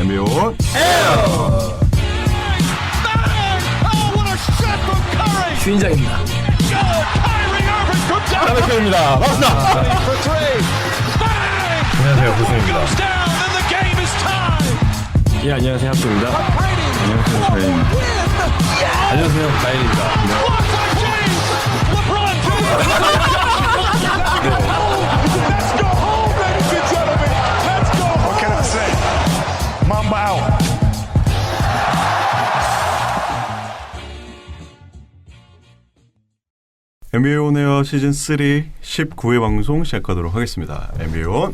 NBA 온 주인장입니다. 하나입니다. 반갑습니다. 안녕하세요, 호승입니다. 예, 안녕하세요, 합수입니다. 안녕하세요, 가인입니다. 안녕하세요, 가인입니다. What can I say? Mamba out. NBA 온 에어 시즌 3 19회 방송 시작하도록 하겠습니다. NBA 온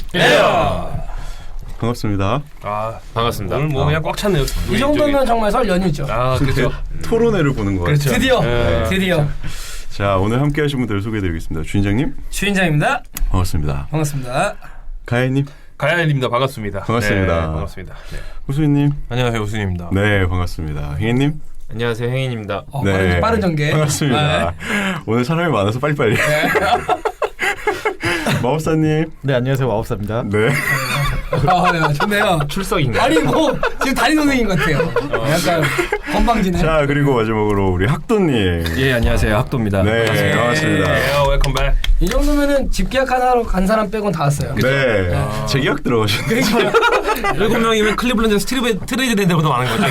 반갑습니다. 아, 반갑습니다. 오늘 뭐 그냥 꽉 찼네요. 이 정도면 정말 설 연휴죠. 아, 그렇죠. 토론회를 보는 거 같아요. 드디어 드디어 자, 오늘 함께 하신 분들 소개해드리겠습니다. 주인장님 주인장입니다. 반갑습니다. 반갑습니다. 가인님 가야일입니다. 반갑습니다. 반갑습니다. 네, 반갑습니다. 네. 호수인님 안녕하세요, 우순입니다. 네 반갑습니다. 희애님 안녕하세요, 행인입니다. 빠른 전개. 반갑습니다. 오늘 사람이 많아서 빨리빨리. 마법사님 네, 안녕하세요. 마법사입니다. 네. 네, 좋네요. 출석인가? 아니 뭐 지금 담임 선생님 같아요. 약간 건방지네. 자 그리고 마지막으로 우리 학도님. 예, 안녕하세요, 학도입니다. 네 반갑습니다. 예, 웰컴 백. 이 정도면은 집 계약하러 간 사람 빼곤 다 왔어요. 네 재계약 들어가셨네. 7명이면 클리블랜드 트레이드 된 데보다 많은 거죠.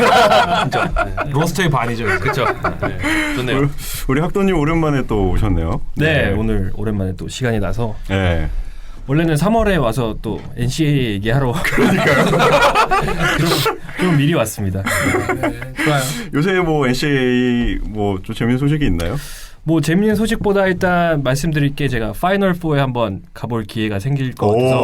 진짜. 로스터의 반이죠. 그렇죠. 네. 좋네요. 우리 학도님 오랜만에 또 오셨네요. 네, 오늘 오랜만에 또 시간이 나서 네. 원래는 3월에 와서 또 NCAA 얘기하러 좀 미리 왔습니다. 네, 좋아요. 요새 뭐 NCAA 뭐 좀 재밌는 소식이 있나요? 뭐 재밌는 소식보다 일단 말씀드릴 게 제가 파이널 4에 한번 가볼 기회가 생길 것 같아서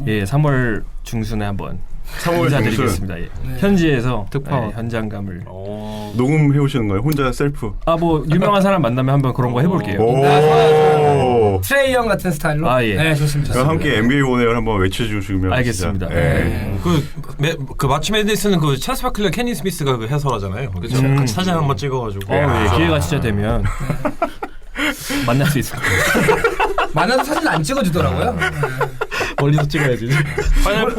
예, 3월 중순에 한번 3월 인사드리겠습니다. 예. 네. 현지에서 특파. 예, 현장감을 녹음해 오시는 거예요? 혼자 셀프? 뭐 유명한 사람 만나면 한번 그런 거 해볼게요. 오. 트레이 형 같은 스타일로. 아, 예. 네, 좋습니다. 그럼 함께 NBA 온에어 한번 외쳐주시면 알겠습니다. 진짜. 네. 그 마치 메디슨은 그 찰스 바클리와 케니 스미스가 그 해설하잖아요. 그렇죠. 같이 사진 한번 찍어가지고. 예, 기회가 진짜 되면 만날 수 있을 것 같아요. 만나서 사진 안 찍어주더라고요. 멀리서 찍어야지. 파이널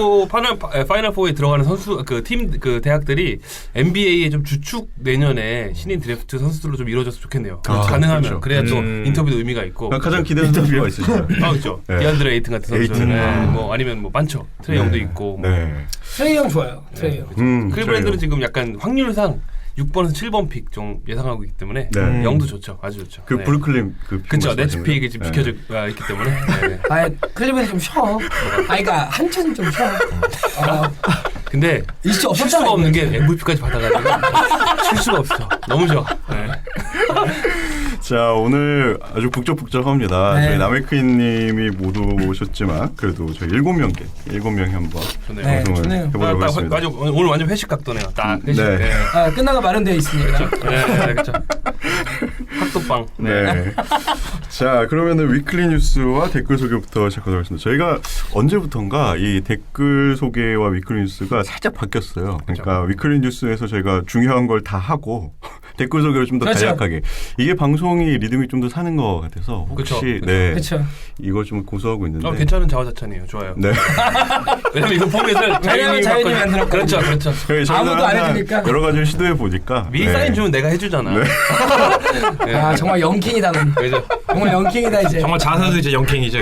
4에 들어가는 선수 그 대학들이 NBA의 좀 주축 내년에 신인 드래프트 선수들로 좀 이루어졌으면 좋겠네요. 가능하면 그렇죠. 그래야 또 인터뷰도 의미가 있고. 가장 기대되는 선수가 있으시죠? 그렇죠. 네. 디안드레 에이튼 같은 선수. 에이튼. 네. 뭐 아니면 뭐 많죠. 트레이 형도 있고. 뭐. 네. 트레이 형 좋아요. 트레이 형. 클리블랜드는 지금 약간 확률상 6번에서 7번 픽 좀 예상하고 있기 때문에 네. 영도 좋죠. 아주 좋죠. 그 네. 브루클린 그 그렇죠. 네츠 픽이 지금 네. 비켜져 있기 때문에. 네. 아, 클리브랜드 좀 쉬어. 그러니까 한참 좀 쉬어. 근데 이슈 칠 없었잖아. 수가 없는 게 MVP까지 받아가지고 칠 수가 없어. 너무 좋아. 네. 자 오늘 아주 북적북적합니다. 네. 저희 남해크님이 못 오셨지만 그래도 저희 7명이 한번 좋네요. 네, 방송을 좋네요. 해보려고 했습니다. 오늘 완전 회식 각도네요. 딱 회식. 네. 네. 끝나가 마련되어 있으니까. 네, 그렇죠. 학도빵. 네. 자 그러면은 위클리 뉴스와 댓글 소개부터 시작하도록 하겠습니다. 저희가 언제부턴가 이 댓글 소개와 위클리 뉴스가 살짝 바뀌었어요. 그러니까 위클리 뉴스에서 저희가 중요한 걸 다 하고 댓글 소개를 좀 더 그렇죠. 간략하게. 이게 방송이 리듬이 좀 더 사는 것 같아서 혹시 그쵸. 네 그렇죠. 이걸 좀 고수하고 있는데. 괜찮은 자화자찬이에요. 좋아요. 네. 왜냐면 이거 포맷을 자연인이 만들었거든요. 그렇죠, 그렇죠. 저희가 아무도 안 해주니까. 여러 가지를 시도해 보니까 미리 사인 주면 내가 해주잖아. 네. 아, 정말 영킹이다. 넌. 그죠? 정말 영킹이다 이제. 정말 자세도 이제 영킹이죠.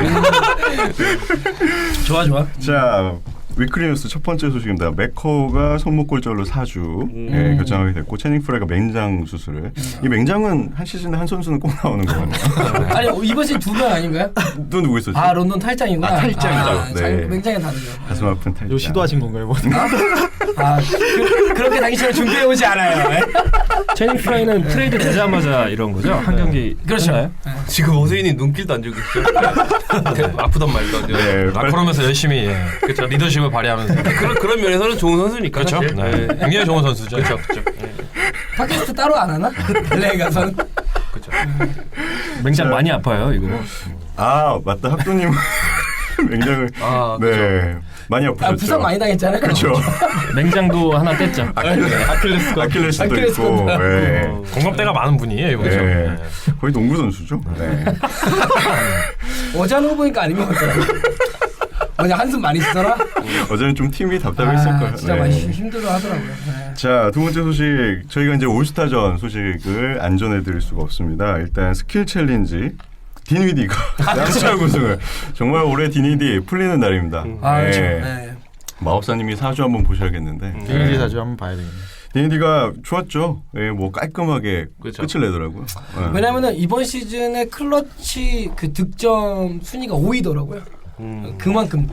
좋아 좋아. 자 위클리 뉴스 첫 번째 소식입니다. 맥커가 손목골절로 4주 결정하게 됐고 채닝 프라이가 맹장 수술을. 이 맹장은 한 시즌에 한 선수는 꼭 나오는 거거든요. 아니 이번 시즌 2명 아닌가요? 또 누구 있었지? 아 런던 탈장이구나. 탈장이죠. 네. 맹장이 다르죠. 가슴 아픈 탈장. 이거 시도하신 건가요? 뭐? 그렇게 당신을 준비해 오지 않아요. 채닝 프라이는 트레이드 되자마자 이런 거죠? 한 경기 그렇죠. 끝나요? 지금 오세인이 눈길도 안 주고 있죠. 아프단 말도. 네, 그러면서 열심히 그렇죠. 리더십을 발휘하면서. 그런 면에서는 좋은 선수니까. 그렇죠. 사실. 네. 굉장히 좋은 선수죠. 그렇죠, 그렇죠. 네. 팟캐스트 따로 안 하나? LA 가서는. 그렇죠. 맹장 많이 아파요 이거. 아 맞다 학도님 맹장을 네 많이 아프셨죠. 부상 많이 당했잖아요. 그렇죠. 맹장도 하나 뗐죠. 아킬레스도 있고. 네. 공감대가 많은 분이에요. 이거. 그렇죠. 네. 거의 농구 선수죠. 네. 어제 하는 거 보니까 아닌 것 같더라고. 어제 한숨 많이 쉬더라. 어제는 좀 팀이 답답했을 거예요. 진짜 많이 힘들어 하더라고요. 네. 자, 두 번째 소식. 저희가 이제 올스타전 소식을 안 전해드릴 수가 없습니다. 일단 스킬 챌린지. 디니디가 쌍수랑 우승을. 정말 올해 디니디 풀리는 날입니다. 그렇죠. 네. 네. 마법사님이 사주 한번 보셔야겠는데. 디니디 사주 한번 봐야 되겠네. 디니디가 좋았죠. 예, 뭐 깔끔하게 그렇죠. 끝을 내더라고요. 예. 왜냐면은 이번 시즌에 클러치 그 득점 순위가 5위더라고요. 그만큼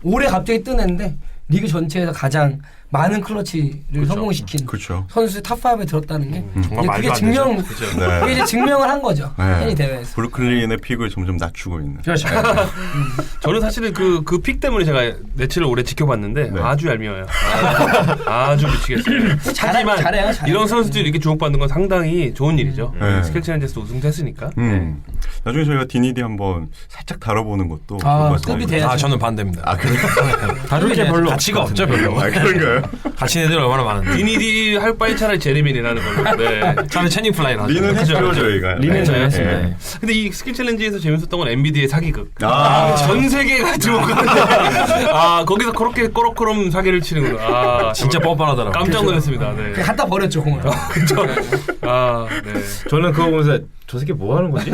올해 갑자기 뜨는데 리그 전체에서 가장 많은 클러치를 성공시킨 그렇죠. 선수 탑5에 들었다는 게 정말 이제 말도 안 되죠. 그죠. 네. 그게 이제 증명을 한 거죠. 네. 팬이 대회에서. 브루클린의 픽을 점점 낮추고 있는. 그렇죠. 저는 사실은 그 픽 때문에 제가 내치를 오래 지켜봤는데 네. 아주 얄미워요. 아주 미치겠어요. 하지만 잘해요. 이런 선수들이 이렇게 주목받는 건 상당히 좋은 일이죠. 네. 스킬 챌린저에서 우승도 했으니까. 나중에 저희가 디니디 한번 살짝 다뤄보는 것도 아, 좋을 것 급이 같습니다. 돼야죠. 저는 반대입니다. 아, 그래요? 다룰 게 별로 가치가 없죠, 별로. 아, 그런가요? 가치 애들 얼마나 많은데. 디니디 할 바에 차라리 제레민이라는 걸로. 네. 차라리 채닝 플라이나 하죠. 리는 했죠, 저희가. 리는 저희 했습니다. 예. 근데 이 스킬 챌린지에서 재밌었던 건 엔비디의 사기극. 아. 전 세계가 주목하는데 거기서 그렇게 꼬락꼬럼 사기를 치는구나. 진짜 뻔뻔하더라고요. 깜짝 놀랐습니다. 네. 그냥 갖다 버렸죠 공을. 그쵸. 네. 저는 그거 보면서 저 새끼 뭐 하는 거지?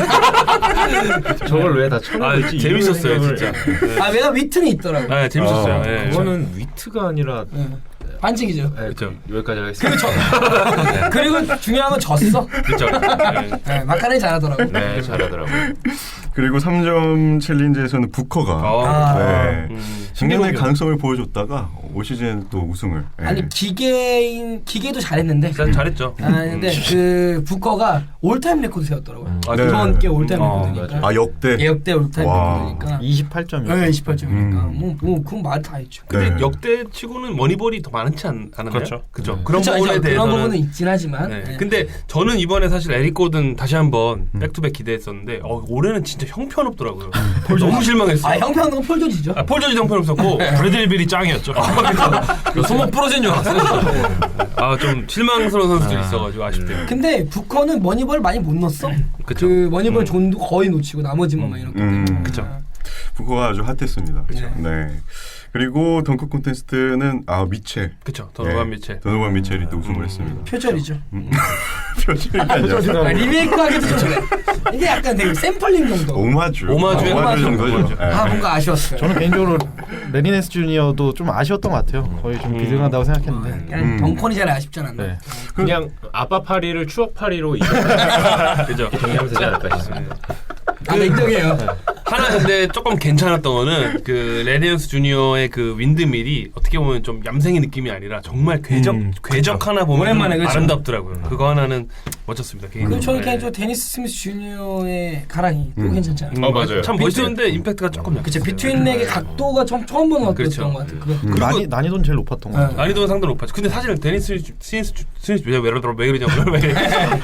저걸 왜 다 쳐내고 있지? 재밌었어요, 이런 진짜. 생각을- 아 왜냐 위트는 있더라고. 네, 재밌었어요. 네. 그거는 위트가 아니라 반칙이죠. 그렇죠. 여기까지 하겠습니다. 그리고 중요한 건 졌어. 그쵸. 네. 네, 마카레 잘하더라고. 네, 잘하더라고요. 그리고 3점 챌린지에서는 부커가 아. 네. 작년에 신기록이요. 가능성을 보여줬다가 올 시즌 또 우승을. 예. 아니 기계도 잘했는데. 잘했죠. 근데 그 부커가 올타임 레코드 세웠더라고요. 아, 네. 이번 게 올타임 레코드니까. 아, 역대. 역대 올타임 와. 레코드니까. 28점이요. 네, 28점이니까. 뭐 그건 말 다 했죠. 근데 네. 역대치고는 머니볼이 더 많지 않았나요? 그렇죠. 그죠. 네. 그런 그렇죠, 부분에 그런 대해서는 부분은 있긴 하지만. 네. 네. 근데 저는 이번에 사실 에릭 고든 다시 한번 백투백 기대했었는데 올해는 진짜 형편없더라고요. 너무 실망했어요. 아 형평은 폴조지죠. 폴 조지 형편없었고 브래들리 빌이 짱이었죠. 손목 부러진 줄 알았어요. 좀 실망스러운 선수들이 있어가지고 아쉽대요. 근데 부커는 머니볼 많이 못 넣었어. 그쵸. 그 머니볼 존도 거의 놓치고 나머지만 막 이렇기 때문에. 그쵸. 부커가 아주 핫했습니다. 네. 그리고 덩크 콘테스트는 미첼. 그쵸. 도노반 미첼. 도노반 미첼이 또 우승을 했습니다. 표절이죠. 표절이까요. 리메이크하기도 전에 이게 약간 되게 샘플링 정도. 오마주. 오마주 정도죠. 예. 뭔가 아쉬웠어요. 저는 개인적으로 레니네스 주니어도 좀 아쉬웠던 것 같아요. 거의 좀 비등하다고 생각했는데. 그냥 덩컨이 잘 아쉽지 않았나. 네. 그냥 아빠 파리를 추억 파리로 그죠. 정리하면 되지 않을까 싶습니다. 인정해요. 하나 근데 조금 괜찮았던 거는 그 레디언스 주니어의 그 윈드밀이 어떻게 보면 좀 얌생이 느낌이 아니라 정말 궤적 하나 보면 오랜만에 그쵸. 아름답더라고요. 그거 하나는 멋졌습니다. 그리고 개인적으로. 저는 개인적으로 데니스 스미스 주니어의 가랑이 또 괜찮잖아요. 맞아요. 참 멋있었는데 임팩트가 조금 약했어요. 그쵸, 비트윈렉의 각도가 처음 보는 것 그렇죠. 같았던 것 같아요. 그거. 난이도는 제일 높았던 것 같아요. 난이도는 상당히 높았죠. 근데 사실은 데니스 스미스 왜 그러냐면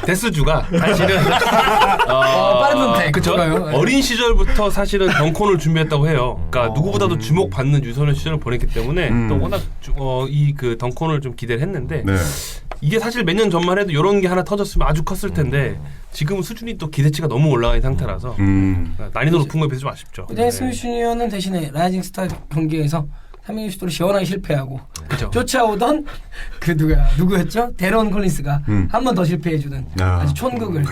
데스주가 사실은 빠른 선택. 그쵸? 그거요. 어린 시절부터 사실은 덩컨을 준비했다고 해요. 그러니까 누구보다도 주목받는 유소년 시절을 보냈기 때문에 또 워낙 이 그 덩컨을 좀 기대를 했는데 네. 이게 사실 몇 년 전만 해도 이런 게 하나 터졌으면 아주 컸을 텐데 지금 수준이 또 기대치가 너무 올라가 있는 상태라서 난이도 높은 거에 비해서 좀 아쉽죠. 데니스 스미스 주니어는 대신에 라이징 스타 경기에서 3인 슈터를 시원하게 실패하고 그죠. 쫓아오던 그 누구였죠? 데런 콜린스가 한 번 더 실패해주는 아주 촌극을.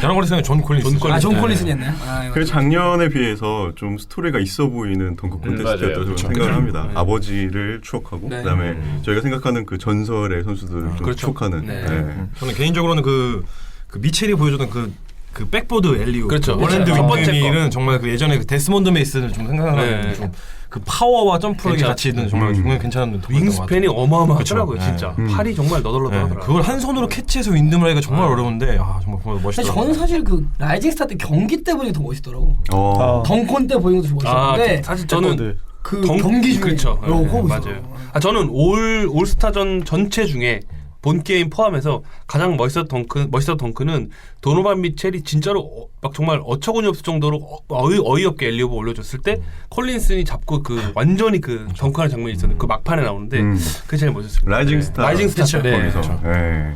저런 걸 생각해 존 콜린스. 존 콜린스였나요? 그 작년에 비해서 좀 스토리가 있어 보이는 덩크 콘테스트였다고 맞아요. 저는 생각을 합니다. 아버지를 추억하고 네. 그다음에 저희가 생각하는 그 전설의 선수들을 좀 그렇죠. 추억하는. 네. 저는 개인적으로는 그 미첼이 보여줬던 그 백보드 엘리오. 그렇죠. 원핸드 첫 번째 윈드밀은 정말 그 예전에 그 데스몬드 메이슨을 좀 생각하는 네. 좀 그 파워와 점프력이 괜찮죠. 같이 있는 정말 괜찮은 윙스팬이 어마어마하더라고요. 그쵸. 진짜 팔이 정말 너덜너덜하더라고요. 그걸 한 손으로 캐치해서 윈드밀하기가 정말 어려운데 정말 보면 근데 멋있더라고요. 저는 사실 그 라이징 스타 때 경기 때 보는 게 더 멋있더라고. 덩컨 때 보는 것도 멋있었는데 사실 저는 그 경기 중에 그렇죠. 그거 맞아요. 저는 올스타전 전체 중에 본 게임 포함해서 가장 멋있었던 덩크는 도노반 미첼이 진짜로 막 정말 어처구니 없을 정도로 어이없게 엘리오브 올려줬을 때 콜린슨이 잡고 그 완전히 그 덩크하는 장면이 있었는데 그 막판에 나오는데 그게 제일 멋있었습니다. 라이징 스타. 라이징 스타. 네. 거기서. 네.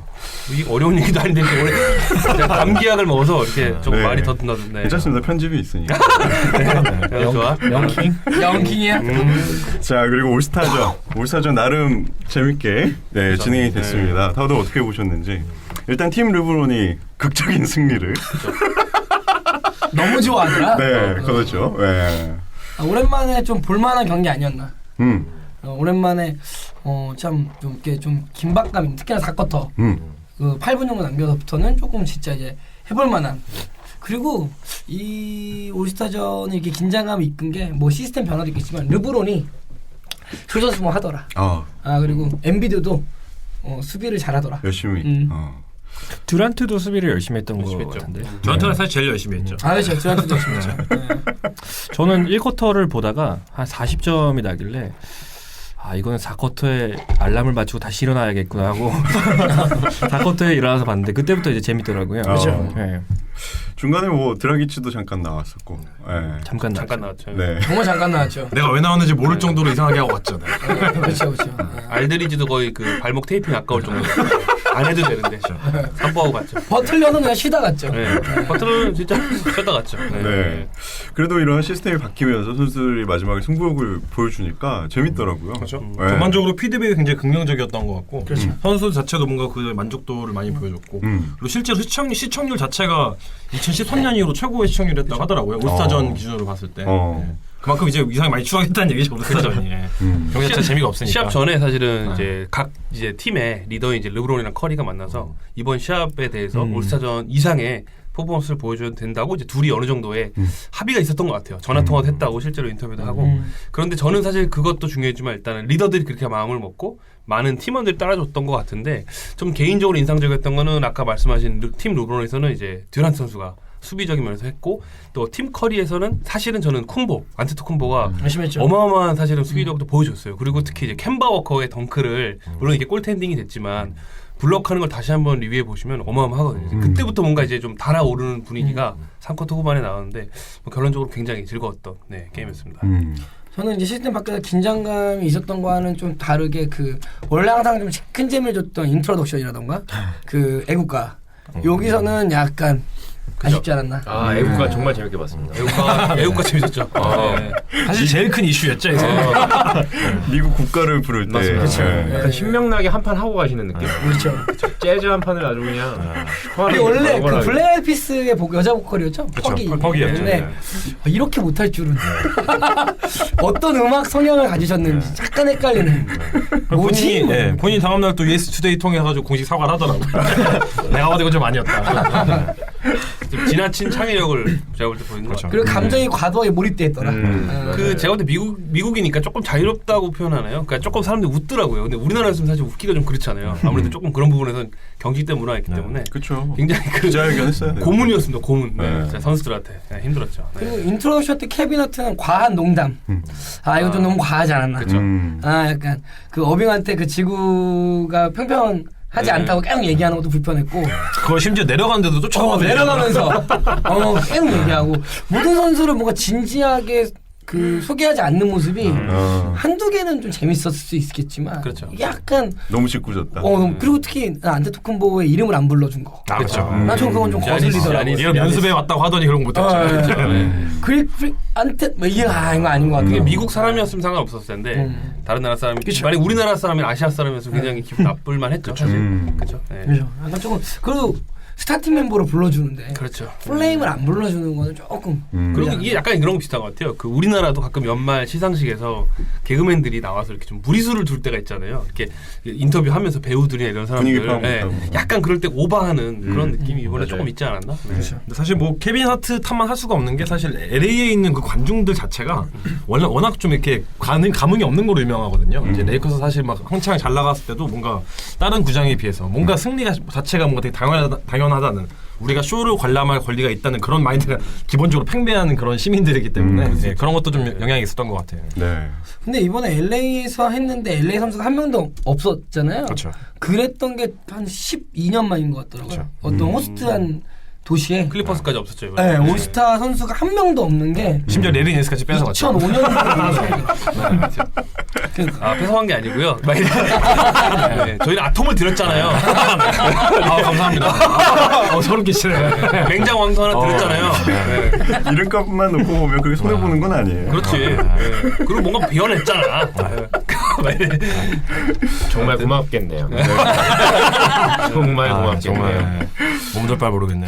이게 어려운 얘기도 아닌데 오늘 감기약을 먹어서 이렇게 좀 네. 말이 더듬더듬네. 괜찮습니다. 편집이 있으니까. 네, 좋아. 영킹이야. 자, 그리고 올스타전 나름 재밌게 진행이 됐습니다. 다들 어떻게 보셨는지. 일단 팀 르브론이 극적인 승리를. 너무 좋아하더라. 네, 그렇죠. 네. 오랜만에 좀 볼만한 경기 아니었나. 음. 오랜만에 참 좀 이렇게 좀 긴박감, 특히나 4쿼터 그 8분 정도 남겨서부터는 조금 진짜 이제 해볼 만한. 그리고 이 올스타전이 이렇게 긴장감이 이끈 게 뭐 시스템 변화도 있겠지만 르브론이 조전스 뭐 하더라. 그리고 엔비드도 수비를 잘하더라. 열심히. 듀란트도 수비를 열심히 했던 열심히 것 했죠. 같은데. 저한테는 사실 제일 열심히 했죠. 그렇죠. 듀란트도 열심히 했죠. 저는 1쿼터를 보다가 한 40점이 나길래 이거는 4쿼터에 알람을 맞추고 다시 일어나야겠구나 하고 4쿼터에 일어나서 봤는데 그때부터 이제 재밌더라고요. 그렇죠. 네. 중간에 뭐 드라기치도 잠깐 나왔었고. 네. 잠깐 나왔죠. 네. 정말 잠깐 나왔죠. 내가 왜 나왔는지 모를 정도로 이상하게 하고 왔잖아요. 그렇죠. 알드리지도 거의 그 발목 테이핑 아까울 정도. 안 해도 되는데 산보하고 갔죠. 버틀러는 그냥 쉬다 갔죠. 네. 버틀러는 진짜 쉬다 갔죠. 네. 그래도 이런 시스템이 바뀌면서 선수들이 마지막에 승부욕을 보여주니까 재밌더라고요. 그렇죠. 네. 전반적으로 피드백이 굉장히 긍정적이었던 것 같고 그렇죠. 선수 자체도 뭔가 그 만족도를 많이 보여줬고 그리고 실제로 시청률 자체가 2013년 이후로 최고의 시청률이었다고 하더라고요. 올스타전 기준으로 봤을 때. 네. 그만큼 이제 이상이 많이 추가했다는 얘기죠. 올스타전이. 경기 자체 재미가 없으니까. 시합 전에 사실은 이제 각 이제 팀의 리더인 이제 르브론이랑 커리가 만나서 이번 시합에 대해서 올스타전 이상의 퍼포먼스를 보여줘야 된다고 이제 둘이 어느 정도의 합의가 있었던 것 같아요. 전화 통화도 했다고 실제로 인터뷰도 하고. 그런데 저는 사실 그것도 중요했지만 일단은 리더들이 그렇게 마음을 먹고 많은 팀원들이 따라줬던 것 같은데 좀 개인적으로 인상적이었던 거는 아까 말씀하신 팀 르브론에서는 이제 듀란트 선수가 수비적인 면에서 했고 또 팀 커리에서는 사실은 저는 안테토쿤보가 열심히 했죠. 어마어마한 사실은 수비력도 보여줬어요. 그리고 특히 이제 켐바 워커의 덩크를 물론 이게 골텐딩이 됐지만 블록하는 걸 다시 한번 리뷰해 보시면 어마어마하거든요. 그때부터 뭔가 이제 좀 달아오르는 분위기가 3쿼터 후반에 나왔는데 뭐 결론적으로 굉장히 즐거웠던 게임이었습니다. 저는 이제 시스템 밖에서 긴장감이 있었던 거와는 좀 다르게 원래 항상 좀 큰 재미를 줬던 인트로덕션이라던가 그 애국가 여기서는 약간 아쉽지 않았나? 애국가 정말 재밌게 봤습니다. 애국가 재밌었죠. 네. 사실 제일 큰 이슈였죠. 미국 국가를 부를 때. 그렇죠. 약간 신명나게 한 판 하고 가시는 느낌. 그렇죠. 재즈 한 판을 아주 그냥. 이게 원래 그 블랙 아이피스의 여자 보컬이었죠? 퍽이였죠. 네. 이렇게 못할 줄은. 어떤 음악 성향을 가지셨는지 약간 헷갈리는. 뭐지? 본인이 다음 날 또 US 투데이 통해가지고 공식 사과를 하더라고요. 내가 봐도 이건 좀 아니었다. 좀 지나친 창의력을 제가 볼 때 보인 것 같아요. 그리고 감정이 과도하게 몰입돼 있더라. 제가 볼 때 미국이니까 조금 자유롭다고 표현하나요? 그러니까 조금 사람들이 웃더라고요. 근데 우리나라에서는 사실 웃기가 좀 그렇잖아요. 아무래도 조금 그런 부분에서는 경직된 문화였기 때문에 그렇죠. 굉장히 기자회견했어요. 고문이었습니다. 고문. 네. 진짜 선수들한테 힘들었죠. 그리고 인트로덕션 때 케빈 하트는 과한 농담. 이거 좀 너무 과하지 않았나? 그렇죠. 약간 그 어빙한테 그 지구가 평평하지 않다고 계속 얘기하는 것도 불편했고. 그거 심지어 내려가는데도 쫓아가면서 내려가면서 계속 얘기하고 모든 선수를 뭔가 진지하게 소개하지 않는 모습이 한두 개는 좀 재밌었을 수 있겠지만 그렇죠. 이게 약간 너무 짓궂었다. 그리고 특히 안테토쿤보의 이름을 안 불러준 거. 그렇죠. 난 좀 그건 좀 거슬리더라고. 이런 연습해 왔다고 하더니 그런 거 못했죠. 이거 아닌 것 같아. 그게 미국 사람이었으면 상관없었을 텐데 다른 나라 사람이 만약 우리나라 사람이 아시아 사람이었으면 굉장히 기분 나쁠만 했죠. 사실. 그렇죠. 네. 그렇죠. 약간 조금 그래도 스타팅 멤버로 불러주는데 그렇죠. 플레임을 안 불러주는 거는 조금 그리고 이게 약간 그런 거 비슷한 것 같아요. 우리나라도 가끔 연말 시상식에서 개그맨들이 나와서 이렇게 좀 무리수를 둘 때가 있잖아요. 이렇게 인터뷰하면서 배우들이나 이런 사람들 약간 그럴 때 오버하는 그런 느낌이 이번에 조금 있지 않았나? 네. 그렇죠. 근데 사실 뭐 케빈 하트 탓만 할 수가 없는 게 사실 LA에 있는 그 관중들 자체가 원래 워낙 좀 이렇게 감흥이 없는 걸로 유명하거든요. 이제 레이커스 사실 막 한창 잘 나갔을 때도 뭔가 다른 구장에 비해서 뭔가 승리가 자체가 뭔가 되게 당연하다는 우리가 쇼를 관람할 권리가 있다는 그런 마인드가 기본적으로 팽배한 그런 시민들이기 때문에 네, 그런 것도 좀 영향이 있었던 것 같아요. 네. 근데 이번에 LA에서 했는데 LA 선수가 한 명도 없었잖아요. 그렇죠. 그랬던 게 한 12년 만인 것 같더라고요. 그렇죠. 어떤 호스트한 도시에 클리퍼스까지 없었죠. 이번에. 네, 올스타 선수가 한 명도 없는 게 심지어 레리 낸스까지 뺏어갔죠. 2005년도 아 뺏어간 게 아니고요. 네, 저희는 아톰을 드렸잖아요. 아, 감사합니다. 소름 끼치네. 맹장 왕수 하나 드렸잖아요. 네. 이름값만 놓고 보면 그게 손해 보는 건 아니에요. 그렇지. 네. 그리고 뭔가 비워냈잖아. 정말 고맙겠네요. 정말 고맙겠네요. 정말 몸둘 모르겠네.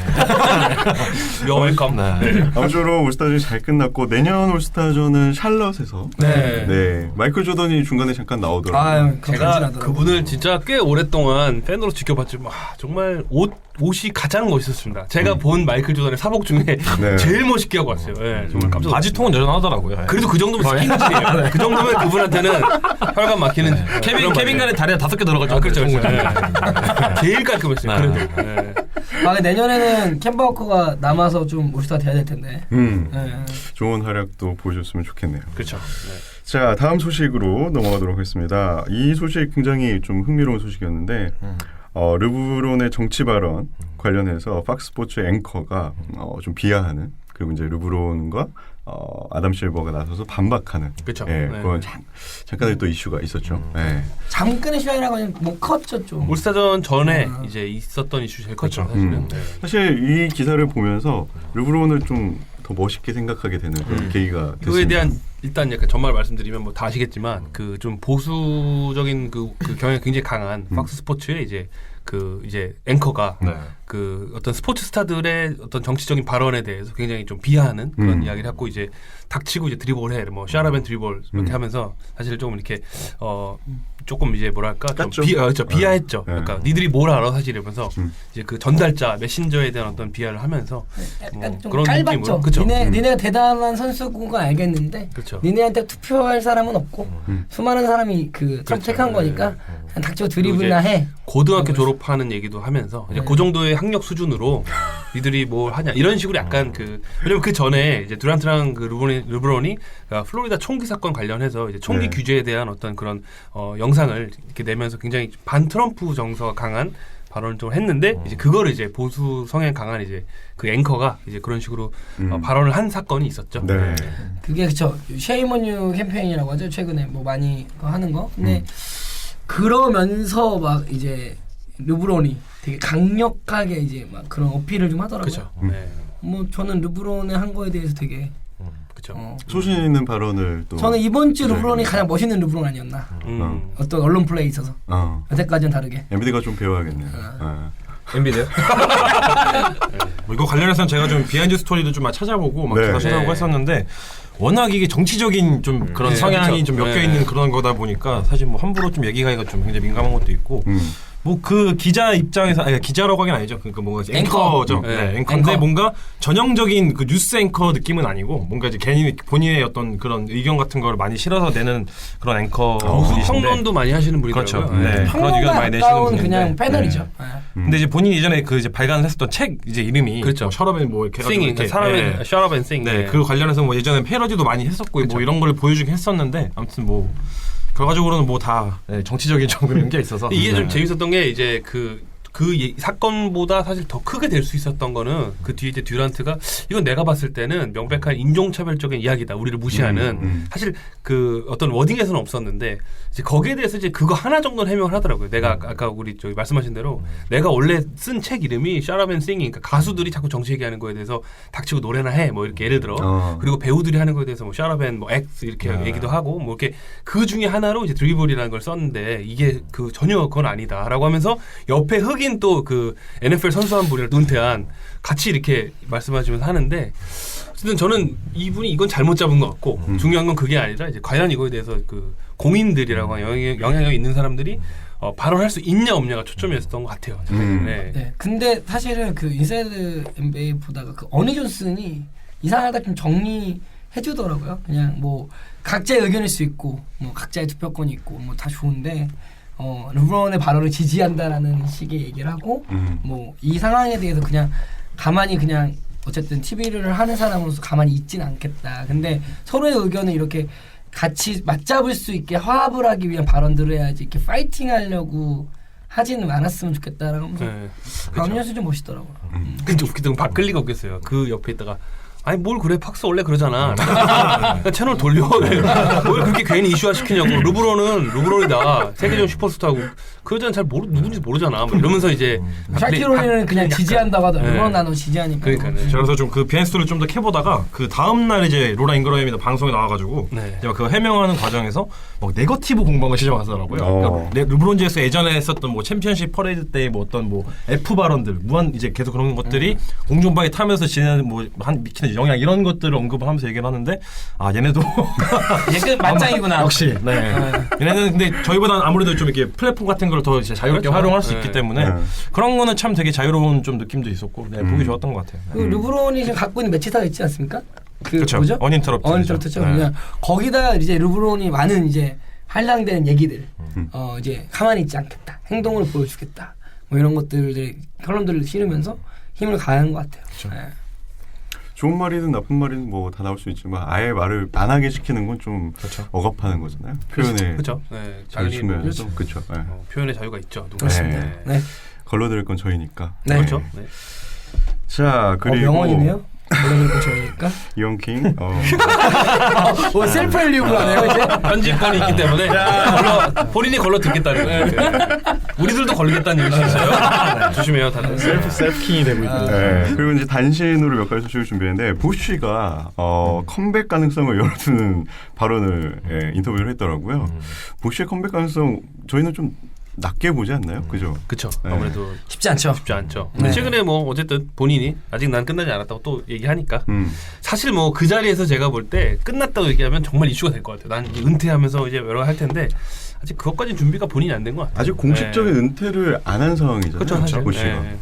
You're welcome. 네. 아무쪼록 올스타전이 잘 끝났고 내년 올스타전은 샬럿에서 네. 마이클 조던이 중간에 잠깐 나오더라고요. 아유, 제가 그분을 진짜 꽤 오랫동안 팬으로 지켜봤지만 정말 옷이 가장 멋있었습니다. 제가 본 마이클 조던의 사복 중에 네. 제일 멋있게 하고 왔어요. 네, 정말 깜짝 놀랐어요. 바지통은 여전하더라고요. 그래도 그 정도면 스킨십이에요. 그 정도면 그분한테는 혈관 막히는 케빈 간에 다리가 5개 들어갔죠. 아, 그렇죠. 네. 제일 깔끔했어요. 그래도. 네. 아, 내년에는 캔버 워커가 남아서 좀 올스타 돼야 될 텐데. 네. 좋은 활약도 보여줬으면 좋겠네요. 그렇죠. 네. 자, 다음 소식으로 넘어가도록 하겠습니다. 이 소식 굉장히 좀 흥미로운 소식이었는데 르브론의 정치 발언 관련해서 팍스포츠 앵커가 좀 비하하는, 그리고 이제 르브론과 아담 실버가 나서서 반박하는. 그렇죠. 예, 네. 그건 잠깐의 또 이슈가 있었죠. 예. 잠깐의 시간이라고 하면 뭐 컸죠 좀. 올스타전 전에 이제 있었던 이슈 제일 컸죠. 사실은. 네. 사실 이 기사를 보면서 르브론을 좀 더 멋있게 생각하게 되는 그런 계기가 됐습니다. 그거에 대한 일단 약간 전말 말씀드리면 뭐 다 아시겠지만 그 좀 보수적인 그 경향이 굉장히 강한 팍스 스포츠의 이제 그 이제 앵커가 네. 그 어떤 스포츠 스타들의 어떤 정치적인 발언에 대해서 굉장히 좀 비하하는 그런 이야기를 하고 이제 닥치고 이제 드리블해 뭐 샤라벤 드리블 이렇게 하면서 사실 조금 이렇게 조금 이제 뭐랄까 좀 깠죠? 비하했죠. 네. 그러니까 니들이 뭘 알아 사실 이러면서 이제 그 전달자 메신저에 대한 어떤 비하를 하면서 약간 좀 그런 짧았죠. 느낌으로. 그쵸? 니네가 대단한 선수인 건 알겠는데 그렇죠. 니네한테 투표할 사람은 없고 수많은 사람이 그 선택한 거니까 그냥 닥치고 드리블이나 해. 고등학교 졸업하는 얘기도 하면서 이제 그 정도의 학력 수준으로 니들이 뭘 하냐 이런 식으로 약간 그 왜냐면 그 전에 이제 듀란트랑 그 르브론이 플로리다 총기 사건 관련해서 이제 총기 규제에 대한 어떤 그런 영상을 이렇게 내면서 굉장히 반 트럼프 정서가 강한 발언을 좀 했는데 이제 그거를 이제 보수 성향 강한 이제 그 앵커가 이제 그런 식으로 발언을 한 사건이 있었죠. 네. 그게 그쵸. 쉐이먼유 캠페인이라고 하죠. 최근에 뭐 많이 하는 거. 근데 그러면서 막 이제 르브론이 되게 강력하게 이제 막 그런 어필을 좀 하더라고요. 그렇죠. 네. 뭐 저는 르브론의 한 거에 대해서 되게 그렇죠. 소신 있는 발언을 또. 저는 이번 주 르브론이 가장 멋있는 르브론 아니었나. 어떤 언론 플레이에 있어서 여태까지는 다르게. 엔비디가 좀 배워야겠네요. 엔비디요? 뭐 이거 관련해서는 제가 좀 비하인드 스토리도 좀 찾아보고 막 네. 찾아보고 했었는데 워낙 이게 정치적인 좀 그런 성향이 그렇죠. 좀 엮여 있는 그런 거다 보니까 사실 뭐 함부로 좀 얘기하기가 좀 굉장히 민감한 것도 있고 뭐 그 기자 입장에서 아니 기자라고 하긴 아니죠. 그러니까 뭔가 앵커죠. 네, 앵커인데 앵커. 뭔가 전형적인 그 뉴스 앵커 느낌은 아니고 뭔가 이제 괜히 본인의 어떤 그런 의견 같은 걸 많이 실어서 내는 그런 앵커분이신데 평론도 많이 하시는 분이더라고요. 그렇죠. 네. 그런 평론가 의견을 많이 내시는 가까운 분인데 그냥 패널이죠. 근데 이제 본인이 예전에 그 이제 발간을 했었던 책 이제 이름이 그렇죠. 셔럽앤 뭐 이렇게 해가지고 싱잉 이렇게 사람의 셔럽앤 싱. 네, 그 관련해서 뭐 예전에 패러디도 많이 했었고 뭐 이런 걸 보여주긴 했었는데 아무튼 뭐 결과적으로는 뭐 다 정치적인 좀 그런 게 있어서 이게 좀 재밌었던 게 이제 그 사건보다 사실 더 크게 될 수 있었던 거는 그 뒤에 이제 듀란트가 이건 내가 봤을 때는 명백한 인종차별적인 이야기다. 우리를 무시하는 사실 그 어떤 워딩에서는 없었는데 이제 거기에 대해서 이제 그거 하나 정도는 해명을 하더라고요. 내가 아까 우리 저기 말씀하신 대로 내가 원래 쓴 책 이름이 샤라벤 싱잉, 그러니까 가수들이 자꾸 정치 얘기하는 거에 대해서 닥치고 노래나 해 뭐 이렇게 예를 들어 그리고 배우들이 하는 거에 대해서 뭐 샤라벤 뭐 엑스 이렇게 얘기도 하고 뭐 이렇게 그 중에 하나로 이제 드리블이라는 걸 썼는데 이게 그 전혀 그건 아니다라고 하면서 옆에 흑인 또 그 NFL 선수 한 분이랑 은퇴한 같이 이렇게 말씀하시면서 하는데 어쨌든 저는 이분이 이건 잘못 잡은 것 같고 중요한 건 그게 아니라 이제 과연 이거에 대해서 그 공인들이라고 영향력이 있는 사람들이 발언할 수 있냐 없냐가 초점이었던 것 같아요. 네. 네. 근데 사실은 그 인사이드 NBA 보다가 그 어니 존슨이 이상하다 좀 정리해주더라고요. 그냥 뭐 각자의 의견일 수 있고 뭐 각자의 투표권이 있고 뭐 다 좋은데 르브론의 발언을 지지한다라는 식의 얘기를 하고 뭐 이 상황에 대해서 그냥 가만히 그냥 어쨌든 TV를 하는 사람으로서 가만히 있진 않겠다. 근데 서로의 의견을 이렇게 같이 맞잡을 수 있게 화합을 하기 위한 발언들을 해야지 이렇게 파이팅하려고 하지는 않았으면 좋겠다라고 하면서 강윤수 좀 멋있더라고요. 근데 웃기던 건 박글리가 웃겼어요. 그 옆에 있다가 아니 뭘 그래 팍스 원래 그러잖아. 그러니까 채널 돌려. 뭘 그렇게 괜히 이슈화 시키냐고. 르브론이다. 세계적인 슈퍼스타고 그 여자는 잘 누군지 모르잖아. 뭐 이러면서 이제 샤키로리는 그냥 지지한다고 하더라고요. 르브론 나도 지지하니까. 그러니까요. 그래서 좀 그 비하인드 스토리를 좀 더 캐보다가 그 다음 날 이제 로라 잉그램이 방송에 나와가지고 이제 그 해명하는 과정에서 막 네거티브 공방을 시작하더라고요. 그러니까 르브론 제임스 예전에 했었던 뭐 챔피언십 퍼레이드 때 뭐 어떤 뭐 F 발언들 무한 이제 계속 그런 것들이 공중방에 타면서 지내는 뭐 한 미치는 영향 이런 것들을 언급을 하면서 얘기를 하는데 아 얘네도 얘 맞짱이구나. 역시 네. 얘네는 근데 저희보다는 아무래도 좀 이렇게 플랫폼 같은 걸 더 자유롭게 활용할 수 있기 때문에 그런 거는 참 되게 자유로운 좀 느낌도 있었고 보기 좋았던 것 같아요. 그 르브론이 지금 갖고 있는 매치사가 있지 않습니까? 그렇죠. 뭐죠? 어닝터럽트죠. 그냥 거기다 이제 르브론이 많은 이제 한량되는 얘기들, 이제 가만히 있지 않겠다, 행동을 보여주겠다, 뭐 이런 것들 컬럼들을 실으면서 힘을 가하는 것 같아요. 그렇죠. 네. 좋은 말이든 나쁜 말이든 뭐 다 나올 수 있지만 아예 말을 안 하게 시키는 건 좀 억압하는 거잖아요. 표현에 그렇죠. 네. 자유심에서 그렇죠. 네. 표현의 자유가 있죠. 그렇습니다. 네. 네. 걸러드릴 건 저희니까. 네. 그렇죠. 네. 자 그리고 명언이네요. 걸러드릴 저희니까. 이영킹. 셀프 헬리우드 하네요 이제. 편집권이 있기 때문에 본인이 걸러 듣겠다는 거예요. 우리들도 걸리겠다는 얘기 있어요. 조심해요, 다들. 셀프킹이 되고 있고. 네. 그리고 이제 단신으로 몇 가지 소식을 준비했는데 부쉬가 컴백 가능성을 열어두는 발언을 인터뷰를 했더라고요. 부쉬의 컴백 가능성 저희는 좀 낮게 보지 않나요? 그죠? 그렇죠. 네. 아무래도 쉽지 않죠. 쉽지 않죠. 네. 최근에 뭐 어쨌든 본인이 아직 난 끝나지 않았다고 또 얘기하니까 사실 뭐 그 자리에서 제가 볼 때 끝났다고 얘기하면 정말 이슈가 될 것 같아요. 난 이제 은퇴하면서 이제 여러 할 텐데 아직 그것까지 준비가 본인이 안 된 것 같아요. 아직 공식적인 은퇴를 안 한 상황이잖아요. 그렇죠, 사실. 부쉬가. 네.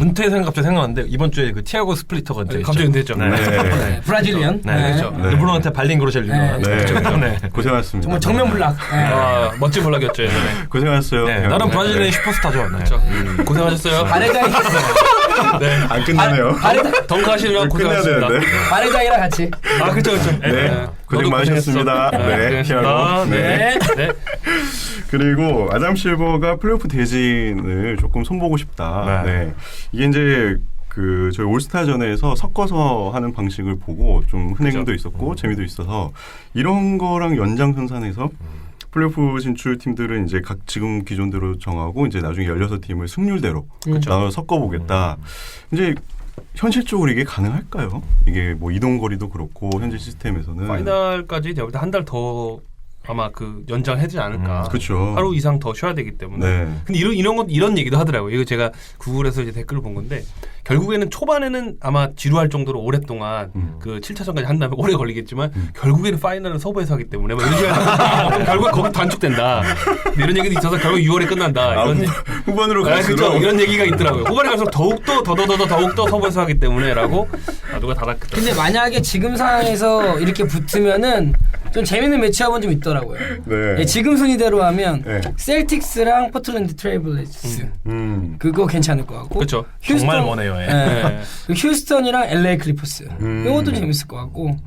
은퇴 갑자기 생각났는데 이번 주에 그 티아고 스플리터가 은퇴했죠. 갑자기 은퇴했죠. 네. 브라질리언. 네. 그렇죠. 네. 르브론한테 발린 거로 제일 유명한. 네. 고생하셨습니다. 정말 정면불락. 아, 멋진 몰락이었죠. 네. 고생하셨어요. 네. 나름 브라질의 슈퍼스타죠. 네. 그렇죠. 고생하셨어요. 바레자이. 네. 안 끝나네요. 덩크하시느라 끝내야 고생하셨습니다. 되는데. 바레자이랑 같이. 아, 그렇죠, 그렇죠. 네. 고생 많으셨습니다. 네. 고생하셨습니다. 네. 네. 그리고 아담 실버가 플레이오프 대진을 조금 손보고 싶다. 네. 이게 이제 그 저희 올스타전에서 섞어서 하는 방식을 보고 좀 흥행도 있었고 재미도 있어서 이런 거랑 연장선상에서 플레이오프 진출 팀들은 이제 각 지금 기존대로 정하고 이제 나중에 16팀을 승률대로 나눠 섞어보겠다. 이제 현실적으로 이게 가능할까요? 이게 뭐 이동거리도 그렇고 현재 시스템에서는 파이널까지 제가 볼 때 한 달 더 아마 그 연장하지 않을까. 그렇죠. 하루 이상 더 쉬어야 되기 때문에. 네. 근데 이런 얘기도 하더라고요. 이거 제가 구글에서 이제 댓글을 본 건데 결국에는 초반에는 아마 지루할 정도로 오랫동안 그 7차전까지 한 다음에 오래 걸리겠지만 결국에는 파이널은 서부에서 하기 때문에 뭐 이런 식으로 결국 거기 단축된다. 이런 얘기도 있어서 결국 6월에 끝난다. 이런 후반으로 그렇죠. 갈수록 이런 얘기가 있더라고요. 후반에 갈수록 더욱더 서부에서 하기 때문에라고 누가 달았거든요. 근데 만약에 지금 상황에서 이렇게 붙으면은 좀 재밌는 매치업은 좀 있더라고요. 네. 예, 지금 순위대로 하면 네. 셀틱스랑 포틀랜드 트레이블레이츠 그거 괜찮을 것 같고 그렇죠. 정말 머네요. 예. 예. 그 휴스턴이랑 LA 클리퍼스 이것도 재밌을 것 같고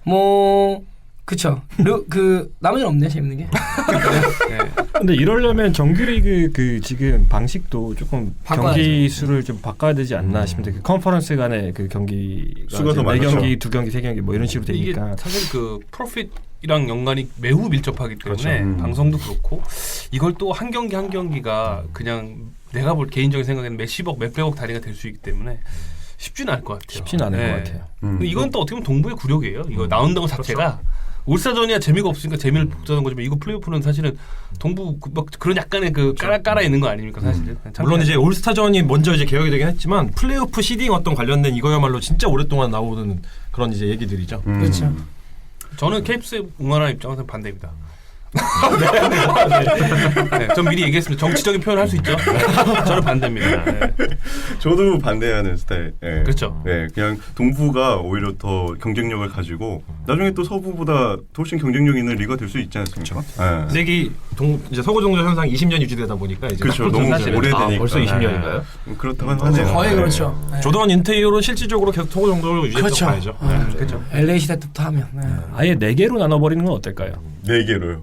뭐 그쵸. 그 나머지는 없네 재밌는 게. 네. 근데 이러려면 정규리그 그 지금 방식도 조금 바꿔야죠. 경기 수를 좀 바꿔야 되지 않나 싶은데 그 컨퍼런스 간의 그 경기가 수가 더 많죠. 4경기, 2경기, 3경기 뭐 이런 식으로 이게 되니까 사실 그 프로핏이랑 연관이 매우 밀접하기 때문에 그렇죠. 방송도 그렇고 이걸 또 한 경기 한 경기가 그냥 내가 볼 개인적인 생각에는 몇십억, 몇백억 단위가 될 수 있기 때문에 쉽지는 않을 것 같아요. 쉽지는 않을 네. 것 같아요. 근데 이건 또 어떻게 보면 동부의 굴욕이에요. 이거 나온다는 것 자체가 올스타전이야 재미가 없으니까 재미를 복잡한 거지만 이거 플레이오프는 사실은 동부 막 그런 약간의 그 깔아 있는 거 아닙니까 사실은. 물론 이제 올스타전이 먼저 이제 개혁이 되긴 했지만 플레이오프 시딩 어떤 관련된 이거야말로 진짜 오랫동안 나오는 그런 이제 얘기들이죠. 그렇죠. 저는 케이프스 응원하는 입장에서는 반대입니다. 네, 전 미리 얘기했습니다. 정치적인 표현을 할 수 있죠. 저는 반대입니다. 네. 저도 반대하는 스타일. 예. 그렇죠. 네, 그냥 동부가 오히려 더 경쟁력을 가지고 나중에 또 서부보다 훨씬 경쟁력 있는 리가 될 수 있지 않습니까? 예. 근데 이게 이제 서구 종교 현상 20년 유지되다 보니까 이제 그렇죠. 너무 사실은 오래되니까. 벌써 20년인가요? 그렇다고 하네요. 거의 네. 그렇죠. 네. 조던 인테리어로 실질적으로 계속 서구 정도로 유지했던 그렇죠. 봐야죠. 그렇죠. LA 시대 때부터 하면. 네. 아예 4개로 나눠버리는 건 어떨까요? 4개로요.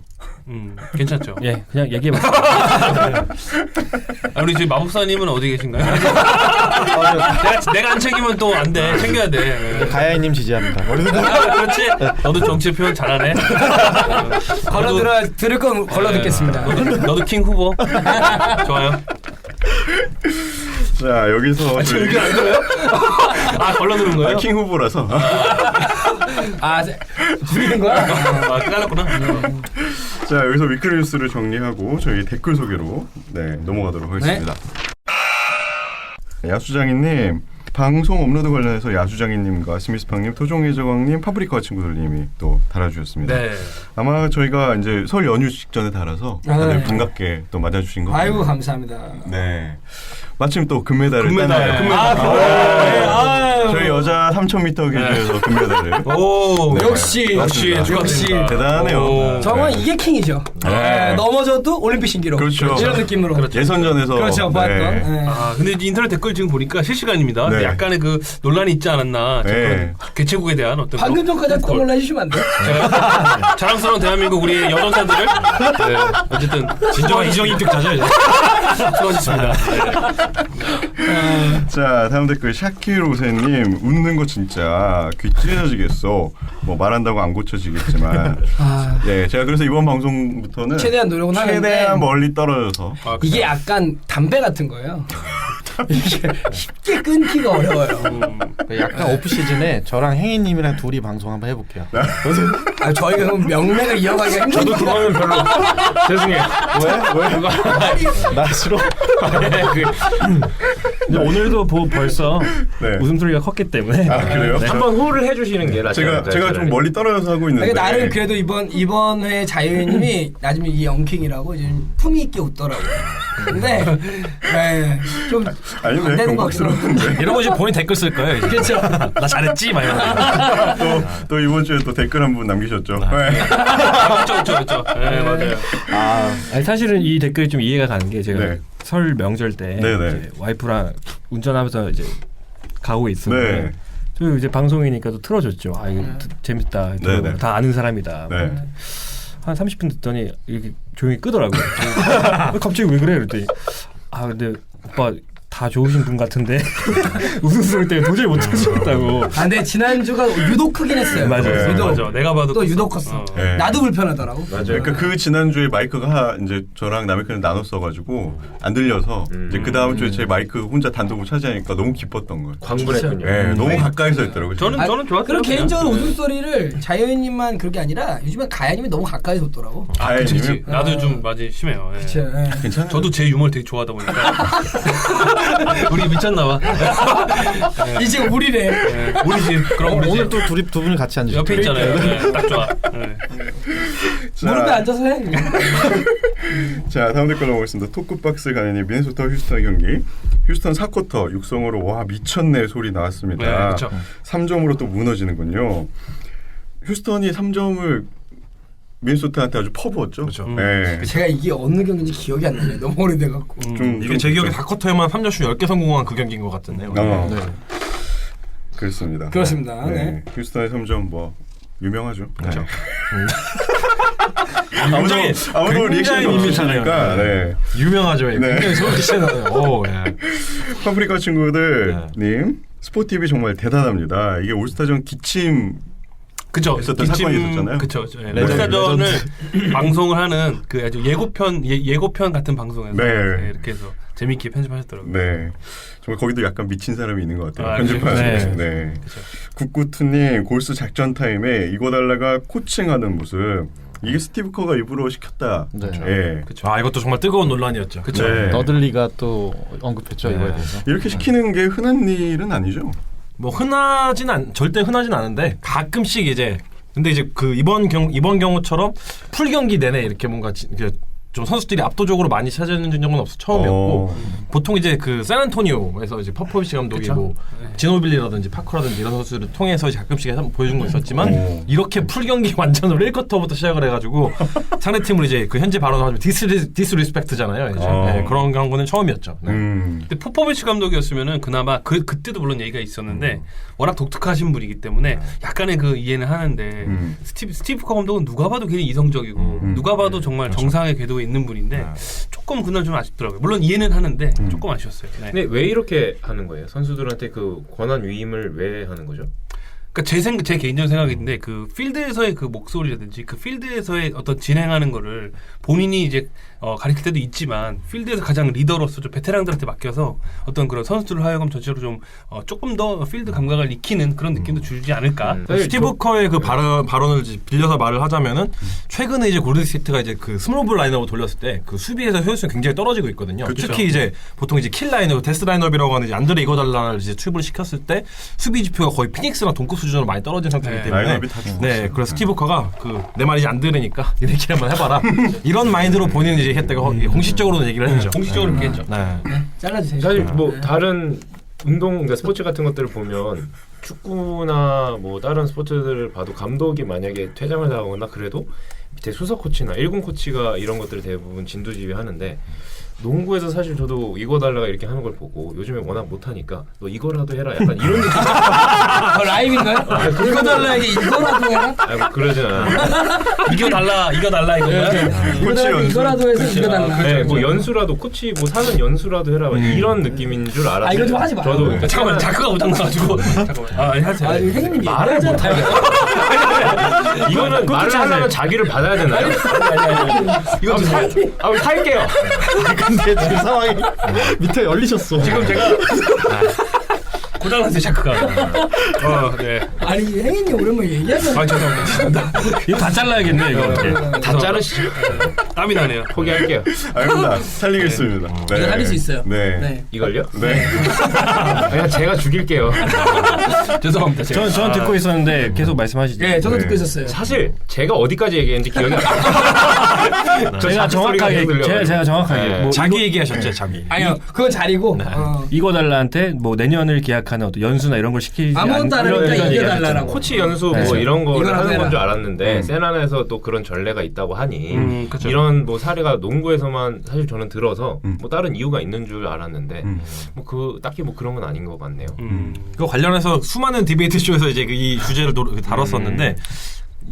괜찮죠. 예, 그냥 얘기해봤어요. 우리 지금 마법사님은 어디 계신가요? 내가 안 챙기면 또 안 돼. 챙겨야 돼. 가야이님 지지합니다. 그렇지. 너도 정치 표현 잘하네. 들을 건 걸러 듣겠습니다. 너도 킹 후보. 좋아요. 자, 여기서 여기 안 들어요? 걸러 들은 거예요? 킹 후보라서. 줄이는 거야? 까놨구나. 자, 여기서 위클리 뉴스를 정리하고 저희 댓글 소개로 넘어가도록 하겠습니다. 야수장이님, 방송 업로드 관련해서 야수장이님과 스미스팡님, 토종해적왕님, 파프리카 친구들님이 또 달아주셨습니다. 네. 아마 저희가 이제 설 연휴 직전에 달아서 다들 반갑게 또 맞아주신 것 같아요. 아이고 감사합니다. 네. 마침 또 금메달을 금메달. 땄네요. 저희 여자 3000m 기준에서 금메달을. 오, 네. 역시 축하드립니다. 대단하네요. 정말 이게 킹이죠. 네. 넘어져도 올림픽 신기록. 그렇죠. 이런 느낌으로. 예선전에서. 그렇죠. 봤던. 네. 근데 인터넷 댓글 지금 보니까 실시간입니다. 네. 근데 약간의 그 논란이 있지 않았나. 네. 그런 개최국에 대한 어떤 방금 전까지 콜 해주시면 안 돼요? 자랑스러운 대한민국 우리의 여전사들을 어쨌든 진정한 이정 인격자죠. 이제. 수고하셨습니다. 자, 다음 댓글 샤키로세님, 웃는 거 진짜 귀 찢어지겠어. 뭐 말한다고 안 고쳐지겠지만. 예, 제가 그래서 이번 방송부터는 최대한 노력은 하는데 최대한 멀리 떨어져서. 이게 약간 담배 같은 거예요. 이게 쉽게 끊기가 어려워요. 약간 오프 시즌에 저랑 행인님이랑 둘이 방송 한번 해볼게요. 저희가 그럼 명맥을 이어가기가 힘들어요. 저도 그거는 별로 죄송해요. 왜? 나 싫어. 근데 오늘도 벌써 네. 웃음소리가 컸기 때문에 그래요? 네. 한번 호를 해주시는 게 낫죠. 제가 좀 멀리 떨어져서 하고 있는데. 나름 그래도 이번 회 자유님이 나중에 이 영킹이라고 좀 품위 있게 웃더라고요. 근데 좀 아닌데, 안 되는 것 같더라고요. 이러고 이제 본인 댓글 쓸 거예요. 이제. 그렇죠. 나 잘했지? 막 이러면서. 또 이번 주에 또 댓글 한 분 남기셨죠. 네. 그렇죠. 네, 맞아요. 아니, 사실은 이 댓글이 좀 이해가 가는 게 제가 네. 설 명절 때 네네. 이제 와이프랑 운전하면서 이제 가고 있었는데 네. 저 이제 방송이니까 또 틀어줬죠. 이거 재밌다. 네네. 다 아는 사람이다. 네. 한 30분 듣더니 이렇게 조용히 끄더라고요. 갑자기 왜 그래? 그랬더니 근데 오빠 다 좋으신 분 같은데 웃음소리 때문에 도저히 못 하시겠다고. 근데 지난주가 유독 크긴 했어요. 맞아요. 유독. 맞아. 내가 봐도 또 유독 컸어. 네. 나도 불편하더라고. 그러니까 그 지난주에 마이크가 이제 저랑 남의편을 나눴어가지고 안 들려서 이제 그 다음 주에 제 마이크 혼자 단독으로 차지하니까 너무 기뻤던 거예요. 광분했군요. 네, 너무 가까이서 했더라고요. 저는 좋았어요. 그리고 개인적으로 웃음소리를 자유님만 그런 게 아니라 요즘엔 가야님이 너무 가까이서 웃더라고. 그치. 나도 좀 많이 심해요. 예. 그쵸. 예. 괜찮아요. 저도 제 유머를 되게 좋아하다 보니까 우리 미쳤나봐. 이제 우리래. 우리 집 그럼 우리 오늘 집 또 두 분이 같이 앉으셨죠. 옆에 있잖아요. 네, 딱 좋아. 네. 무릎에 앉아서 해. 자, 다음 댓글 넘어가겠습니다. 토크박스 가느니 미네소타 휴스턴 경기. 휴스턴 4쿼터 육성으로 와 미쳤네 소리 나왔습니다. 네, 그렇죠. 3점으로 또 무너지는군요. 휴스턴이 3점을 미네소타한테 아주 퍼부었죠. 그렇죠. 네. 제가 이게 어느 경기인지 기억이 안 나네. 너무 오래돼갖고. 이게 제 기억에 4쿼터에만 3점슛 10개 성공한 그 경기인 것 같은데요. 네. 그렇습니다. 그렇습니다. 네. 네. 휴스턴의 3점 뭐 유명하죠. 그렇죠. 네. 아무도 리액션이 없으시니까. 네. 유명하죠. 네. 굉장히 소름 끼치잖아요. 오, 예. 파프리카 친구들님 스포티비 정말 대단합니다. 이게 올스타전 기침 그쵸. 있었던 사건이 있었잖아요. 그쵸. 올스타전을 방송을 하는 그 아주 예고편 같은 방송에서 네. 네, 이렇게 해서 재밌게 편집하셨더라고요. 네. 정말 거기도 약간 미친 사람이 있는 것 같아요. 아, 편집하는. 네. 네. 국구투님 골스 작전 타임에 이고달라가 코칭하는 모습. 이게 스티브 커가 일부러 시켰다. 네. 예. 그쵸. 이것도 정말 뜨거운 논란이었죠. 그쵸. 네. 너들리가 또 언급했죠 네. 이거에 대해서. 이렇게 시키는 게 흔한 일은 아니죠. 뭐 절대 흔하진 않은데 가끔씩 이제 근데 이제 그 이번 경우처럼 풀 경기 내내 이렇게 뭔가 좀 선수들이 압도적으로 많이 찾아내는 적은 처음이었고 보통 이제 그 샌안토니오에서 이제 퍼포비치 감독이 뭐 지노빌리라든지 파커라든지 이런 선수를 통해서 이제 가끔씩 보여준 거 있었지만 이렇게 풀 경기 완전으로 1쿼터부터 시작을 해가지고 상대 팀을 이제 그 현재 발언하면 디스리스펙트잖아요. 이제. 네, 그런 거는 처음이었죠. 네. 근데 포포비치 감독이었으면은 그나마 그때도 물론 얘기가 있었는데 워낙 독특하신 분이기 때문에 약간의 그 이해는 하는데 스티브 커 감독은 누가 봐도 굉장히 이성적이고 누가 봐도 정말 정상의 궤도에 있는 분인데 조금 그날 좀 아쉽더라고요. 물론 이해는 하는데 조금 아쉬웠어요. 네. 근데 왜 이렇게 하는 거예요? 선수들한테 그 권한 위임을 왜 하는 거죠? 그러니까 제 개인적인 생각인데 그 필드에서의 그 목소리라든지 그 필드에서의 어떤 진행하는 거를 본인이 이제 가르칠 때도 있지만 필드에서 가장 리더로서 좀 베테랑들한테 맡겨서 어떤 그런 선수들을 하여금 전체로 좀 조금 더 필드 감각을 익히는 그런 느낌도 주지 않을까. 스티브 커의 그 발언을 빌려서 말을 하자면은 최근에 이제 골든스테이트가 이제 그 스몰볼 라인업을 돌렸을 때 그 수비에서 효율성이 굉장히 떨어지고 있거든요. 그쵸. 특히 이제 보통 이제 킬 라인업, 데스 라인업이라고 하는 이제 안드레 이거달라를 이제 투입을 시켰을 때 수비 지표가 거의 피닉스랑 동급 수준으로 많이 떨어진 상태이기 때문에 라인업이 다 죽었어요. 네, 그래서 스티브 커가 그 내 말이 안 들으니까 니네끼리 한번 해봐라 이런 마인드로 본인은 이제 했다가 공식적으로는 얘기를 했죠. 공식적으로 그렇게 했죠. 네. 잘라주세요. 사실 뭐 다른 운동, 그러니까 스포츠 같은 것들을 보면 축구나 뭐 다른 스포츠들을 봐도 감독이 만약에 퇴장을 당하거나 그래도 밑에 수석 코치나 1군 코치가 이런 것들을 대부분 진두지휘하는데 농구에서 사실 저도 이거 달라가 이렇게 하는 걸 보고 요즘에 워낙 못하니까 너 이거라도 해라 약간 이런 느낌. 라임인가요? 이거 달라에게 이거라도 해라? 아니 뭐 그러진 않아. 이거 달라 이거야. 이거라도 해서 이거 달라. 네, 뭐 연수라도 코치 뭐 사는 연수라도 해라 막 이런 느낌인 줄 알았어요. 아, 이거 좀 하지 마요. 저도 그러니까 잠깐만 자크가 오장나가지고 잠깐만 하세요. 아, 행님 말을 못하게. 이거는 말을 하려면 자기를 받아야 되나요? 이거 좀 아, 살게요. 근데 지금 상황이 밑에 열리셨어. 지금 제가 고장났어요 자크가. 네. 아니 행님 오랜만에 얘기하잖아. 아 죄송합니다. 이거 다 잘라야겠네 이거. 다 자르시죠. 땀이 나네요. 포기할게요. 알겠습니다. 살리겠습니다. 네. 이거 살릴 수 있어요. 네. 네. 이걸요? 네. 그냥 제가 죽일게요. 죄송합니다. 제가. 전 듣고 있었는데 계속 말씀하시죠. 네, 저도 듣고 있었어요. 사실 제가 어디까지 얘기했는지 기억이 안 나요. 제가 정확하게 제가 정확하게 네. 뭐 자기 얘기하셨죠, 자기. 아니요, 그건 자리고. 이거 달라한테 뭐 내년을 기약하는 어떤 연수나 이런 걸 시키지 아무것도 안 하니까 이런 이거 얘기 안 달라라고. 코치 연수 뭐 네. 이런 거를 이거라도 하는 건 줄 해라. 알았는데 세난에서 또 그런 전례가 있다고 하니 그쵸. 이런 뭐 사례가 농구에서만 사실 저는 들어서 뭐 다른 이유가 있는 줄 알았는데 뭐 그 딱히 뭐 그런 건 아닌 것 같네요. 그 관련해서 수많은 디베이트 쇼에서 이제 이 주제를 다뤘었는데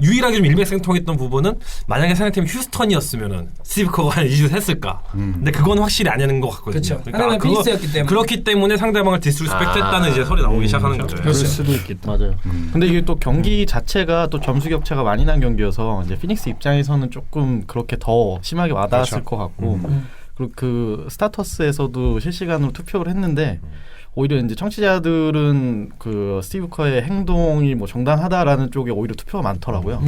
유일하게 좀 일맥상통했던 부분은 만약에 상대팀이 휴스턴이었으면은 스티브 커가 이 짓을 했을까? 근데 그건 확실히 아니는 것 같거든요. 그렇죠. 상대방이 피닉스였기 때문에. 그렇기 때문에 상대방을 디스리스펙트했다는 이제 설이 나오기 시작하는 거죠. 그럴 수도 있겠다. 맞아요. 근데 이게 또 경기 자체가 또 점수 격차가 많이 난 경기여서 이제 피닉스 입장에서는 조금 그렇게 더 심하게 와닿았을 것 같고 그리고 그 스타터스에서도 실시간으로 투표를 했는데 오히려 이제 청취자들은 그 스티브 커의 행동이 뭐 정당하다라는 쪽에 오히려 투표가 많더라고요.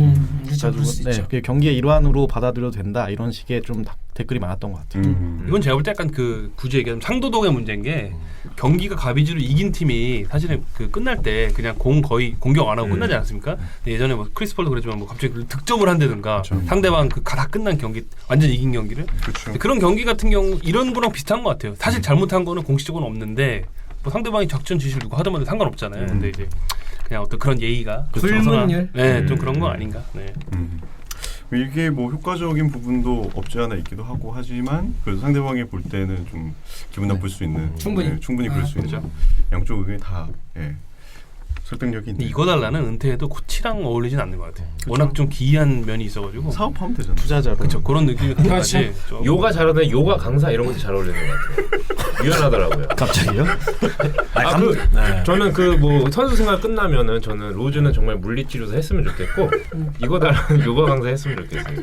그렇죠. 그럴 수 있죠. 그게 경기의 일환으로 받아들여도 된다 이런 식의 좀 댓글이 많았던 것 같아요. 이건 제가 볼 때 약간 그 굳이 얘기하면 상도덕의 문제인 게 경기가 가비지로 이긴 팀이 사실은 그 끝날 때 그냥 거의 공격 안 하고 끝나지 않았습니까? 근데 예전에 뭐 크리스폴도 그랬지만 뭐 갑자기 득점을 한다든가 상대방 그 다 끝난 경기 완전 이긴 경기를 근데 그런 경기 같은 경우 이런 거랑 비슷한 것 같아요. 사실 잘못한 거는 공식적으로는 없는데 뭐 상대방이 작전 지시를 누구 하더라도 상관없잖아요. 근데 이제 그냥 어떤 그런 예의가 불문율? 네, 좀 그런 거 아닌가. 네. 이게 뭐 효과적인 부분도 없지 않아 있기도 하고 하지만 그래도 상대방이 볼 때는 좀 기분 나쁠 수 있는 충분히 그럴 수 있죠. 양쪽 의견이 다 설득력이 있는. 이거 달라는 은퇴해도 코치랑 어울리진 않는 것 같아요. 워낙 좀 기이한 면이 있어가지고 사업하면 되잖아요. 투자자로. 그렇죠. 그런 느낌이 강하지. 요가 잘하는 요가 강사 이런 것도 잘 어울리는 것 같아요. 유연하더라고요. 갑자기요? 저는 그 뭐 선수 생활 끝나면은 저는 로즈는 정말 물리치료사 했으면 좋겠고 이거 달라는 요가 강사 했으면 좋겠어요.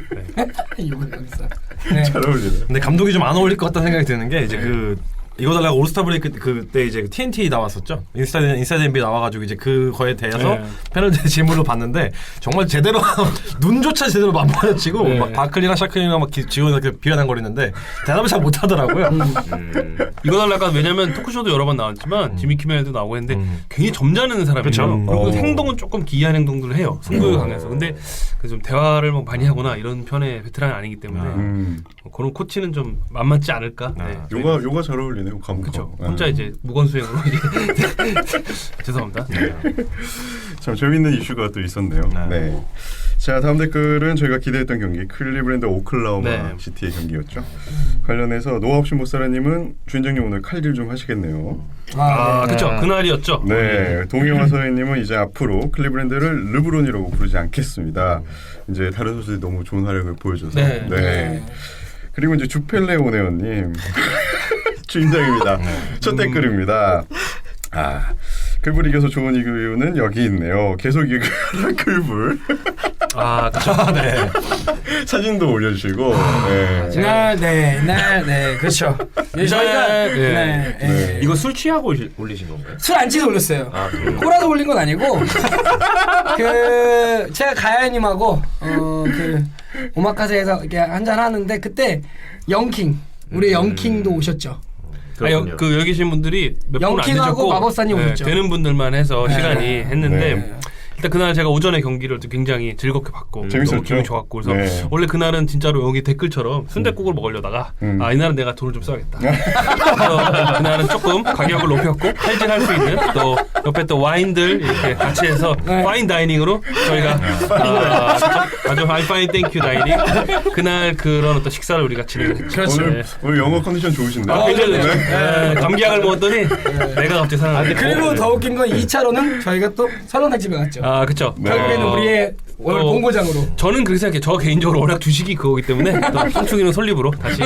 이거 여기서. 네. 잘 어울리네. 근데 감독이 좀 안 어울릴 것 같다는 생각이 드는 게 이제 그 이거 달라고 올스타 브레이크 그때 이제 TNT 나왔었죠. 인사이드 NBA 나와가지고 이제 그거에 대해서 패널들 질문을 봤는데 정말 제대로 눈조차 제대로 안 마주치고 막 바클리나 샤클리나 막 지원을 비아냥거리는데 대답을 잘 못하더라고요. 이거 달라가 왜냐면 토크쇼도 여러 번 나왔지만 지미 키멜도 나오고 했는데 굉장히 점잖은 사람이에요. 그쵸? 그리고 행동은 조금 기이한 행동들을 해요. 승부욕이 강해서. 근데 좀 대화를 뭐 많이 하거나 이런 편의 베테랑이 아니기 때문에 그런 코치는 좀 만만치 않을까. 네. 요가 잘 어울리네요. 그렇죠. 혼자 이제 무건수행으로 죄송합니다. 참 재밌는 이슈가 또 있었네요. 네. 자, 다음 댓글은 저희가 기대했던 경기 클리브랜드 오클라호마 시티의 경기였죠. 관련해서 노아 없이 못살아님은 주인장님 오늘 칼질 좀 하시겠네요. 그렇죠. 그날이었죠. 네, 동영화 서해님은 이제 앞으로 클리브랜드를 르브론이라고 부르지 않겠습니다. 이제 다른 선수들이 너무 좋은 활약을 보여줘서. 네. 그리고 이제 주펠레 오네오님 주인장입니다. 첫 댓글입니다. 글불 이겨서 좋은 이유는 여기 있네요. 계속 이겨라 글불. 그렇죠. 네. 사진도 올려주시고. 네, 그렇죠. 저희가 이거 술 취하고 올리신 건가요? 술 안 취해서 올렸어요. 꼬라서 올린 건 아니고 제가 가야님하고 그 오마카세에서 이렇게 한잔 하는데 그때 영킹 우리 영킹도 오셨죠. 그 여기 계신 분들이 몇 분 안 되셨고 마법사님 오셨죠. 되는 분들만 해서 시간이 했는데 일단 그날 제가 오전에 경기를 굉장히 즐겁게 봤고 너무 기분이 좋았고 그래서 원래 그날은 진짜로 여기 댓글처럼 순댓국을 먹으려다가 이날은 내가 돈을 좀 써야겠다. 그래서 그날은 조금 가격을 높였고 할증할 수 있는 또 옆에 또 와인들 이렇게 같이 해서 파인 다이닝으로 저희가 아주 하이파인 땡큐 다이닝 그날 그런 어떤 식사를 우리가 진행했죠. 오늘 영어 컨디션 좋으신데. 굉장히 감기약을 먹었더니 내가 갑자기 생각나네. 그리고 더 웃긴 건 2차로는 저희가 또 설렁탕집에 갔죠. 그렇죠. 결국에는 우리의 오늘 본고장으로. 저는 그렇게 생각해요. 저 개인적으로 워낙 주식이 그거기 때문에 또 송충이는 솔잎으로 다시.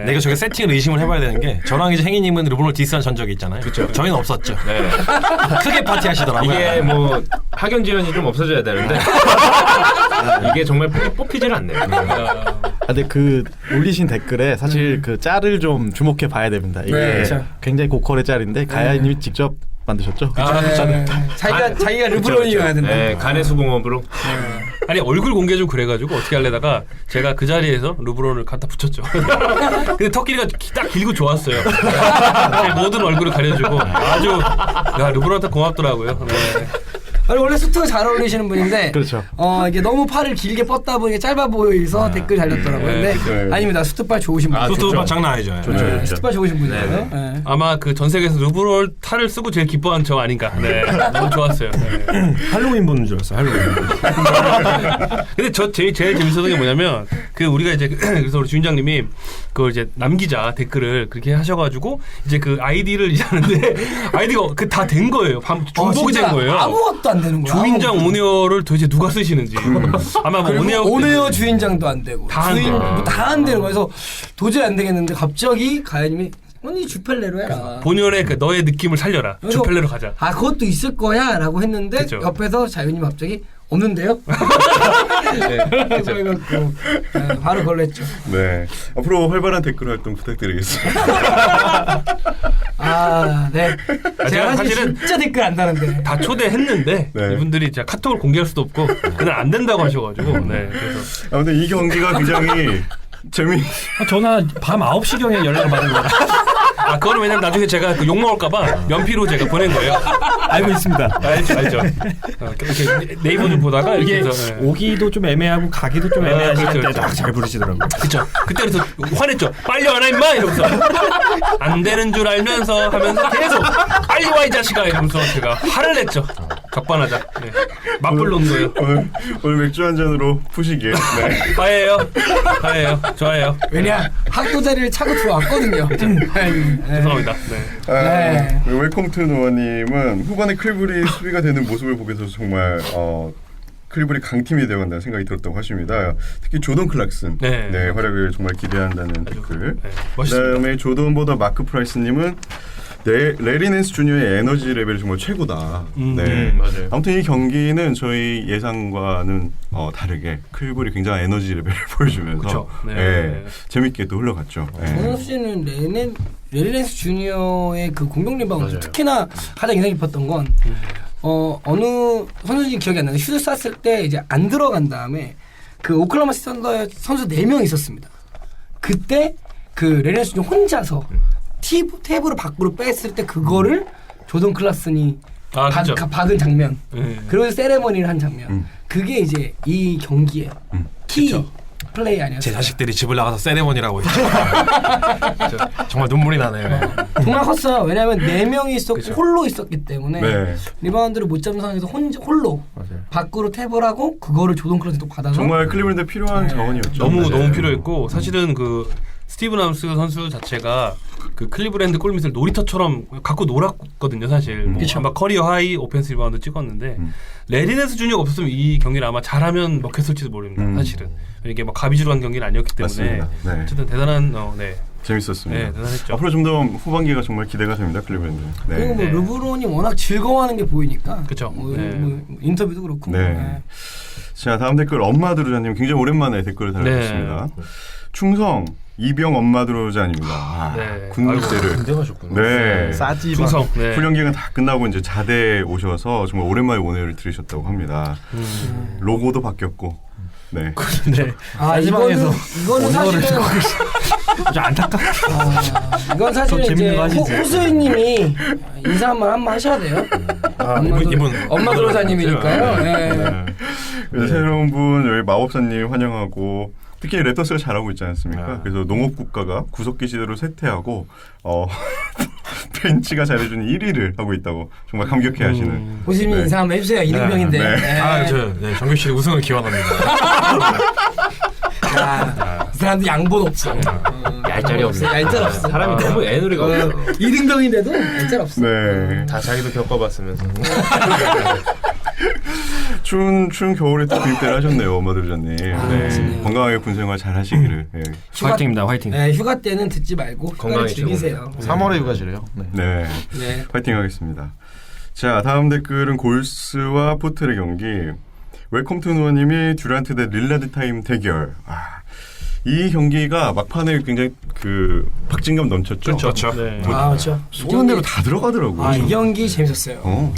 내가 저게 세팅을 의심을 해봐야 되는 게 저랑 이제 행이님은 르브론을 디스한 전적이 있잖아요. 그렇죠. 저희는 없었죠. 크게 파티하시더라고요. 이게 뭐 학연 지연이 좀 없어져야 되는데 이게 정말 뽑히질 않네요. 근데 그 올리신 댓글에 사실 그 짤을 좀 주목해 봐야 됩니다. 이게 굉장히 고퀄의 짤인데 가야님이 직접 만드셨죠? 자기가 르브론이어야 된다. 간의 수공업으로. 아니 얼굴 공개 좀 그래가지고 어떻게 하려다가 제가 그 자리에서 르브론을 갖다 붙였죠. 근데 턱길이가 딱 길고 좋았어요. 모든 얼굴을 가려주고 아주 르브론한테 고맙더라고요. 원래 수트가 잘 어울리시는 분인데 그렇죠. 이게 너무 팔을 길게 뻗다 보니까 짧아 보여서 댓글 달렸더라고요. 근데 아닙니다. 수트빨 좋으신 분. 수트빨 장난 아니죠. 수트빨 좋으신 분이에요. 아마 그 전 세계에서 르브론 탈을 쓰고 제일 기뻐한 저 아닌가. 너무 좋았어요. 할로윈 보는 줄 알았어요. 할로윈. 근데 저 제일 재밌었던 게 뭐냐면 그 우리가 이제 그래서 우리 주인장님이 그걸 이제 남기자 댓글을 그렇게 하셔가지고 이제 그 아이디를 하는데 아이디가 그 다 된 거예요. 중복이 된 거예요. 아무것도 안 되는 거야. 주인장 오네어를 도대체 누가 쓰시는지. 아마 뭐 오네어 주인장도 안 되고 다 안 돼요. 다 안 되는 거예요. 그래서 도저히 안 되겠는데 갑자기 가야님이 언니 주펠레로 해라. 본연의 그 너의 느낌을 살려라. 주펠레로 가자. 그것도 있을 거야라고 했는데 그쵸. 옆에서 자유님 갑자기 없는데요? 그래갖고 바로 걸로 했죠. 네. 앞으로 활발한 댓글 활동 부탁드리겠습니다. 네. 제가 사실은 진짜 댓글 안 다는데 다 초대했는데 이분들이 진짜 카톡을 공개할 수도 없고 그날 안 된다고 하셔가지고 그래서 아무튼 이 경기가 굉장히 전화 밤 9시경에 연락을 받은 거라. 그거는 왜냐면 나중에 제가 그 욕먹을까봐 면피로 제가 보낸 거예요. 알고 있습니다. 알죠. 이렇게 네이버 좀 보다가 이게 이렇게 오기도 좀 애매하고 가기도 좀 애매하실 때 그렇죠. 딱 잘 부르시더라고요. 그쵸. 그때 그래서 화냈죠. 빨리 와라 임마 이러면서 안 되는 줄 알면서 하면서 계속 빨리 와 이 자식아 이러면서 제가 화를 냈죠. 적반하자. 맞불 놓은 거예요. 오늘 맥주 한 잔으로 푸시길. 화해요. 좋아해요. 왜냐 학교 자리를 차고 들어왔거든요. 죄송합니다. 웰컴 투 노아님은 후반에 클리브리 수비가 되는 모습을 보게 돼서 정말 클리브리 강팀이 되어간다는 생각이 들었다고 하십니다. 특히 조던 클락슨 활약을 정말 기대한다는 댓글. 멋있습니다. 그다음에 조던보다 마크 프라이스님은 레리 낸스 주니어의 에너지 레벨이 정말 최고다. 네. 맞아요. 아무튼 이 경기는 저희 예상과는 다르게 클볼이 굉장한 에너지 레벨을 보여주면서 그쵸. 네. 예, 재밌게 또 흘러갔죠. 예. 정현 씨는 레리 낸스 주니어의 그 공격 리바운드 맞아요. 특히나 가장 인상 깊었던 건 어느 선수인지 기억이 안 나는데 슛을 쐈을 때 이제 안 들어간 다음에 그 오클라호마 시티 선더에 선수 4명 있었습니다. 그때 그 레리 낸스 주니어 혼자서 탭으로 밖으로 뺐을 때 그거를 조던 클라슨이 그쵸. 박은 장면. 네. 그리고 세레머니를 한 장면. 그게 이제 이 경기의 키 그쵸. 플레이 아니었어요. 제 자식들이 집을 나가서 세레머니라고 했죠. 정말 눈물이 나네요. 정말 컸어요. 왜냐하면 4명이 있었고 그쵸. 홀로 있었기 때문에 네. 리바운드를 못 잡는 상황에서 홀로 맞아요. 밖으로 탭을 하고 그거를 조던 클라슨이 또 받아서 정말 클리블랜드 필요한 자원이었죠. 너무 네. 너무 필요했고 사실은 그 스티븐 암스 선수 자체가 그 클리브랜드 골밑을 놀이터처럼 갖고 놀았거든요, 사실. 뭐 아마 커리어 하이 오펜스 리바운드 찍었는데 레리 낸스 주니어가 없었으면 이 경기를 아마 잘하면 먹혔을지도 모릅니다, 사실은. 이게 막 가비주로 한 경기는 아니었기 때문에 맞습니다. 네. 어쨌든 대단한 재밌었습니다. 네, 대단했죠. 앞으로 좀 더 후반기가 정말 기대가 됩니다, 클리블랜드. 네. 그리고 뭐 네. 르브론이 워낙 즐거워하는 게 보이니까 그쵸. 뭐, 네. 뭐 인터뷰도 그렇고 네. 네. 자, 다음 댓글 엄마 드루자님 굉장히 오랜만에 댓글을 달아주셨습니다. 충성 이병 엄마 드루자님입니다. 네. 군대를 군대 가셨구나. 네. 싸지 충성. 네. 훈련 기간 다 끝나고 이제 자대 오셔서 정말 오랜만에 원회를 들으셨다고 합니다. 로고도 바뀌었고. 네. 네. 아 마지막에서 이거는 사실은 좀 안타깝. 이건 사실은 좀 이제 재밌는 거 하시지. 호수인님이 인사 한번 하셔야 돼요. 이분 엄마 도로사님이니까요. 네. 네. 그래서 새로운 분 여기 마법사님 환영하고 특히 레터스가 잘하고 있지 않습니까? 그래서 농업국가가 구석기 시대로 쇠퇴하고 벤치가 잘해주는 1위를 하고 있다고 정말 감격해하시는. 호수님 네. 인사 한번 해주세요. 이등병인데. 네. 네. 정규 씨 우승을 기원합니다. 이 사람도 양본 없어. 얄짤이 없네. 얄짤 없어. 사람이 너무 애누리가 없어. 이등병인데도 얄짤 없어. 네. 다 자기도 겪어봤으면서. 추운 겨울에 또 구입대를 하셨네요, 엄마 드루자님. 네. 건강하게 군생활 잘 하시기를. 네. 화이팅입니다, 화이팅. 네, 휴가 때는 듣지 말고 휴가를 건강히 즐기세요. 3월에 휴가지래요. 네. 네. 네. 파이팅 하겠습니다. 자, 다음 댓글은 골스와 포틀의 경기. 웰컴 투 누아님이 듀란트 대 릴라드 타임 대결. 이 경기가 막판에 굉장히 그 박진감 넘쳤죠. 그렇죠. 네. 그렇죠. 쏘는 대로 다 들어가더라고요. 이 경기 재밌었어요.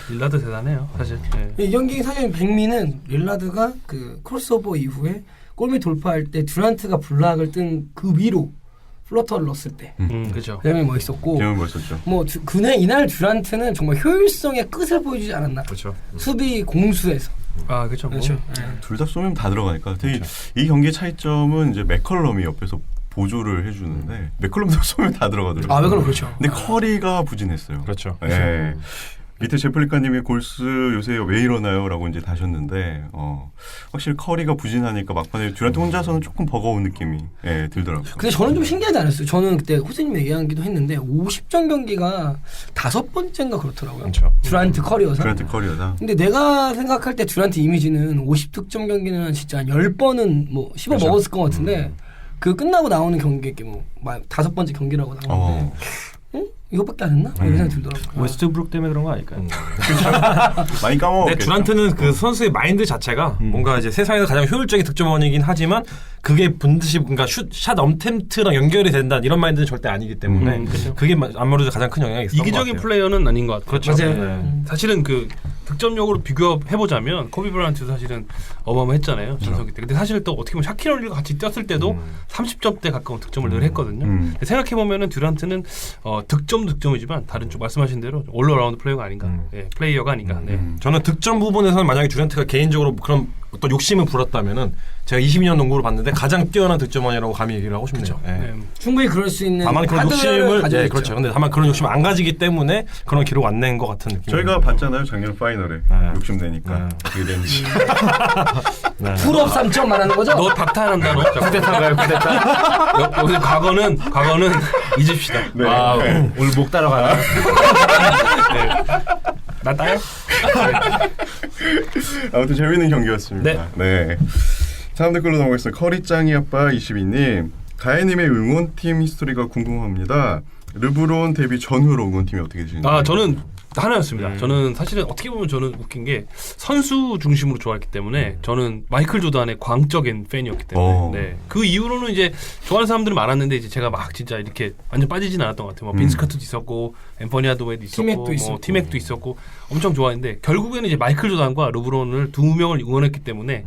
릴라드 대단해요, 사실. 네. 이 경기 사실 백미는 릴라드가 그 크로스오버 이후에 골밑 돌파할 때 듀란트가 블락을 뜬 그 위로 플러터를 넣었을 때 그렇죠. 그다음에 멋있었고 기억은 멋있었죠. 뭐 이날 듀란트는 정말 효율성의 끝을 보여주지 않았나. 그렇죠. 수비 공수에서. 그렇죠. 그렇죠. 둘 다 쏘면 다 들어가니까. 되게 이 경기의 차이점은 이제 맥컬럼이 옆에서 보조를 해주는데 맥컬럼도 쏘면 다 들어가더라고요. 왜 그럼 그렇죠. 근데 커리가 부진했어요. 그렇죠. 네. 밑에 제플리카님이 골스 요새 왜 이러나요?라고 이제 다셨는데 확실히 커리가 부진하니까 막판에 듀란트 혼자서는 조금 버거운 느낌이 들더라고요. 근데 저는 좀 신기하지 않았어요. 저는 그때 호수님 얘기하기도 했는데 50점 경기가 5번째인가 그렇더라고요. 그렇죠. 듀란트 커리어상. 듀란트 커리어다. 근데 내가 생각할 때 듀란트 이미지는 50득점 경기는 진짜 한 10번은 뭐 씹어 그렇죠. 먹었을 것 같은데 그 끝나고 나오는 경기 뭐 5번째 경기라고 나오는데 이것밖에 안 했나? 이런 생각이 들더라고요. 웨스트브룩 때문에 그런 거 아닐까요? 많이 까먹었겠죠. 네, 듀란트는 그 선수의 마인드 자체가 뭔가 이제 세상에서 가장 효율적인 득점원이긴 하지만 그게 반드시 뭔가 샷 엄템트랑 연결이 된다 이런 마인드는 절대 아니기 때문에 그게 아무래도 가장 큰 영향이 있었던 것 같아요. 이기적인 플레이어는 아닌 것 같아요. 그렇죠. 맞아요. 사실은 그 득점력으로 비교해보자면 코비 브라이언트도 사실은 어마어마했잖아요. 전성기 때. 근데 사실 또 어떻게 보면 샤킬 오닐과 같이 뛰었을 때도 30점대 가까운 득점을 늘 했거든요. 생각해보면은 듀란트는 득점이지만 다른 쪽 말씀하신 대로 올라라운드 플레이어가 아닌가. 플레이어가 아닌가. 네. 저는 득점 부분에서는 만약에 듀란트가 개인적으로 그런 어떤 욕심을 부렸다면은 제가 22년 농구를 봤는데 가장 뛰어난 득점원이라고 감히 얘기를 하고 싶네요. 네. 충분히 그럴 수 있는 다만 그런 욕심을 가지고 그렇죠. 근데 다만 그런 욕심을 안 가지기 때문에 그런 기록 안 낸 것 같은 느낌. 저희가 봤잖아요, 작년 파이널에. 욕심내니까 어떻게 되는지. 풀업 3점 말하는 거죠? 너 박탈한다 너. 쿠데타가요, 쿠데타. 여기 과거는 잊읍시다. 네. 오늘 목 따라가요. 나 따요? 아무튼 재밌는 경기였습니다. 네. 다음 댓글로 넘어가겠습니다. 커리짱이 아빠 22님. 가해님의 응원팀 히스토리가 궁금합니다. 르브론 데뷔 전후로 응원팀이 어떻게 되시나요? 저는 하나였습니다. 저는 사실은 어떻게 보면 저는 웃긴 게 선수 중심으로 좋아했기 때문에 저는 마이클 조던의 광적인 팬이었기 때문에 네. 그 이후로는 이제 좋아하는 사람들이 많았는데 이제 제가 막 진짜 이렇게 완전 빠지진 않았던 것 같아요. 뭐 빈스 카트도 있었고 앰퍼니 하드웨이도 있었고 티맥도 있었고 엄청 좋아했는데 결국에는 이제 마이클 조던과 르브론을 두 명을 응원했기 때문에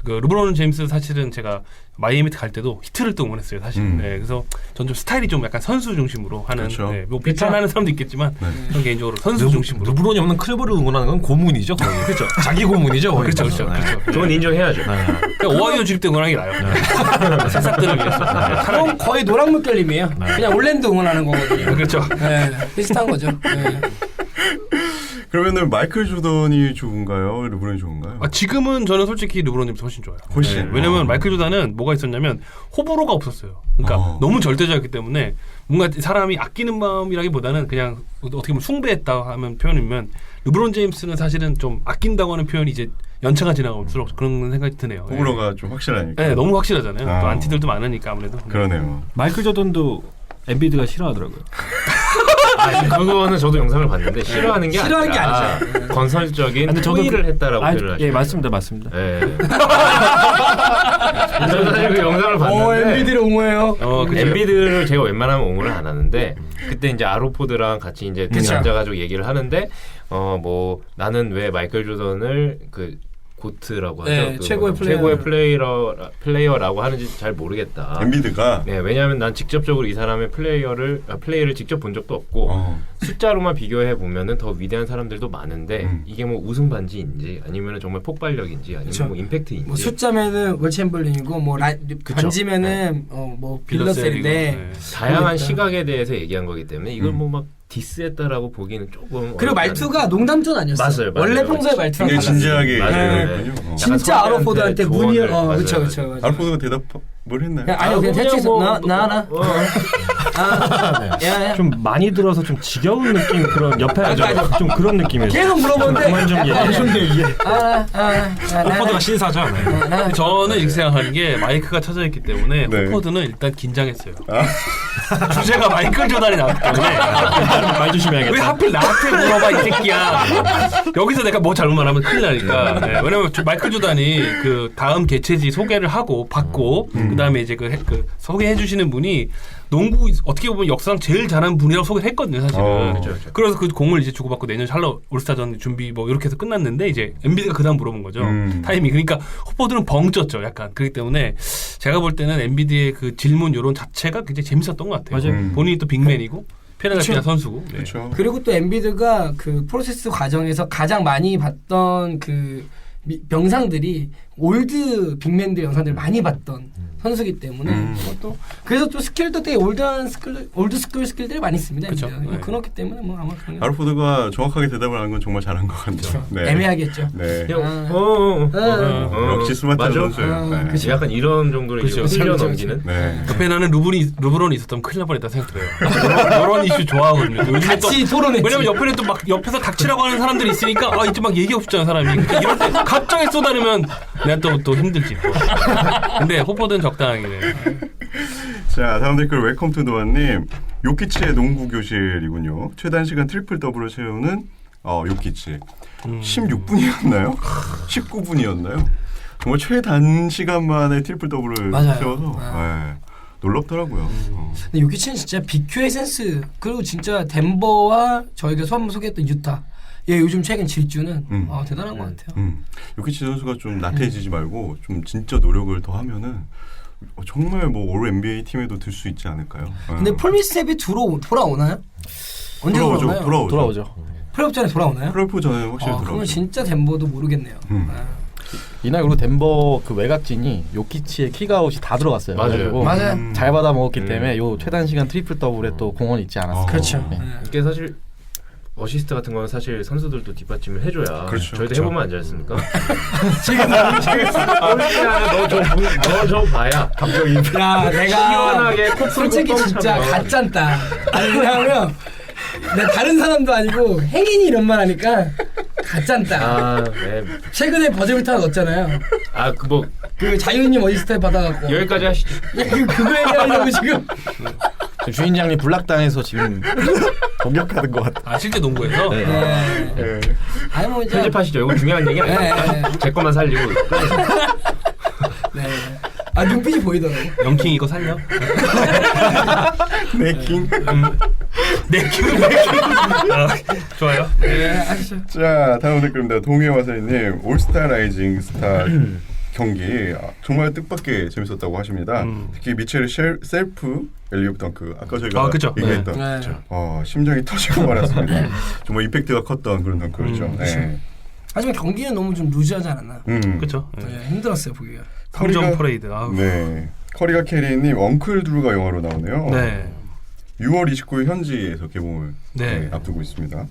그 르브론 제임스 사실은 제가 마이애미 갈 때도 히트를 또 응원했어요 사실. 네, 그래서 전 좀 스타일이 좀 약간 선수 중심으로 하는. 그렇죠. 네, 뭐 비판하는 사람도 있겠지만 전 개인적으로 선수 중심으로. 르브론이 없는 클버를 응원하는 건 고문이죠. 그렇죠. 자기 고문이죠. 그렇죠. 그건 인정해야죠. 오하이오 질 때 응원하는 게 나아요. 새싹들을 위해서. 그럼 거의 노란 물결님이에요. 그냥 올랜도 응원하는 거거든요. 그렇죠. 네, 비슷한 거죠. 네. 그러면은 마이클 조던이 좋은가요? 르브론이 좋은가요? 지금은 저는 솔직히 르브론님이 훨씬 좋아요. 훨씬. 네, 왜냐면 마이클 조던은 뭐가 있었냐면 호불호가 없었어요. 그러니까 너무 절대자였기 때문에 뭔가 사람이 아끼는 마음이라기보다는 그냥 어떻게 보면 숭배했다 하면 표현이면 르브론 제임스는 사실은 좀 아낀다고 하는 표현이 이제 연차가 지나갈수록 그런 생각이 드네요. 호불호가 좀 확실하니까. 네, 너무 확실하잖아요. 또 안티들도 많으니까 아무래도. 그러네요. 마이클 조던도 엔비드가 싫어하더라고요. 그거는 저도 영상을 봤는데 싫어하는 게 아니죠. 건설적인 호의를 했다라고 표현을 하시죠. 예, 맞습니다. 예. 저도 사실 그 영상을 봤는데 엔비디를 옹호해요. 엔비드를 제가 웬만하면 옹호를 안 하는데 그때 이제 아로포드랑 같이 이제 둘이 앉아가지고 얘기를 하는데 뭐 나는 왜 마이클 조던을 그 고트라고 하죠. 네, 최고의 플레이어라고 하는지 잘 모르겠다. 엔비드가. 네, 왜냐하면 난 직접적으로 이 사람의 플레이를 직접 본 적도 없고 숫자로만 비교해 보면은 더 위대한 사람들도 많은데 이게 뭐 우승 반지인지 아니면은 정말 폭발력인지 아니면 뭐 임팩트인지. 뭐 숫자면은 월챔berlin이고 뭐 반지면은 뭐 빌러셀인데 다양한 시각에 대해서 얘기한 거기 때문에 이걸 뭐 막 디스했다라고 보기는 조금. 그리고 말투가 농담전 아니었어요. 맞아요. 원래 평소에 말투랑 굉장히 진지하게 맞아요. 얘기했군요. 진짜 아로포드한테 문의 그렇죠. 아로포드가 대답을 했나요? 아니요, 그냥 대충 나. 좀 많이 들어서 좀 지겨운 느낌 그런 옆에 좀 그런 느낌이에요. 계속 물어보는데 그만 좀 얘기해. 호퍼드가 신사죠. 저는 이렇게 생각하는 게 마이크가 쳐져 있기 때문에 호퍼드는 일단 긴장했어요. 주제가 마이클 조던이 나왔기 때문에 말 조심해야겠다. 왜 하필 나한테 물어봐 이 새끼야. 여기서 내가 뭐 잘못 말하면 큰일 나니까. 네, 왜냐면 마이클 조던이 그 다음 개최지 소개를 하고 받고 그다음에 이제 그 소개해 주시는 분이 농구 어떻게 보면 역사상 제일 잘하는 분이라고 소개를 했거든요, 사실은. 그래서 그 공을 이제 주고받고 내년 샬럿 올스타전 준비 뭐 이렇게 해서 끝났는데 이제 엔비디가 그다음 물어본 거죠. 타이밍. 그러니까 호퍼드는 벙쪘죠, 약간. 그렇기 때문에 제가 볼 때는 엔비디의 그 질문 요런 자체가 굉장히 재밌었던 것 같아요. 맞아요. 본인이 또 빅맨이고 페널티나 선수고. 네. 그렇죠. 그리고 또 엔비드가 그 프로세스 과정에서 가장 많이 봤던 그 명상들이 올드 빅맨들 영상들을 많이 봤던 선수기 때문에 그것도 그래서 또 스킬도 되게 올드 스쿨 스킬들이 많이 있습니다. 그렇죠. 네. 그렇기 때문에 뭐 아마 그런 아로포드가 정확하게 대답을 하는 건 정말 잘한 것 같네요. 네. 애매하겠죠. 네. 역시 스마트한 선수예요. 네. 약간 이런 정도로 흘려 넘기는. 네. 옆에 나는 르브론이 있었다면 큰일 날 뻔했다 생각 들어요. 이런 이슈 좋아하거든요. 요즘에 같이 토론했지. 왜냐면 옆에는 또 막 옆에서 닥치라고 하는 사람들이 있으니까 이제 막 얘기하고 싶잖아 사람이. 그러니까 이럴 때 갑자기 쏟아내면 내가 또 힘들지. 또. 근데 호퍼드는 적당하게. 자, 다음 댓글 웰컴 투 노아님. 요키치의 농구 교실이군요. 최단 시간 트리플 더블을 채우는 요키치. 16분이었나요? 19분이었나요? 정말 최단 시간 만에 트리플 더블을 채워서 네. 놀랍더라고요. 근데 요키치는 진짜 BQ의 센스 그리고 진짜 덴버와 저희가 한번 소개했던 유타 요즘 최근 질주는 대단한 것 같아요. 요키치 선수가 좀 나태해지지 말고 좀 진짜 노력을 더 하면은 정말 뭐 올 NBA 팀에도 들 수 있지 않을까요? 근데 폴 밀셉이 돌아오나요? 언제 돌아오죠. 플레이오프 전에 돌아오나요? 플레이오프 전에 확실히 돌아오죠. 그건 진짜 덴버도 모르겠네요. 이날 그리고 덴버 그 외곽진이 요키치의 킥아웃이 다 들어갔어요. 맞아요. 잘 받아 먹었기 때문에 요 최단 시간 트리플 더블에 또 공헌이 있지 않았을까. 그렇죠. 네. 이게 사실 어시스트 같은 거는 사실 선수들도 뒷받침을 해줘야 저희도 해보면 안 되겠습니까? 지금 너좀 봐야 감정이 야 내가 시원하게 솔직히 진짜 가짠다. 아니 왜냐하면 내가 다른 사람도 아니고 행인이 이런 말 하니까 가짠다. 네. 최근에 버즈비터 하나 넣었잖아요. 그 자유님 어시스트 받아갖고 여기까지 하시죠. 그거 얘기하려고 지금 주인장님 블락당해서 지금 공격하는 것 같아. 아 실제 농구에서 네. 네. 아니 뭐 이제 편집하시죠. 이건 중요한 얘기 아니에요. 제 것만 살리고. 네. 아 눈빛이 보이더라고. 영킹 이거 살려? 네킹. 네킹. 좋아요. 네, 아시죠? 자, 다음 댓글입니다. 동해와사님 올스타 라이징 스타 경기 정말 뜻밖의 재밌었다고 하십니다. 특히 미첼의 셀프 엘리웁 덩크 아까 저희가 그쵸. 얘기했던 네. 심장이 터지고 말았습니다. 정말 임팩트가 컸던 그런 덩크였죠. 네. 하지만 경기는 너무 좀 루즈하지 않았나? 그렇죠. 네, 힘들었어요 보기가. 3점 퍼레이드. 아우. 네. 커리가 캐리님 엉클 드루가 영화로 나오네요. 네. 6월 29일 현지에서 개봉을 네. 앞두고 있습니다.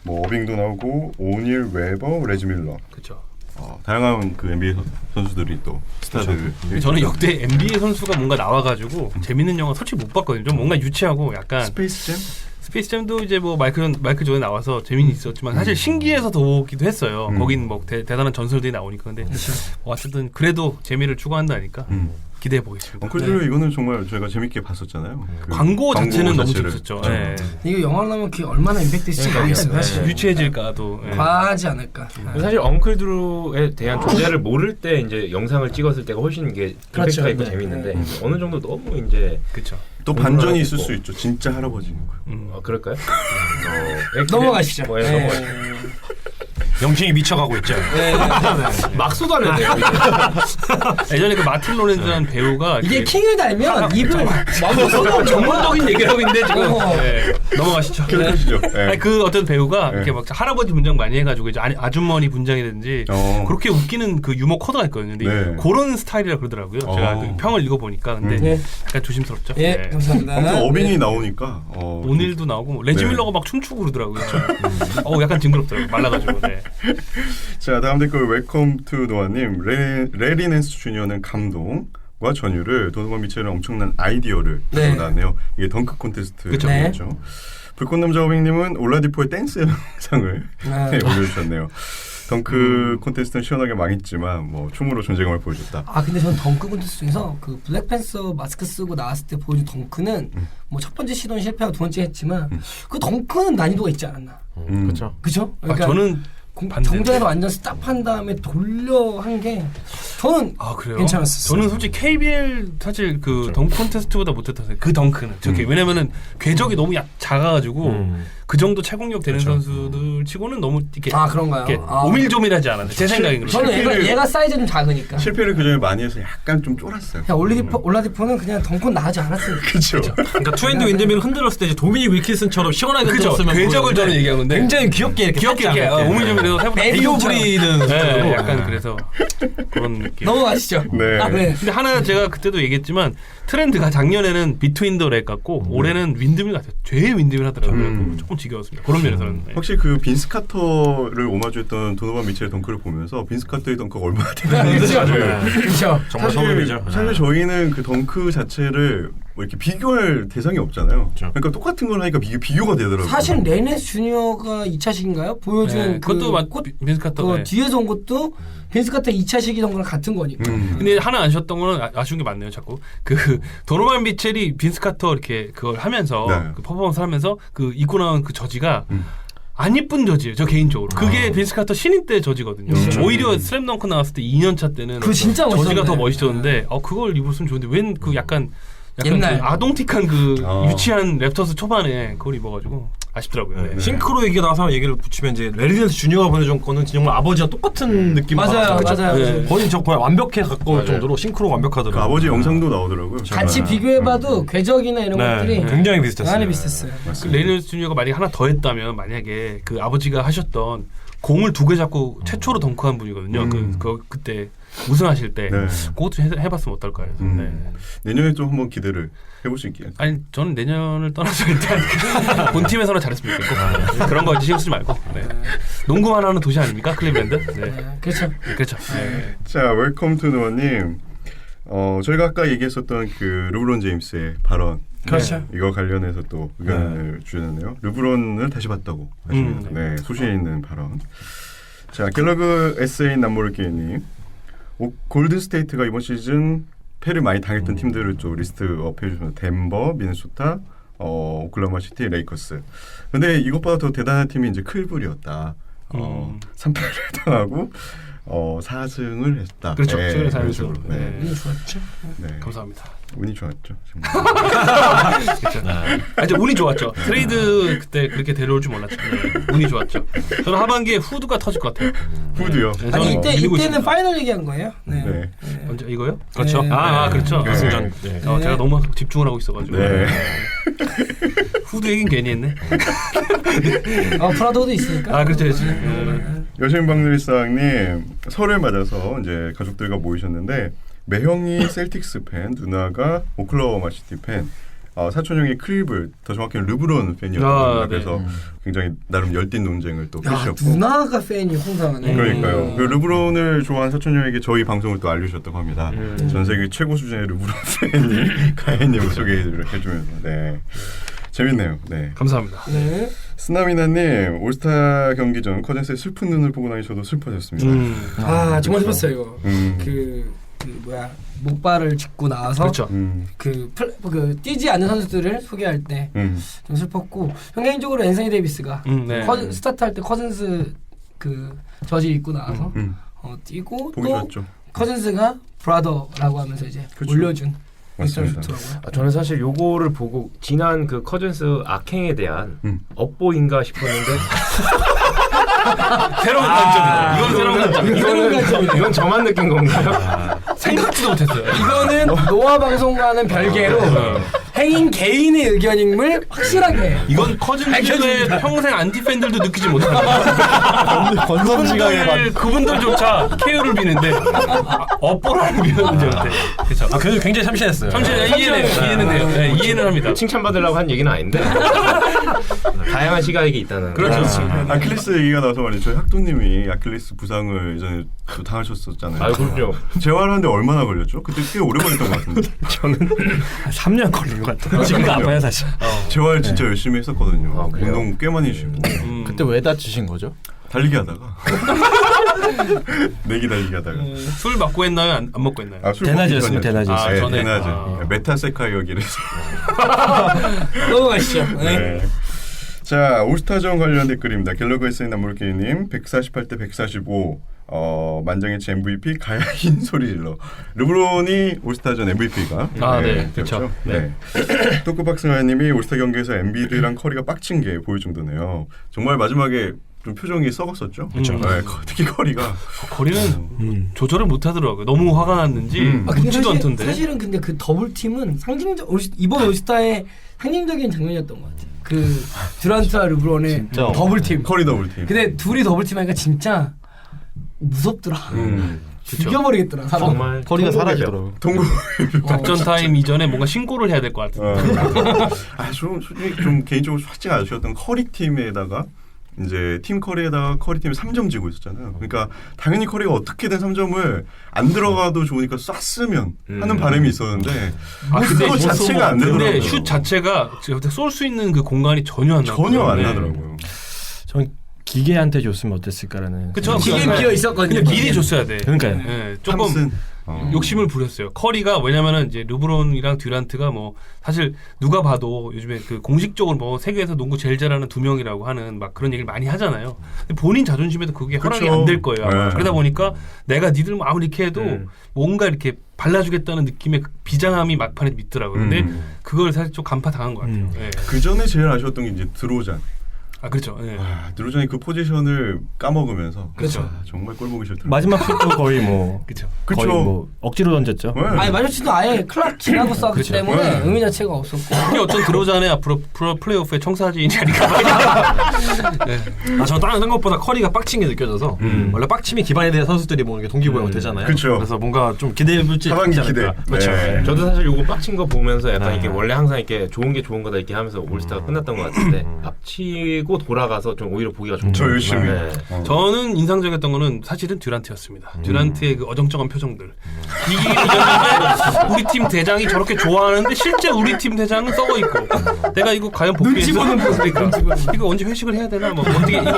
뭐 어빙도 나오고 오닐, 웨버, 레지 밀러. 그렇죠. 다양한 그 NBA 선수들이 또 스타들을. 저는 역대 NBA 선수가 뭔가 나와가지고 재밌는 영화 솔직히 못 봤거든요. 좀 뭔가 유치하고 약간 스페이스잼도 이제 뭐 마이클 조던 나와서 재미는 있었지만 사실 신기해서 더 보기도 했어요. 거긴 뭐 대단한 전설들이 나오니까 근데 어쨌든 그래도 재미를 추구한다니까 기대해 보겠습니다. 엉클 드루 이거는 정말 저희가 재밌게 봤었잖아요. 그 광고 자체는 너무 자체를. 재밌었죠. 네. 이거 영화로 나오면 그게 얼마나 임팩트 있을지 모르겠어요. 사실. 유치해질까도. 과하지 않을까. 사실 엉클 드루에 대한 존재를 모를 때 이제 영상을 찍었을 때가 훨씬 이게 그렇죠. 임팩트가 있고 네. 재밌는데 어느 정도 너무 이제 그렇죠. 또 반전이 있을 수 있죠. 진짜 할아버지인 거예요. 그럴까요? 넘어가시죠. 네, 넘어가시죠. 영킹이 미쳐가고 있죠. 막 쏟아내네요. 예전에 그 마틴 로렌즈라는 배우가 이게 이렇게 킹을 달면 입을 막 전문적인 얘기를 하고 있는데 지금 넘어가시죠. 계속하시죠. 네. 아니, 그 어떤 배우가 네. 이렇게 막 할아버지 분장 많이 해가지고 이제 아주머니 분장이든지 그렇게 웃기는 그 유머 코드가 있거든요. 근데 네. 그런 스타일이라 그러더라고요. 제가 그 평을 읽어보니까 근데 네. 약간 조심스럽죠. 예, 네. 감사합니다. 아무튼 어빙이 나오니까 오닐도 나오고 뭐 레지 네. 밀러가 막 춤추고 그러더라고요. 약간 징그럽더라고요. 말라가지고. 네. 자, 다음 댓글 웰컴 투 노아님. 레리 낸스 주니어는 감동과 전율을, 도노반 미첼은 엄청난 아이디어를 네. 나왔네요. 이게 덩크 콘테스트였죠. 네. 불꽃남자 어빙님은 올라디포의 댄스 영상을 올려주셨네요. 덩크 콘테스트는 시원하게 망했지만 뭐 춤으로 존재감을 보여줬다. 아 근데 저는 덩크 콘테스트 중에서 그 블랙팬서 마스크 쓰고 나왔을 때 보여준 덩크는 뭐 첫 번째 시도는 실패하고 두 번째 했지만 그 덩크는 난이도가 있지 않았나? 그렇죠. 그죠? 그러니까 저는 정전으로 완전 스탑한 다음에 돌려 한 게 저는 그래요? 괜찮았었어요. 저는 솔직히 KBL 사실 그 덩크 콘테스트보다 못했던 그 덩크는 저게 왜냐면은 궤적이 너무 작아가지고 그 정도 채공력 되는 선수들 치고는 너무 이렇게 그런가요? 이렇게 오밀조밀하지 않았나 제 생각인 거죠. 저는 얘가 사이즈 좀 작으니까. 실패를 그전에 많이 해서 약간 좀 쫄았어요. 그냥 올라디포는 그냥 덩크는 나가지 않았어요. 그렇죠. 그러니까 투핸드 윈드밀을 흔들었을 때 이제 도미닉 윌킨슨처럼 시원하게 그죠? 흔들었으면 궤적을 저는 얘기한 건데 굉장히 귀엽게 이렇게 이렇게 오밀조밀해서 애교 부리는 네, 약간 그래서 그런 느낌. 넘어가시죠. 네. 네. 근데 하나 제가 그때도 얘기했지만 트렌드가 작년에는 비트윈 더 렉 같고 올해는 윈드밀 같아요. 죄의 윈드밀 하더라고요. 조금 지겨웠습니다. 그런 면에서는. 네. 확실히 그 빈스 카터를 오마주했던 도노반 미첼의 덩크를 보면서 빈스 카터의 덩크가 얼마나 대단한지 그렇죠. 정말 소름이죠. 사실 저희는 그 덩크 자체를 뭐 이렇게 비교할 대상이 없잖아요. 그러니까 똑같은 걸 하니까 비교가 되더라고요. 사실 레네스 주니어가 2차식인가요? 보여준 네, 그것도 빈스 카터. 네. 뒤에서 온 것도 빈스 카터 2차식이던 거랑 같은 거니까. 근데 하나 아쉬웠던 거는 아쉬운 게 많네요. 자꾸 그 도노반 미첼이 빈스 카터 이렇게 그걸 하면서 네. 그 퍼포먼스를 하면서 그 입고 나온 그 저지가 안 이쁜 저지예요. 저 개인적으로. 그게 빈스 카터 신인 때 저지거든요. 오히려 슬램덩크 나왔을 때 2년 차 때는 그거 진짜 저지가 멋있었네. 더 멋있었는데 그걸 입었으면 좋은데 웬 그 약간 옛날. 그 아동틱한 그 유치한 랩터스 초반에 그걸 입어가지고 아쉽더라고요. 네. 싱크로 얘기가 나와서 얘기를 붙이면 이제 레리 낸스 주니어가 보내준 거는 정말 아버지와 똑같은 느낌. 맞아요. 네. 거의 거의 완벽해 가까울 정도로 싱크로가 완벽하더라고요. 그 아버지 영상도 나오더라고요. 같이 비교해봐도 궤적이나 이런 것들이 굉장히 비슷했어요. 많이 비슷했어요. 그 레이널스 주니어가 만약에 하나 더 했다면 만약에 그 아버지가 하셨던 공을 2개 잡고 최초로 덩크한 분이거든요. 그때 우승하실 때 네. 그것도 해봤으면 어떨까요? 네. 내년에 좀 한번 기대를 해볼 수 있게. 아니 저는 내년을 떠나서 일단 본 팀에서는 잘했으면 좋겠고 그런 거 신경 쓰지 말고 농구만 하는 도시 아닙니까 클리블랜드? 네. 그렇죠. 그렇죠. 네. 자, 웰컴 투 노아님. 저희가 아까 얘기했었던 그 르브론 제임스의 발언. 그렇죠. 이거 관련해서 또 의견을 주셨네요. 르브론을 다시 봤다고 하십니다. 네, 소신이 있는 발언. 자, 갤러그 에세이 남모르게님. 골든 스테이트가 이번 시즌 패를 많이 당했던 팀들을 좀 리스트업 해주셨습니다. 덴버, 미네소타, 오클라호마 시티 레이커스. 근데 이것보다 더 대단한 팀이 이제 클블이었다. 3패를 당하고 4승을 했다. 그렇죠. 네, 최근에 그런 4승. 식으로. 네. 운이 좋았죠. 네. 감사합니다. 운이 좋았죠. 정말. 이제 운이 좋았죠. 트레이드 그때 그렇게 데려올 줄 몰랐죠. 네, 운이 좋았죠. 저는 하반기에 후드가 터질 것 같아요. 후드요. 네, 아니 저는 밀고 이때는 있습니다. 파이널 얘기한 거예요. 네. 네. 언제 이거요? 그렇죠. 네. 그렇죠. 결승전. 네. 제가 너무 집중을 하고 있어가지고 네. 후드 얘긴 괜히 했네. 프라도도 있으니까. 그렇죠. 여신 박누리상님 설을 맞아서 이제 가족들과 모이셨는데 매형이 셀틱스 팬, 누나가 오클라호마 시티 팬, 사촌 형이 클리블, 더 정확히는 르브론 팬이었거든요. 그래서 굉장히 나름 열띤 논쟁을 또 펼쳤고. 누나가 팬이 홍상하네. 그러니까요. 그 르브론을 좋아하는 사촌 형에게 저희 방송을 또 알려주셨다고 합니다. 전 세계 최고 수준의 르브론 팬이 가연님을 소개해주면서. 네. 재밌네요. 네. 감사합니다. 네. 스나미나님 올스타 경기 전 커즌스의 슬픈 눈을 보고 나니 저도 슬퍼졌습니다. 정말 슬펐어요 이거. 그 목발을 짚고 나와서 그렇죠. 그 뛰지 않는 선수들을 소개할 때 좀 슬펐고 개인적으로 앤서니 데이비스가 네. 스타트할 때 커즌스 그 저지 입고 나와서 뛰고 보기 또 좋았죠. 커즌스가 브라더라고 하면서 이제 그렇죠. 올려준 맞습니다. 좋더라고요. 저는 사실 요거를 보고 지난 그 커즌스 악행에 대한 업보인가 싶었는데 새로운 관점이다. 이건 새로운 관점. 이건 저만 느낀 건가요? 생각지도 못했어요. 이거는 노아 방송과는 별개로 행인 개인의 의견임을 확실하게 이건 커즌스의 평생 안티 팬들도 느끼지 못합니다. 그분들조차 케어를 비는데 업보라는 비는데 그렇죠. 그래도 굉장히 참신했어요. 이해는 돼요. 네, 이해는 합니다. 칭찬받으려고 한 얘기는 아닌데 다양한 시각이 있다는. 그렇죠. 아킬레스 얘기가 나와서 말이죠. 저희 학도님이 아킬레스 부상을 예전에 또 당하셨었잖아요. 그럼요. 재활하는데 얼마나 걸렸죠? 그때 꽤 오래 걸렸던 것 같은데. 저는 3년 걸린 것 같아요. 지금도 아파요 사실. 재활 진짜 열심히 했었거든요. 그래요? 운동 꽤 많이 주시고. 그때 왜 다치신 거죠? 달리기 하다가. 내기 달리기 하다가. 술 먹고 했나요? 안 먹고 했나요? 술 대낮이었으면 먹기 전이었죠. 대낮이었어요. 네, 전에. 대낮에. 메타세카이어기에서. 넘어가시죠. 네. 네. 자, 올스타전 관련 댓글입니다. 갤러그 SN 남물기님 148대 145 만장일치 MVP 가야인 소리 질러. 르브론이 올스타전 MVP가 네. 그렇죠. 네. 토크박스가님이 올스타 경기에서 엔비드랑 커리가 빡친 게 보일 정도네요. 정말 마지막에 좀 표정이 썩었었죠. 그렇죠. 네, 특히 커리가 거리는 조절을 못 하더라고요. 너무 화가 났는지 근데 웃지도 않던데. 사실은 근데 그 더블 팀은 이번 올스타의 상징적인 장면이었던 것 같아요. 그 듀란트와 르브론의 더블 팀. 커리 더블팀. 근데 둘이 더블 팀 하니까 진짜 무섭더라. 죽여버리겠더라. 사람. 정말 거리가 사라지더라고요. 동구 작전 타임 이전에 뭔가 신고를 해야 될 것 같은데. 좀 솔직히 좀 개인적으로 솔직히 아쉬웠던 커리 팀에다가 이제 팀 커리에다가 커리 팀이 3점 지고 있었잖아요. 그러니까 당연히 커리가 어떻게든 3점을 안 들어가도 좋으니까 쐈으면 하는 바람이 있었는데 근데 그거 자체가 안 되더라고요. 근데 슛 자체가 쏠 수 있는 그 공간이 전혀 안 나왔어요. 전혀 안 네. 나더라고요. 전 기계한테 줬으면 어땠을까라는. 그쵸. 기계 비어 있었거든요. 근데 미리 줬어야 돼. 그러니까요. 네, 조금 탐슨. 욕심을 부렸어요. 커리가 왜냐면은 이제 르브론이랑 듀란트가 뭐 사실 누가 봐도 요즘에 그 공식적으로 뭐 세계에서 농구 제일 잘하는 두 명이라고 하는 막 그런 얘기를 많이 하잖아요. 근데 본인 자존심에도 그게 허락이 그쵸. 안 될 거예요. 아마. 네. 그러다 보니까 내가 니들 뭐 아무리 이렇게 해도 뭔가 이렇게 발라주겠다는 느낌의 그 비장함이 막판에 믿더라고요. 근데 그걸 사실 좀 간파 당한 것 같아요. 네. 그 전에 제일 아쉬웠던 게 이제 드로잔. 그렇죠. 네. 드로잔이 그 포지션을 까먹으면서 그렇죠. 정말 꼴보기 싫더라고요. 마지막 슛도 거의 뭐 그렇죠. 거의 뭐 억지로 던졌죠. 네. 아니 마저치도 아예 클락 지나고 쐈기 그렇죠. 때문에 의미 자체가 없었고. 그게 어떤 드로잔의 앞으로 프로 플레이오프의 청사진이 아닐까 봐요. 네. 저는 다른 것보다 커리가 빡친 게 느껴져서 원래 빡침이 기반에 대한 선수들이 뭐 이렇게 동기부여가 되잖아요. 그쵸. 그래서 뭔가 좀 기대해볼지 하반기 기대. 그렇죠. 네. 저도 사실 요거 빡친 거 보면서 약간 이게 원래 항상 이렇게 좋은 게 좋은 거다 이렇게 하면서 올스타가 끝났던 것 같은데 빡치고 또 돌아가서 좀 오히려 보기가 좋은 저 열심히. 네. 저는 인상적이었던 거는 사실은 듀란트였습니다. 듀란트의 그 어정쩡한 표정들. 이기긴 이겼는데 우리 팀 대장이 저렇게 좋아하는데 실제 우리 팀 대장은 썩어 있고 내가 이거 과연 눈치 복귀해서 보는 모습이니까. 이거 언제 회식을 해야 되나? 뭐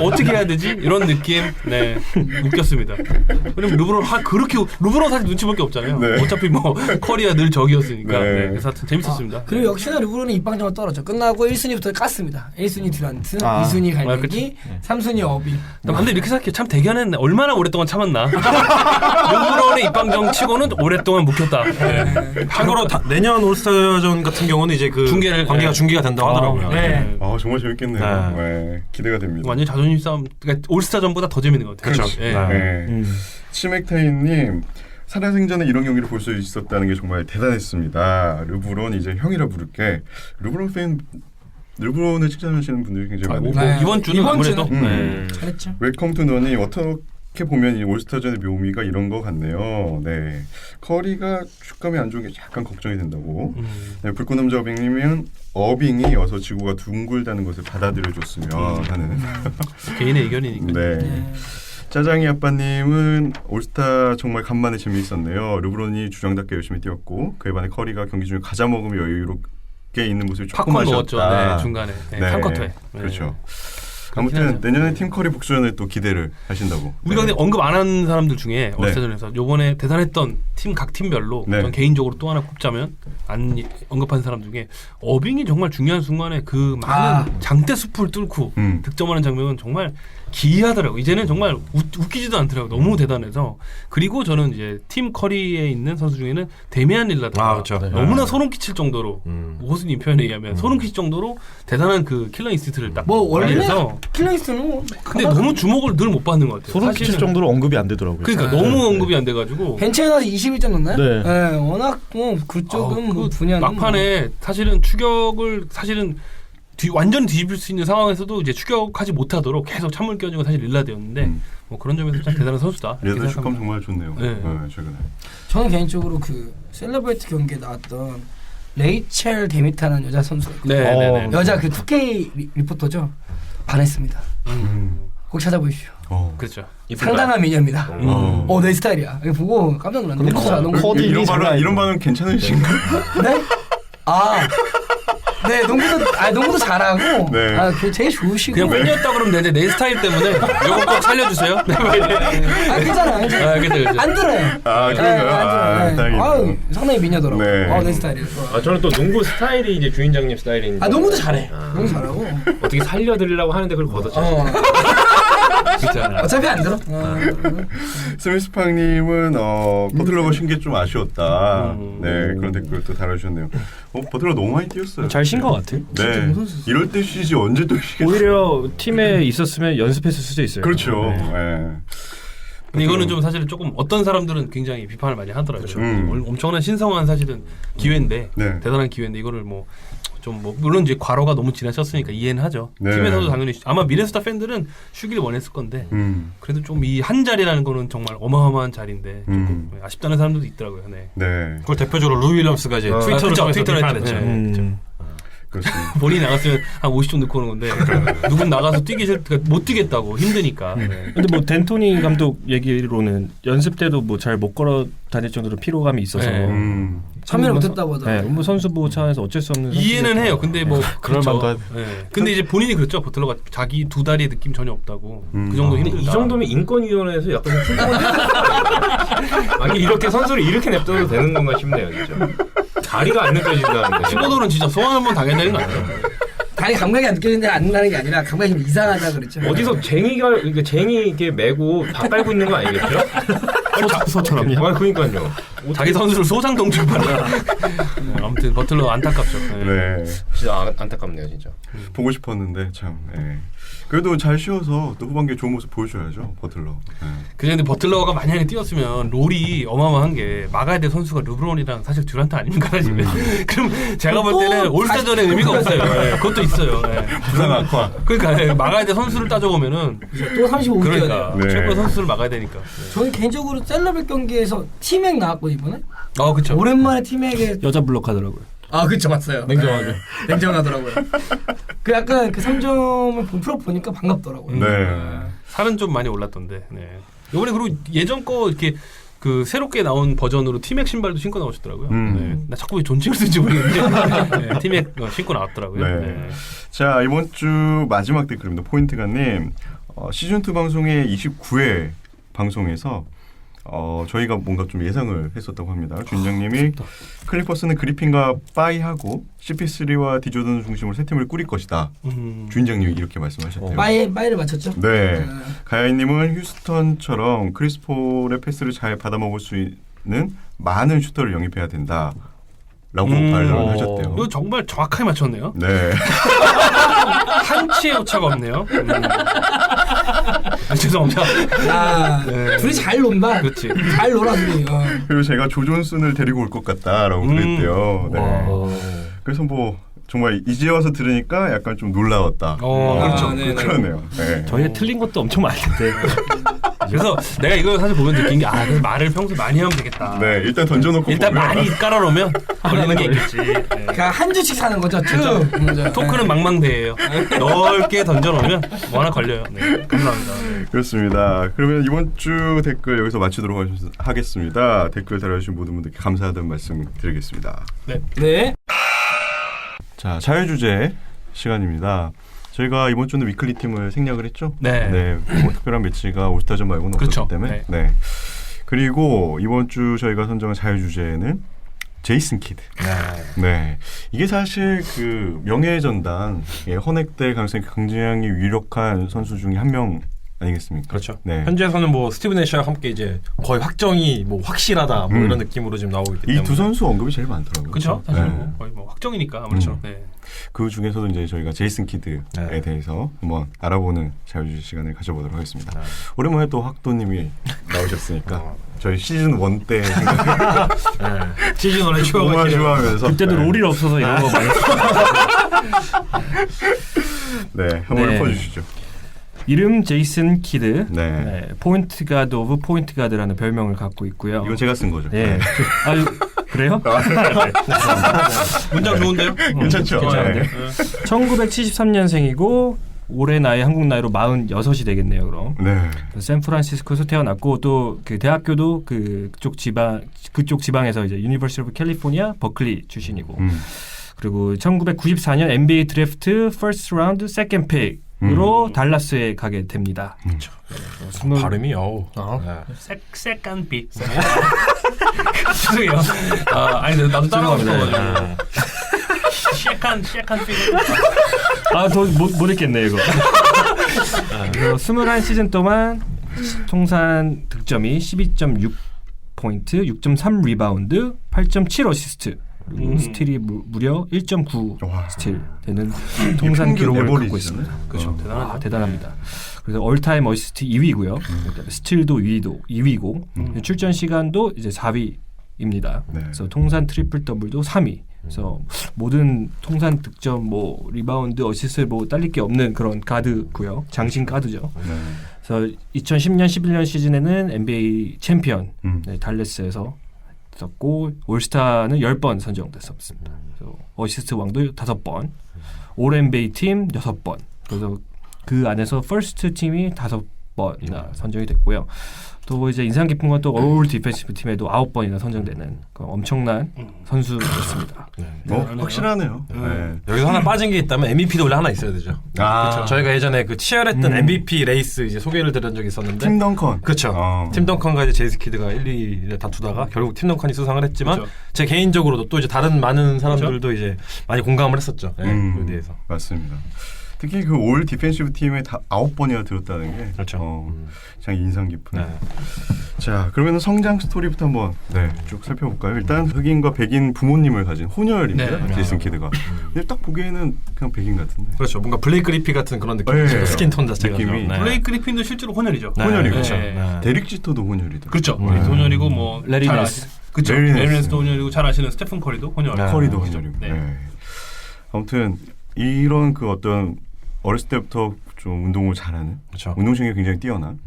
어떻게 해야 되지? 이런 느낌. 네, 웃겼습니다. 왜냐면 르브론 그렇게 르브론 사실 눈치 볼 게 없잖아요. 네. 어차피 뭐 커리가 늘 적이었으니까. 네. 네, 그래서 하여튼 재밌었습니다. 그리고 역시나 르브론은 입방정을 떨어져. 끝나고 1순위부터 깠습니다. 1순위 듀란트, 아. 2순위 아, 갈매기, 3순위 어빙. 근데 이렇게 생각해 참 대견했네. 얼마나 오랫동안 참았나. 르브론의 입방정 치고는 오랫동안 묵혔다. 네. 참고로 내년 올스타전 같은 경우는 이제 그 관계가 중계가 된다고 하더라고요. 네. 아 정말 재밌겠네요. 네. 네, 기대가 됩니다. 완전 자존심 싸움. 그러니까 올스타전보다 더 재밌는 것 같아요. 그렇죠. 예. 네. 치맥타임님 살아생전에 이런 경기를 볼 수 있었다는 게 정말 대단했습니다. 르브론 이제 형이라 부를게. 르브론을 칭찬하시는 분들이 굉장히 많아요. 네. 이번 주는 이번 아무래도 주는? 네. 잘했죠. 웰컴 투 너니 어떻게 보면 이 올스타전의 묘미가 이런 것 같네요. 네, 커리가 축감이 안 좋은 게 약간 걱정이 된다고. 네, 불꽃남자 어빙님은 어빙이 어서 지구가 둥글다는 것을 받아들여줬으면 하는. 개인의 의견이니까. 네. 짜장이 아빠님은 올스타 정말 간만에 재미있었네요. 르브론이 주장답게 열심히 뛰었고 그에 반해 커리가 경기 중에 과자 먹으며 여유롭게 있는 모습이 조금 팝콘 넣었죠. 아쉬웠다. 네, 중간에. 네, 네, 3쿼터에. 네. 그렇죠. 아무튼 내년에 팀 커리 복수전을 또 기대를 하신다고. 우리가 네. 근데 언급 안 한 사람들 중에 올스타전에서 요번에 대단했던 각 팀별로 네. 전 개인적으로 또 하나 꼽자면 안 언급한 사람 중에 어빙이 정말 중요한 순간에 그 많은 장대 숲을 뚫고 득점하는 장면은 정말 기이하더라고. 이제는 정말 웃기지도 않더라고. 너무 대단해서. 그리고 저는 이제 팀 커리에 있는 선수 중에는 데미안 릴라드가 그렇죠. 너무나 소름 끼칠 정도로 호수님 표현에 의하면 소름 끼칠 정도로 대단한 그 킬러 인스트를 딱 뭐 원래는 발휘해서 킬러인스는 근데 너무 주목을 늘 못 받는 것 같아요. 소름 끼칠 사실은. 정도로 언급이 안 되더라고요. 그러니까 너무 언급이 안 돼가지고 벤치에 나서 21점 넣나요? 네. 워낙 뭐 그쪽은 뭐 분야는 막판에 사실은 추격을 사실은 완전히 뒤집힐 수 있는 상황에서도 이제 추격하지 못하도록 계속 찬물 끼워준 건 사실 릴라드였는데 뭐 그런 점에서 참 대단한 선수다. 릴라드 축감 정말 좋네요. 네. 최근에. 저는 개인적으로 그 셀러브레이트 경기에 나왔던 레이첼 데미타는 여자 선수가 있거든요. 네. 여자 그 2K 리포터죠. 반했습니다. 꼭 찾아보십시오. 그렇죠. 상당한 미녀입니다. 내 스타일이야. 이거 보고 깜짝 놀랐는데. 이런 반응 괜찮으신가요? 네? 네, 농구도 잘하고, 네. 되게 좋으시고. 그냥 팬이었다 그러면 되는데 내 스타일 때문에 이거 꼭 살려주세요. 괜찮아요. 그죠. 안 들어요. 그런가요? 안 들어요. 다행이네요. 상당히 미녀더라고. 네. 내 스타일이에요. 저는 또 농구 스타일이 이제 주인장님 스타일인데. 농구도 잘해. 농구 잘하고. 어떻게 살려드리려고 하는데 그걸 걷어차. 어차피 안 들어. 스미스팡님은 버틀러가 쉰 게 좀 아쉬웠다. 네, 그런 댓글 또 달아주셨네요. 버틀러 너무 많이 뛰었어요. 잘 쉰 것 같아요. 네, 이럴 때 쉬지 언제 또 쉬겠어요. 오히려 팀에 있었으면 연습했을 수도 있어요. 그렇죠. 네. 네. 근데 이거는 좀 사실은 조금 어떤 사람들은 굉장히 비판을 많이 하더라고요. 엄청난 신성한 사실은 기회인데 네. 대단한 기회인데 이거를 뭐 좀 물론 이제 과로가 너무 지나쳤으니까 이해는 하죠. 네. 팀에서도 당연히 아마 미네소타 팬들은 쉬기를 원했을 건데 그래도 좀 이 한 자리라는 거는 정말 어마어마한 자리인데 조금 아쉽다는 사람들도 있더라고요. 네. 네. 그걸 대표적으로 루이 윌럼스가 이제 트위터로 비판했죠. 그렇습니다. 본인이 나갔으면 한 50점 넣고 오는 건데 누군 나가서 못 뛰겠다고 힘드니까. 네. 근데 뭐 덴토니 감독 얘기로는 연습 때도 뭐 잘 못 걸어 다닐 정도로 피로감이 있어서 참여를 못했다고 하더라고요. 네, 뭐 선수 보호 차원에서 어쩔 수 없는 이해는 해요. 근데 뭐 그럴 그렇죠. 만도 네. 근데 이제 본인이 그랬죠. 버틀러가 자기 두 다리의 느낌 전혀 없다고. 그 정도 근데 힘들다. 이 정도면 인권위원회에서 약간 아니 이렇게 선수를 이렇게 냅둬도 되는 건가 싶네요, 진짜. 다리가 안 느껴진다는데. 친구들은 진짜 소환 한번 당해야 되는 거 아니에요? 다리 감각이 안 느껴지는데 안 나는 게 아니라 감각이 좀 이상하다 그랬죠. 어디서 쟁이 이렇게 메고 밥 깔고 있는 거 아니겠죠? 소처럼요. 그러니까요. 자기 선수를 소장동 출발해. 아무튼 버틀러 안타깝죠. 네. 진짜 안타깝네요, 진짜. 보고 싶었는데 참. 네. 그래도 잘 쉬어서 또 후반기에 좋은 모습 보여줘야죠, 버틀러. 네. 근데 버틀러가 만약에 뛰었으면 롤이 어마어마한 게 막아야 될 선수가 르브론이랑 사실 듀란트 아닙니까? 사실. 그럼 제가 볼 때는 올스타전에 의미가 없어요. 네, 그것도 있어요. 네. 부상 악화. 그러니까 네, 막아야 될 선수를 따져보면은 또 35개 그러니까 네. 최고의 선수를 막아야 되니까. 저는 개인적으로 셀러벨 경기에서 티맥 나왔거든요 이번에. 그렇죠. 오랜만에 티맥에 여자 블록 하더라고요. 그쵸 봤어요. 냉정하더라고요. 그 약간 그 3점을 프로 보니까 반갑더라고요. 네. 살은 좀 많이 올랐던데. 네. 이번에 그리고 예전 거 이렇게 그 새롭게 나온 버전으로 티맥 신발도 신고 나오셨더라고요. 네. 나 자꾸 왜 존칭을 쓰는지 모르겠는데 네, 티맥 신고 나왔더라고요. 네. 네. 자, 이번 주 마지막 댓글입니다. 포인트가님. 시즌2 방송의 29회 방송에서 저희가 뭔가 좀 예상을 했었다고 합니다. 준장님이 클리퍼스는 그리핀과 빠이하고 CP3와 디조던 중심으로 세 팀을 꾸릴 것이다. 주인장님이 이렇게 말씀하셨대요. 빠이를 맞췄죠? 네. 가야님은 휴스턴처럼 크리스폴의 패스를 잘 받아먹을 수 있는 많은 슈터를 영입해야 된다. 라고 발언을 하셨대요. 이거 정말 정확하게 맞췄네요. 네. 한치의 오차가 없네요. 죄송합니다. 야, 네. 둘이 잘 논다. 그렇지. 잘 놀아 둘이. 그리고 제가 조존슨을 데리고 올 것 같다라고 그랬대요. 네. 그래서 뭐 정말 이제 와서 들으니까 약간 좀 놀라웠다. 그렇죠. 그러네요. 네. 저희가 틀린 것도 엄청 많은데. 그래서 내가 이걸 사실 보면 느낀 게 그래서 말을 평소에 많이 하면 되겠다. 네, 일단 던져놓고 일단 보면 많이 깔아놓으면 걸리는 게 있겠지. 네. 그냥 한 주씩 사는 거죠. 쭉. 토크는 망망대해요. 넓게 던져놓으면 뭐 하나 걸려요. 네, 감사합니다. 네. 그렇습니다. 그러면 이번 주 댓글 여기서 마치도록 하겠습니다. 댓글 달아주신 모든 분들께 감사하다는 말씀 드리겠습니다. 네. 자, 자유주제 시간입니다. 저희가 이번 주는 위클리 팀을 생략을 했죠? 네. 뭐 특별한 매치가 올스타전 말고는 그렇죠. 없었기 때문에. 네. 네. 그리고 이번 주 저희가 선정한 자유주제는 제이슨 키드. 네. 이게 사실 그 명예의 전당 헌액될 가능성이 굉장히 유력한 선수 중에 한 명 아니겠습니까? 그렇죠. 네. 현재에서는 뭐 스티븐 애쉬와 함께 이제 거의 확정이 뭐 확실하다 뭐 이런 느낌으로 지금 나오고 있기 때문에 이 두 선수 언급이 제일 많더라고요. 그렇죠. 사실 네. 뭐 거의 뭐 확정이니까 아무렇죠. 네. 그 중에서도 이제 저희가 제이슨 키드에 대해서 한번 알아보는 자유주의 시간을 가져보도록 하겠습니다. 오랜만에 또 학도님이 나오셨으니까 저희 시즌 1 때 시즌 1의 추억을 오마주하면서 그때도 롤이 없어서 이런 거 많이 네, 한번 네. 읊어주시죠. 이름 제이슨 키드. 네. 네, 포인트 가드 오브 포인트 가드라는 별명을 갖고 있고요. 이건 제가 쓴 거죠. 네. 아유, 그래요? 문장 좋은데요? 괜찮죠? 괜찮은데. 네. 1973년생이고 올해 나이 한국 나이로 46이 되겠네요. 그럼. 네. 샌프란시스코에서 태어났고 또 그 대학교도 그쪽 지방에서 이제 유니버시티 오브 캘리포니아 버클리 출신이고. 그리고 1994년 NBA 드래프트 퍼스트 라운드 세컨드 픽으로 달라스에 가게 됩니다. 그렇죠. 발음이 색간 빛. 죄송해요. 아니 나도 따라하고 싶어가지고. 쉐칸 빛. 못 읽겠네 이거. 21시즌 동안 통산 득점이 12.6포인트, 6.3 리바운드, 8.7 어시스트. 그리고 스틸이 무려 1.9 스틸 되는 통산 기록을 갖고 있습니다. 그렇죠. 대단합니다. 그래서 올타임 어시스트 2위고요. 스틸도 2위고 출전 시간도 이제 4위입니다. 네. 그래서 통산 트리플 더블도 3위. 그래서 모든 통산 득점, 뭐 리바운드, 어시스트 뭐 딸릴 게 없는 그런 가드고요. 장신 가드죠. 네. 그래서 2010년 11년 시즌에는 NBA 챔피언 달래스에서 있었고 올스타는 10번 선정됐었습니다. 그래서 어시스트 왕도 5번, 올 NBA 팀 6번. 그래서 그 안에서 퍼스트 팀이 5번이나 선정이 됐고요. 또 이제 인상 깊은 건 또 올 디펜시브 팀에도 9번이나 선정되는 엄청난 선수였습니다. 확실하네요. 네. 여기서 하나 빠진 게 있다면 MVP도 원래 하나 있어야 되죠. 그렇죠. 저희가 예전에 그 치열했던 MVP 레이스 이제 소개를 드린 적이 있었는데 팀 덩컨. 그렇죠. 팀 덩컨과 이제 제이스 키드가 1, 2를 다투다가 결국 팀 덩컨이 수상을 했지만 그렇죠. 제 개인적으로도 또 이제 다른 많은 사람들도 이제 많이 공감을 했었죠. 그에 대해서. 맞습니다. 특히 그 올 디펜시브 팀에 다 9번이나 들었다는 게 그렇죠. 참 인상 깊은. 자, 그러면 성장 스토리부터 한번 쭉 살펴볼까요? 일단 흑인과 백인 부모님을 가진 혼혈입니다. 제이슨 키드가. 근데 딱 보기에는 그냥 백인 같은데. 그렇죠. 뭔가 블레이크 리피 같은 그런 느낌이죠. 스킨 톤 자체가. 느낌이. 블레이크 그리핀도 실제로 혼혈이죠. 혼혈이고. 네. 데릭 지터도 혼혈이다. 그렇죠. 혼혈이고 뭐 레리 잘 네스. 그렇죠. 레리 네스. 레리 네스도 혼혈이고 잘 아시는 스테픈 커리도 혼혈. 커리도 혼혈이고. 네. 네. 아무튼 이런 그 어떤 어렸을 때부터 좀 운동을 잘하는, 그렇죠. 운동신경이 굉장히 뛰어난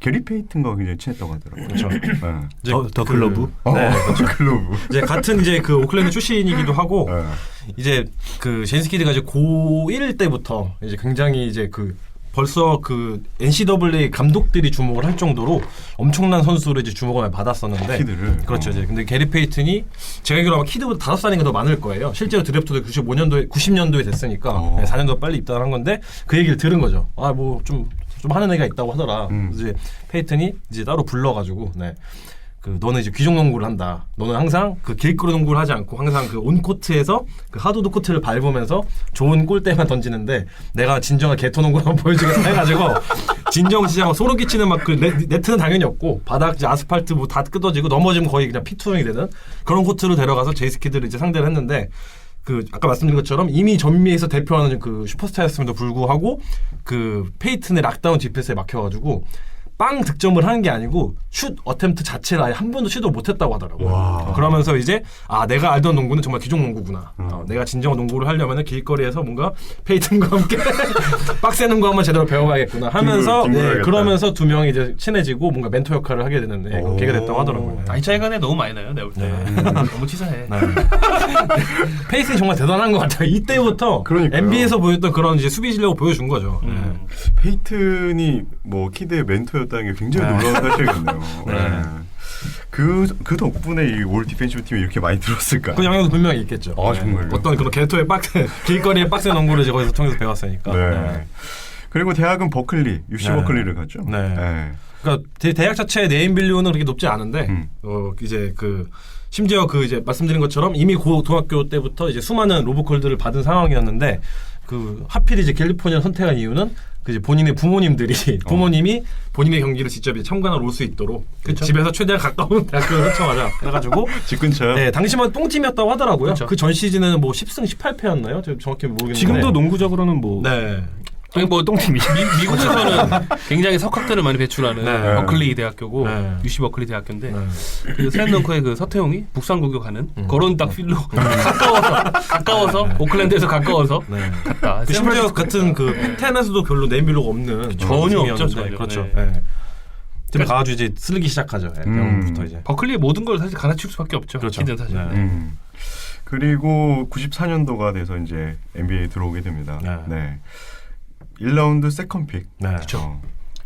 게리 페이튼과 굉장히 친했다고 하더라고요. 그렇죠. 네. 더 글러브. 네, 그렇죠. 글로브. 이제 같은 이제 그 오클랜드 출신이기도 하고 네. 이제 그 제임스 키드가 이제 고1 때부터 이제 굉장히 이제 그 벌써 그 NCAA 감독들이 주목을 할 정도로 엄청난 선수로 이제 주목을 많이 받았었는데 키드를. 그렇죠. 이제 근데 게리 페이튼이 제가 알기로 아마 키드보다 5살인가 더 많을 거예요. 실제로 드래프트도 90년도에 됐으니까 4년도 빨리 입단한 건데 그 얘기를 들은 거죠. 아 뭐 좀 하는 애가 있다고 하더라. 그래서 이제 페이튼이 이제 따로 불러가지고 네. 그 너는 이제 귀족 농구를 한다. 너는 항상 그 길거리 농구를 하지 않고 항상 그 온 코트에서 그 하드우드 코트를 밟으면서 좋은 골대만 던지는데 내가 진정한 개토 농구를 한번 보여주겠다 해가지고 진정 진짜 막 소름 끼치는 막 그 네트는 당연히 없고 바닥 이제 아스팔트 뭐 다 끄덕지고 넘어지면 거의 그냥 피투성이 되는 그런 코트로 데려가서 제이스 키드를 이제 상대를 했는데 그 아까 말씀드린 것처럼 이미 전미에서 대표하는 그 슈퍼스타였음에도 불구하고 그 페이튼의 락다운 디펜스에 막혀가지고 빵 득점을 하는 게 아니고 슛 어템트 자체를 아예 한 번도 시도 못했다고 하더라고요. 그러면서 이제 아 내가 알던 농구는 정말 귀족 농구구나. 내가 진정한 농구를 하려면 길거리에서 뭔가 페이튼과 함께 빡세 농구 한번 제대로 배워가야겠구나 하면서 네, 그러면서 두 명이 이제 친해지고 뭔가 멘토 역할을 하게 되는 네, 계기가 됐다고 하더라고요. 나이 차이가 너무 많이 나요. 내가 볼 때. 너무 치사해. 네. 페이튼이 정말 대단한 것 같아요. 이때부터 그러니까요. NBA에서 보였던 그런 이제 수비 실력을 보여준 거죠. 페이튼이 뭐 키드의 멘토였다는 게 굉장히 놀라운 사실이겠네요. 네. 그 덕분에 이 올 디펜시브 팀이 이렇게 많이 들었을까? 그 영향도 분명히 있겠죠. 아, 정말요? 어떤 그런 개토의 길거리의 빡센 농구를 이제 거기서 통해서 배웠으니까. 네. 네. 그리고 대학은 버클리, UC 네. 버클리를 갔죠. 네. 그러니까 대학 자체의 네임 밸류는 그렇게 높지 않은데 이제 그 심지어 그 이제 말씀드린 것처럼 이미 고등학교 때부터 이제 수많은 로보콜들을 받은 상황이었는데 그 하필 이제 캘리포니아를 선택한 이유는 그 이제 본인의 부모님이 본인의 경기를 직접 참관하러 올 수 있도록 집에서 최대한 가까운 대학교를 신청하자 해가지고 집 근처요? 네, 당시만 똥팀이었다고 하더라고요. 그쵸. 그 전 시즌에는 뭐 10승 18패였나요? 제가 정확히 모르겠는데 지금도 농구적으로는 뭐 네. 아니 뭐 똥팀이 미국에서는 굉장히 석학들을 많이 배출하는 네. 버클리 대학교고 네. UC 버클리 대학교인데 네. 그 슬램덩크의 그 서태웅이 북산고교 가는 그런 딱 필로 가까워서 오클랜드에서 가까워서 네. 갔다. 그 심지어 같은 그 빅텐에서도 별로 네임빌로가 없는 전혀 없죠, 팀이었는데, 전혀. 그렇죠. 네. 네. 집에 가가지고 이제 쓰기 시작하죠. 영부터 이제. 버클리의 모든 걸 사실 갈아치울 수밖에 없죠. 그렇죠. 키드는 사실. 네. 그리고 94년도가 돼서 이제 NBA에 들어오게 됩니다. 네. 1라운드 세컨 픽. 네. 그렇죠.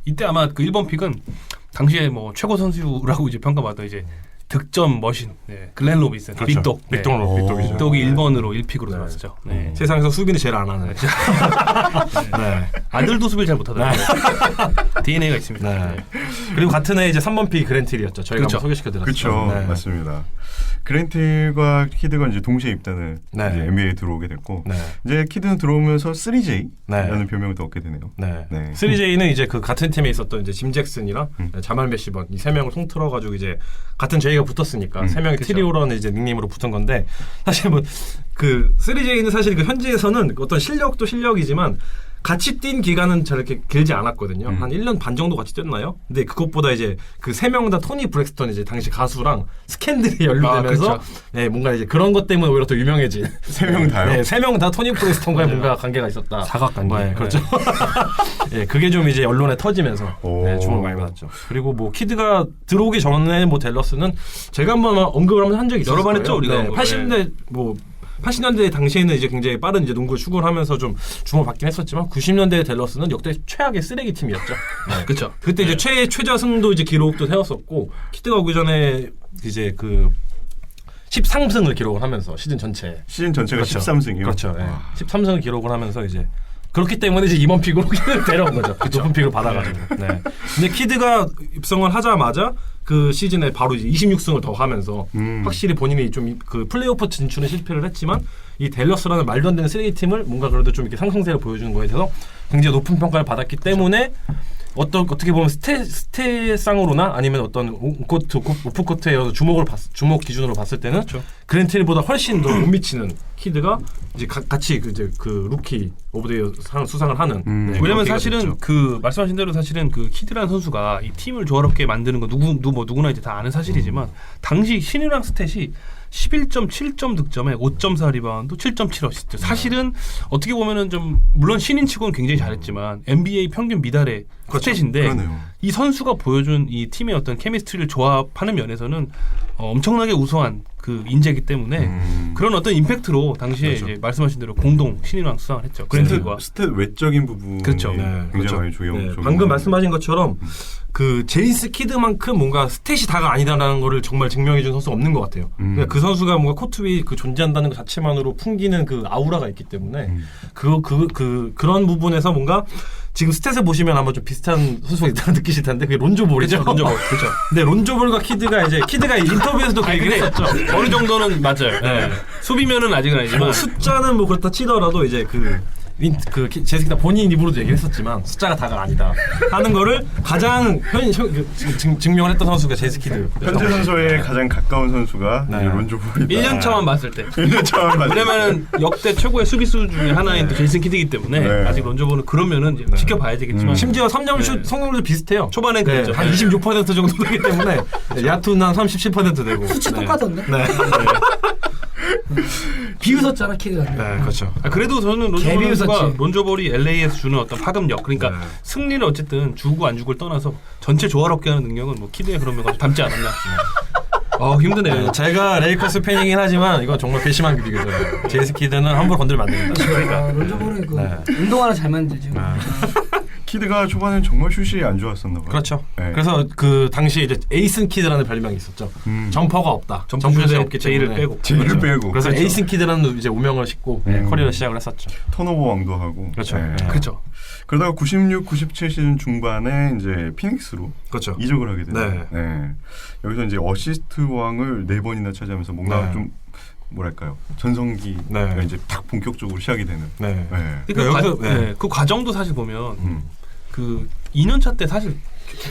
이때 아마 그 1번 픽은 당시에 뭐 최고 선수라고 이제 평가받던 이제 득점 머신 글렌 로빈슨 그렇죠. 빅독이죠. 빅독이 1번으로 1픽으로 들어왔죠. 네. 세상에서 수비는 제일 안 하는. 네. 아들도 수비를 잘 못하더라고요. DNA가 있습니다. 네. 그리고 같은 해 이제 3번 픽 그랜틸이었죠. 저희가 그렇죠. 한번 소개시켜드렸죠. 그렇죠. 맞습니다. 그랜틸과 키드가 이제 동시에 입단을 네. 이제 NBA에 들어오게 됐고 네. 이제 키드는 들어오면서 3J라는 네. 별명을 또 얻게 되네요. 네. 네. 3J는 이제 그 같은 팀에 있었던 이제 짐 잭슨이랑 자말 메시번 이 세 명을 통틀어 가지고 이제 같은 J가 붙었으니까 세 명이 트리오라는 이제 닉네임으로 붙은 건데 사실 뭐 그 3J는 사실 그 현지에서는 어떤 실력도 실력이지만 같이 뛴 기간은 저렇게 길지 않았거든요. 한 1년 반 정도 같이 뛰었나요? 근데 그것보다 이제 그 세 명 다 토니 브렉스턴 이제 당시 가수랑 스캔들이 연루되면서 그렇죠. 네, 뭔가 이제 그런 것 때문에 오히려 더 유명해진. 세 명 다요? 네, 세 명 다 토니 브렉스턴과의 뭔가 관계가 있었다. 사각관계. 네, 그렇죠. 네, 그게 좀 이제 언론에 터지면서 네, 주목을 많이 받았죠. 그리고 뭐 키드가 들어오기 전에 뭐 댈러스는 제가 한번 언급을 한 적이 있었어요. 여러 번 했죠, 우리가. 네, 80년대 뭐 80년대 당시에는 이제 굉장히 빠른 이제 농구 추구를 하면서 좀 주목을 받긴 했었지만 90년대 댈러스는 역대 최악의 쓰레기 팀이었죠. 네. 그렇죠. 그때 이제 최저승도 이제 기록도 세웠었고 키드가 오기 전에 이제 그 13승을 기록을 하면서 시즌 전체가 그렇죠. 13승이요. 그렇죠. 네. 13승을 기록을 하면서 이제 그렇기 때문에 이제 이번 픽으로 데려온 거죠. 높은 픽을 받아가지고. 네. 근데 키드가 입성을 하자마자 그 시즌에 바로 이제 26승을 더 하면서 확실히 본인이 좀 그 플레이오프 진출에 실패를 했지만 이 댈러스라는 말도 안 되는 쓰레기 팀을 뭔가 그래도 좀 이렇게 상승세를 보여주는 거에 대해서 굉장히 높은 평가를 받았기 때문에 어떻게 보면 스탯상으로나 아니면 어떤 오프코트의 주목 기준으로 봤을 때는 그랜틸보다 훨씬 더 못 미치는 키드가 이제 같이 그 루키 오브 더 이어 상을 수상을 하는. 네, 왜냐면 그런 사실은 됐죠. 그 말씀하신 대로 사실은 그 키드라는 선수가 이 팀을 조화롭게 만드는 거 누구나 이제 다 아는 사실이지만 당시 신유랑 스탯이 11.7점 득점에 5.4 리바운드, 7.7 어시스트. 사실은 어떻게 보면은 좀 물론 신인치고는 굉장히 잘했지만 NBA 평균 미달의 스탯인데 그러네요. 이 선수가 보여준 이 팀의 어떤 케미스트리를 조합하는 면에서는 엄청나게 우수한 그 인재이기 때문에 그런 어떤 임팩트로 당시에 그렇죠. 이제 말씀하신 대로 공동 신인왕 수상을 했죠. 그랜드가 스탯 외적인 부분이 그렇죠. 굉장히 그렇죠. 많이 조용. 방금 말씀하신 것처럼 그 제이스 키드만큼 뭔가 스탯이 다가 아니다라는 거를 정말 증명해준 선수가 없는 것 같아요. 그러니까 그 선수가 뭔가 코트 위 그 존재한다는 것 자체만으로 풍기는 그 아우라가 있기 때문에 그런 부분에서 뭔가 지금 스탯을 보시면 아마 좀 비슷한 선수가 있다고 느끼실 텐데 그게 론조볼이죠. 론조볼 그렇죠. 네, 론조볼과 키드가 인터뷰에서도 그 얘기를 했었죠. 어느 정도는 맞아요. 네. 수비면은 아직은 아니지만 뭐 숫자는 뭐 그렇다 치더라도 이제 제스키가 본인 입으로도 얘기를 했었지만 숫자가 다가 아니다 하는 거를 가장 증명을 했던 선수가 제스키드. 현재 선수의 가장 가까운 선수가 네. 이제 론조볼이다. 1년 차만 봤을 때. 1년 차만 봤을 때. 왜냐면은 역대 최고의 수비수 중에 하나인 또 제이슨 키드이기 때문에 네. 아직 론조볼은 그러면은 이제 지켜봐야 되겠지만 심지어 3점 슛 네. 성공률도 비슷해요. 초반엔 그랬죠. 한 26% 정도 되기 때문에 야투는 한 37% 되고 수치 똑같던데? 네. 비웃었잖아 키드가. 네, 그렇죠. 그래도 저는 개비 론조볼 웃었지. 론조볼이 LA에서 주는 어떤 파급력 그러니까 승리는 어쨌든 주고 안 주고를 떠나서 전체 조화롭게 하는 능력은 뭐 키드의 그런 면과 담지 않았나. 힘드네요. 제가 레이커스 팬이긴 하지만 이건 정말 괘씸한 비교죠. 제스키드는 함부로 건들면 안 됩니다. 그러니까 론조볼은 운동화를 잘 만들지. 키드가 초반엔 정말 슛이 안 좋았었나 봐요. 그렇죠. 네. 그래서 그 당시에 이제 에이슨 키드라는 별명이 있었죠. 점퍼가 없다. 점프슛이 없기 제의를 때문에. 빼고. 제의를 빼고. 그래서 그렇죠. 에이슨 키드라는 이제 오명을 싣고 커리어를 시작을 했었죠. 턴오버 왕도 하고. 그렇죠. 네. 그렇죠. 그러다가 96, 97 시즌 중반에 이제 피닉스로 그렇죠. 이적을 하게 돼요. 네. 네. 여기서 이제 어시스트 왕을 4번이나 차지하면서 뭔가 네. 좀 뭐랄까요 전성기가 네. 이제 딱 본격적으로 시작이 되는. 네. 네. 그 과정도 사실 보면 그 2년 차 때 사실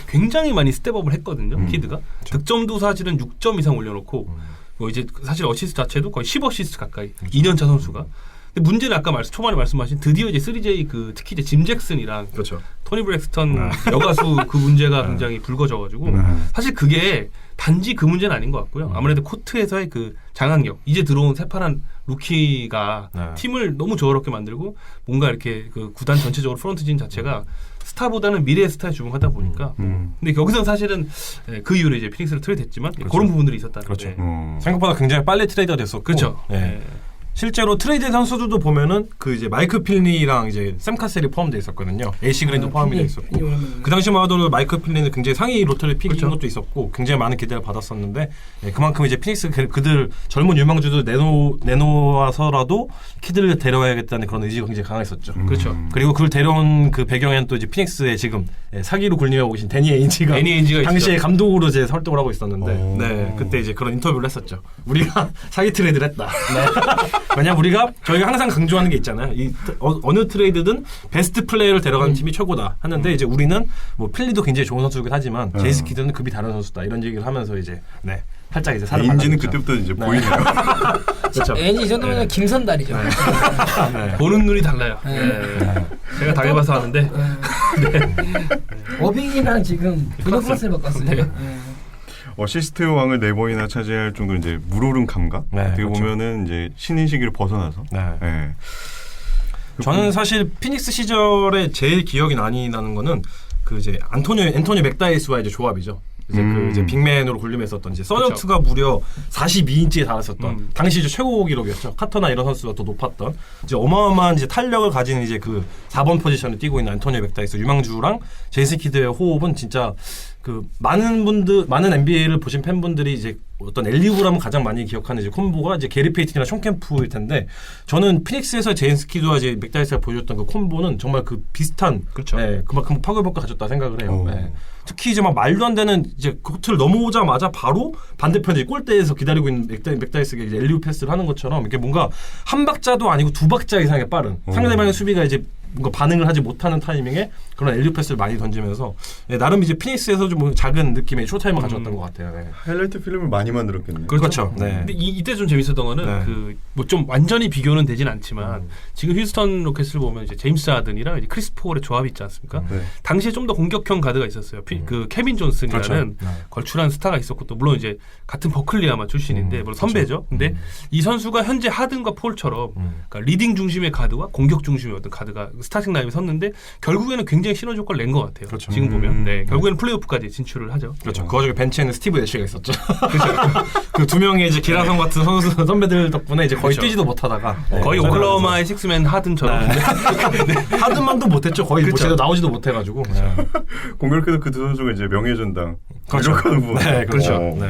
굉장히 많이 스텝업을 했거든요. 키드가 득점도 사실은 6점 이상 올려놓고 뭐 이제 사실 어시스트 자체도 거의 10어시스트 가까이 2년 차 선수가. 근데 문제는 아까 초반에 말씀하신 드디어 이제 3J 그 특히 이제 짐 잭슨이랑 그렇죠. 토니 브렉스턴 여가수 그 문제가 굉장히 불거져가지고 사실 그게 단지 그 문제는 아닌 것 같고요. 아무래도 코트에서의 그 장악력 이제 들어온 새파란 루키가 팀을 너무 조화롭게 만들고 뭔가 이렇게 그 구단 전체적으로 프론트진 자체가 스타보다는 미래의 스타에 주목하다 보니까 근데 여기서 사실은 그 이후로 이제 피닉스를 트레이드했지만 그런 부분들이 있었다는 그렇죠. 거죠. 생각보다 굉장히 빨리 트레이드가 됐었고 그렇죠. 네. 실제로 트레이드 선수들도 보면은 그 이제 마이크 필리랑 이제 샘 카셀이 포함되어 있었거든요. AC 그린도 포함이 되어 있었고 그 당시만 하더라도 마이크 필리는 굉장히 상위 로터리 픽인 그렇죠. 것도 있었고 굉장히 많은 기대를 받았었는데 그만큼 이제 피닉스 그들 젊은 유망주들 내놓아서라도 키드를 데려와야겠다는 그런 의지가 굉장히 강했었죠. 그렇죠. 그리고 그걸 데려온 그 배경에는 또 이제 피닉스의 지금 사기로 굴림하고 계신 데니 에인지가 당시에 있죠. 감독으로 이제 활동을 하고 있었는데 오. 네 그때 이제 그런 인터뷰를 했었죠. 우리가 사기 트레이드를 했다. 왜냐면 저희가 항상 강조하는 게 있잖아요. 어느 트레이드든 베스트 플레이어를 데려가는 팀이 최고다 하는데 이제 우리는 뭐 필리도 굉장히 좋은 선수이긴 하지만 제이스 키드는 급이 다른 선수다 이런 얘기를 하면서 이제 살짝 이제 살을 인지는 발랐죠. 그때부터 이제 보이네요. 그렇죠. 애니 이 정도면 김선달이죠. 보는 눈이 달라요. 제가 당해봐서 아는데 어빙이랑 지금 분석 클래스를 바꿨어요. 어시스트 왕을 4번이나 차지할 정도로 이제 물오른 감각. 어떻게 그렇죠. 보면은 이제 신인 시기를 벗어나서. 네. 저는 사실 피닉스 시절에 제일 기억이 많이 나는 거는 그 이제 앤토니 맥다이스와의 이제 조합이죠. 이제 그 이제 빅맨으로 군림했었던 이제 서전투가 무려 42인치에 달했었던 당시 이제 최고 기록이었죠. 카터나 이런 선수가 더 높았던 이제 어마어마한 이제 탄력을 가진 이제 그 4번 포지션을 뛰고 있는 앤토니 맥다이스 유망주랑 제이슨 키드의 호흡은 진짜 그 많은 NBA를 보신 팬분들이 이제 어떤 엘리우라면 가장 많이 기억하는 이제 콤보가 이제 게리 페이튼이나 숀 캠프일 텐데 저는 피닉스에서 제이슨 키드와 이제 맥다이스가 보여줬던 그 콤보는 정말 그 비슷한 그렇죠. 그만큼 파급력을 가졌다 생각을 해요. 특히 이제 막 말도 안 되는 이제 코트를 넘어오자마자 바로 반대편 이제 골대에서 기다리고 있는 맥다이스가 이제 엘리우 패스를 하는 것처럼 이렇게 뭔가 한 박자도 아니고 두 박자 이상의 빠른 상대방의 수비가 이제 뭔가 반응을 하지 못하는 타이밍에 그런 엘리오 패스를 많이 던지면서 나름 이제 피닉스에서 좀 작은 느낌의 쇼타임을 가져왔던 것 같아요. 네. 하이라이트 필름을 많이 만들었겠네요. 그렇죠. 네. 근데 이때 좀 재밌었던 거는 네. 그 뭐 좀 완전히 비교는 되진 않지만 지금 휴스턴 로켓을 보면 이제 제임스 하든이랑 이제 크리스 폴의 조합이 있지 않습니까? 네. 당시에 좀 더 공격형 가드가 있었어요. 그 케빈 존슨이라는 그렇죠. 걸출한 스타가 있었고 또 물론 이제 같은 버클리 아마 출신인데 물론 선배죠. 근데 이 선수가 현재 하든과 폴처럼 그러니까 리딩 중심의 가드와 공격 중심의 어떤 가드가 스타팅 라인에 섰는데 결국에는 굉장히 시너지 효과를 낸 것 같아요. 그렇죠. 지금 보면 결국에는 플레이오프까지 진출을 하죠. 그렇죠. 그 와중에 벤치에는 스티브 애쉬가 있었죠. 그 두 명의 이제 기라성 같은 선수 선배들 덕분에 이제 거의 그렇죠. 뛰지도 못하다가 거의 오클라호마의 식스맨 하든처럼 하든만도 못했죠. 거의 뭐 그렇죠. 제대로 나오지도 못해가지고. 공교롭게도 그 두 선수가 이제 명예전당 그렇죠. 이렇게 부분. 네, 그렇죠. 네.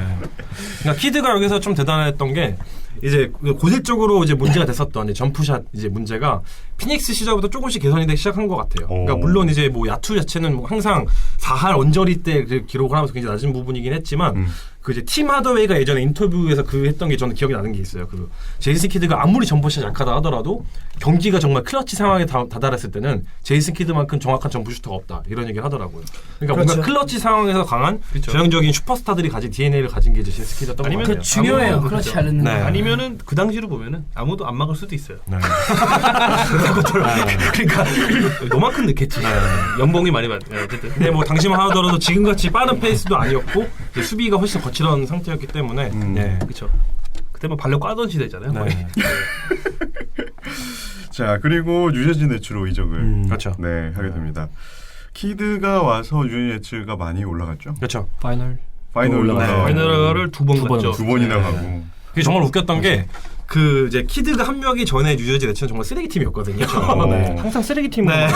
그러니까 키드가 여기서 좀 대단했던 게 이제 고질적으로 이제 문제가 됐었던 점프샷 이제 문제가 피닉스 시절부터 조금씩 개선이 되기 시작한 것 같아요. 그러니까 물론 이제 뭐 야투 자체는 뭐 항상 4할 언저리 때 기록을 하면서 굉장히 낮은 부분이긴 했지만 그 이제 팀 하더웨이가 예전에 인터뷰에서 그 했던 게 저는 기억이 나는 게 있어요. 그 제이슨 키드가 아무리 점프샷이 약하다 하더라도 경기가 정말 클러치 상황에 다다랐을 때는 제이슨 키드만큼 정확한 점프 슈터가 없다 이런 얘기를 하더라고요. 그러니까 그렇죠. 뭔가 클러치 상황에서 강한 그렇죠. 전형적인 슈퍼스타들이 가진 DNA를 가진 게 제이슨 키드였던 것 아니면 같아요. 중요해요. 아무도 그렇지 그렇죠. 않은 네. 아니면은 그 당시로 보면은 아무도 안 막을 수도 있어요. 네. 그러니까 너만큼 늦겠지. 연봉이 많이 받. 어쨌든. 근데 뭐 당시만 하더라도 지금같이 빠른 페이스도 아니었고 이제 수비가 훨씬 거칠던 상태였기 때문에 네. 그렇죠. 그때 뭐 발로 까던 시대잖아요. 거의. 네. 자, 그리고 뉴저지 네츠로 이적을 그렇죠. 네, 하게 됩니다. 키드가 와서 뉴저지 네츠가 많이 올라갔죠. 그렇죠. 파이널 파이널 올라가서 파이널을 두 번 갔죠. 두 번이나 가고. 그게 정말 웃겼던 게 그 이제 키드가 합류하기 전에 뉴저지 네츠는 정말 쓰레기 팀이었거든요. 네. 항상 쓰레기 팀으로 네.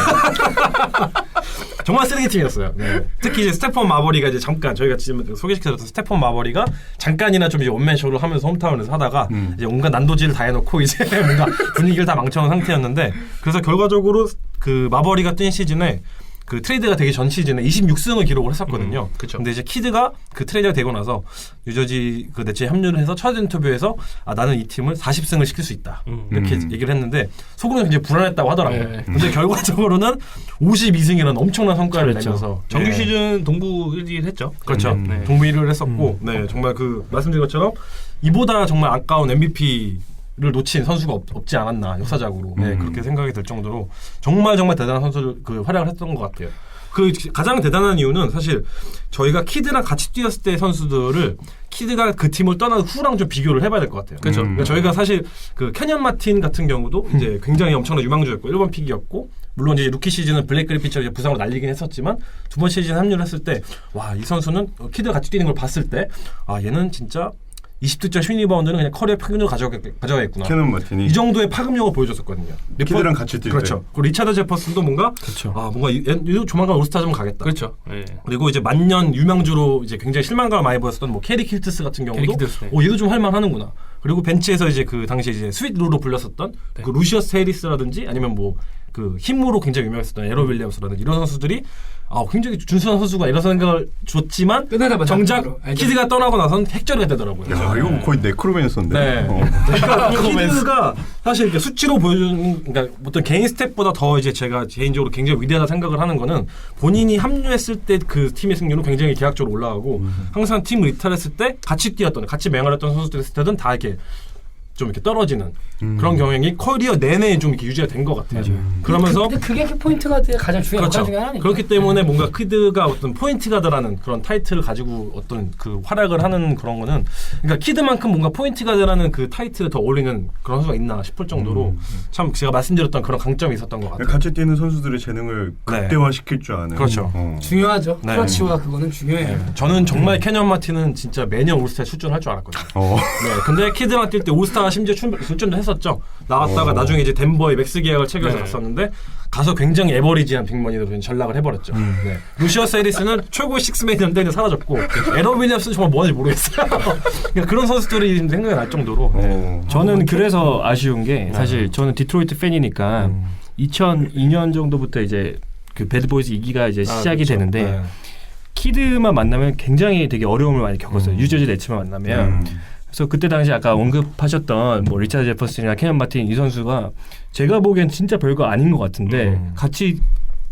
정말 쓰레기 팀이었어요. 네. 특히 이제 스테폰 마버리가 이제 잠깐 저희가 지금 소개시켜드렸던 스테폰 마버리가 잠깐이나 좀 이제 원맨 쇼를 하면서 홈타운에서 하다가 이제 온갖 난도질을 다 해놓고 이제 뭔가 분위기를 다 망쳐놓은 상태였는데 그래서 결과적으로 그 마버리가 뛴 시즌에 그 트레이드가 되기 전 시즌에 26승을 기록을 했었거든요. 그쵸. 근데 이제 키드가 그 트레이드가 되고 나서 뉴저지 그 네츠에 합류를 해서 첫 인터뷰에서 나는 이 팀을 40승을 시킬 수 있다. 이렇게 얘기를 했는데 속으로는 굉장히 불안했다고 하더라고요. 네. 근데 결과적으로는 52승이라는 엄청난 성과를 그렇죠. 내면서 정규 네. 시즌 동부 1위를 했죠. 그렇죠. 네. 동부 1위를 했었고 네, 정말 그 말씀드린 것처럼 이보다 정말 아까운 MVP를 놓친 선수가 없지 않았나 역사적으로 네, 그렇게 생각이 들 정도로 정말 대단한 선수를 그 활약을 했던 것 같아요. 그 가장 대단한 이유는 사실 저희가 키드랑 같이 뛰었을 때 선수들을 키드가 그 팀을 떠난 후랑 좀 비교를 해봐야 될 것 같아요. 그렇죠. 그러니까 저희가 사실 그 캐년 마틴 같은 경우도 이제 굉장히 엄청난 유망주였고 1번 픽이었고 물론 이제 루키 시즌은 블랙 그리핀처럼 이제 부상으로 날리긴 했었지만 두 번 시즌 합류를 했을 때 와 이 선수는 키드가 같이 뛰는 걸 봤을 때 얘는 진짜 20득점 12리바운드는 그냥 커리어 평균으로 가져가겠구나. 캐논 마틴이 이 정도의 파급력을 보여줬었거든요. 키드랑 같이 뛸 때. 그렇죠. 그리고 리차드 제퍼슨도 뭔가 그렇죠. 뭔가 얘도 조만간 올스타 좀 가겠다. 그렇죠. 네. 그리고 이제 만년 유망주로 이제 굉장히 실망감을 많이 보였었던 뭐 캐리 킬트스 같은 경우도 캐리 킬트스, 네. 얘도 좀 할만하는구나. 그리고 벤치에서 이제 그 당시에 이제 스윗 루로 불렸었던 네. 그 루시어스 해리스라든지 아니면 뭐 그 힘으로 굉장히 유명했었던 에러 윌리엄스라든지 이런 선수들이 굉장히 준수한 선수가 이런 생각을 줬지만 끝나자마자 정작 바로 알죠. 키드가 떠나고 나서는 핵절이 되더라고요. 야, 이거 거의 네크로맨서인데. 네. 그러니까 키드가 사실 이렇게 수치로 보여주는 그러니까 어떤 개인 스텝보다 더 이제 제가 개인적으로 굉장히 위대하다 생각을 하는 거는 본인이 합류했을 때 그 팀의 승률은 굉장히 계약적으로 올라가고 항상 팀을 이탈했을 때 같이 뛰었던 같이 맹활했던 선수들의 스탯은 다 이렇게 좀 이렇게 떨어지는 그런 경향이 커리어 내내 좀 이렇게 유지가 된 것 같아요. 그러면서 근데 그게 포인트 가드의 가장 중요한 그렇죠. 역할 중에 하나니까. 그렇기 때문에 뭔가 키드가 어떤 포인트 가드라는 그런 타이틀을 가지고 어떤 그 활약을 하는 그런 거는 그러니까 키드만큼 뭔가 포인트 가드라는 그 타이틀에 더 어울리는 그런 선수가 있나 싶을 정도로 참 제가 말씀드렸던 그런 강점이 있었던 것 같아요. 같이 뛰는 선수들의 재능을 네. 극대화시킬 줄 아는. 그렇죠. 중요하죠. 네. 클러치와 그거는 중요해요. 저는 정말 캐년 마틴은 진짜 매년 올스타에 출전할 줄 알았거든요. 네, 근데 키드랑 뛸 때 올스타 심지어 출전도 했었죠. 나왔다가 나중에 이제 덴버에 맥스 계약을 체결해서 갔었는데 가서 굉장히 에버리지한 빅머니로 전락을 해버렸죠. 네. 루시어스 해리스는 최고의 식스맨이었는데 사라졌고 에러 윌리엄스는 정말 뭐하는지 모르겠어요. 그러니까 그런 선수들이 생각이 날 정도로 네. 저는 그래서 아쉬운 게 사실 저는 디트로이트 팬이니까 2002년 정도부터 이제 그 배드보이즈 2기가 이제 시작이 그렇죠. 되는데 네. 키드만 만나면 굉장히 되게 어려움을 많이 겪었어요. 유저지 네츠만 만나면 그래서 그때 당시 아까 언급하셨던 뭐 리차드 제퍼슨이나 케년 마틴 이 선수가 제가 보기엔 진짜 별거 아닌 것 같은데 같이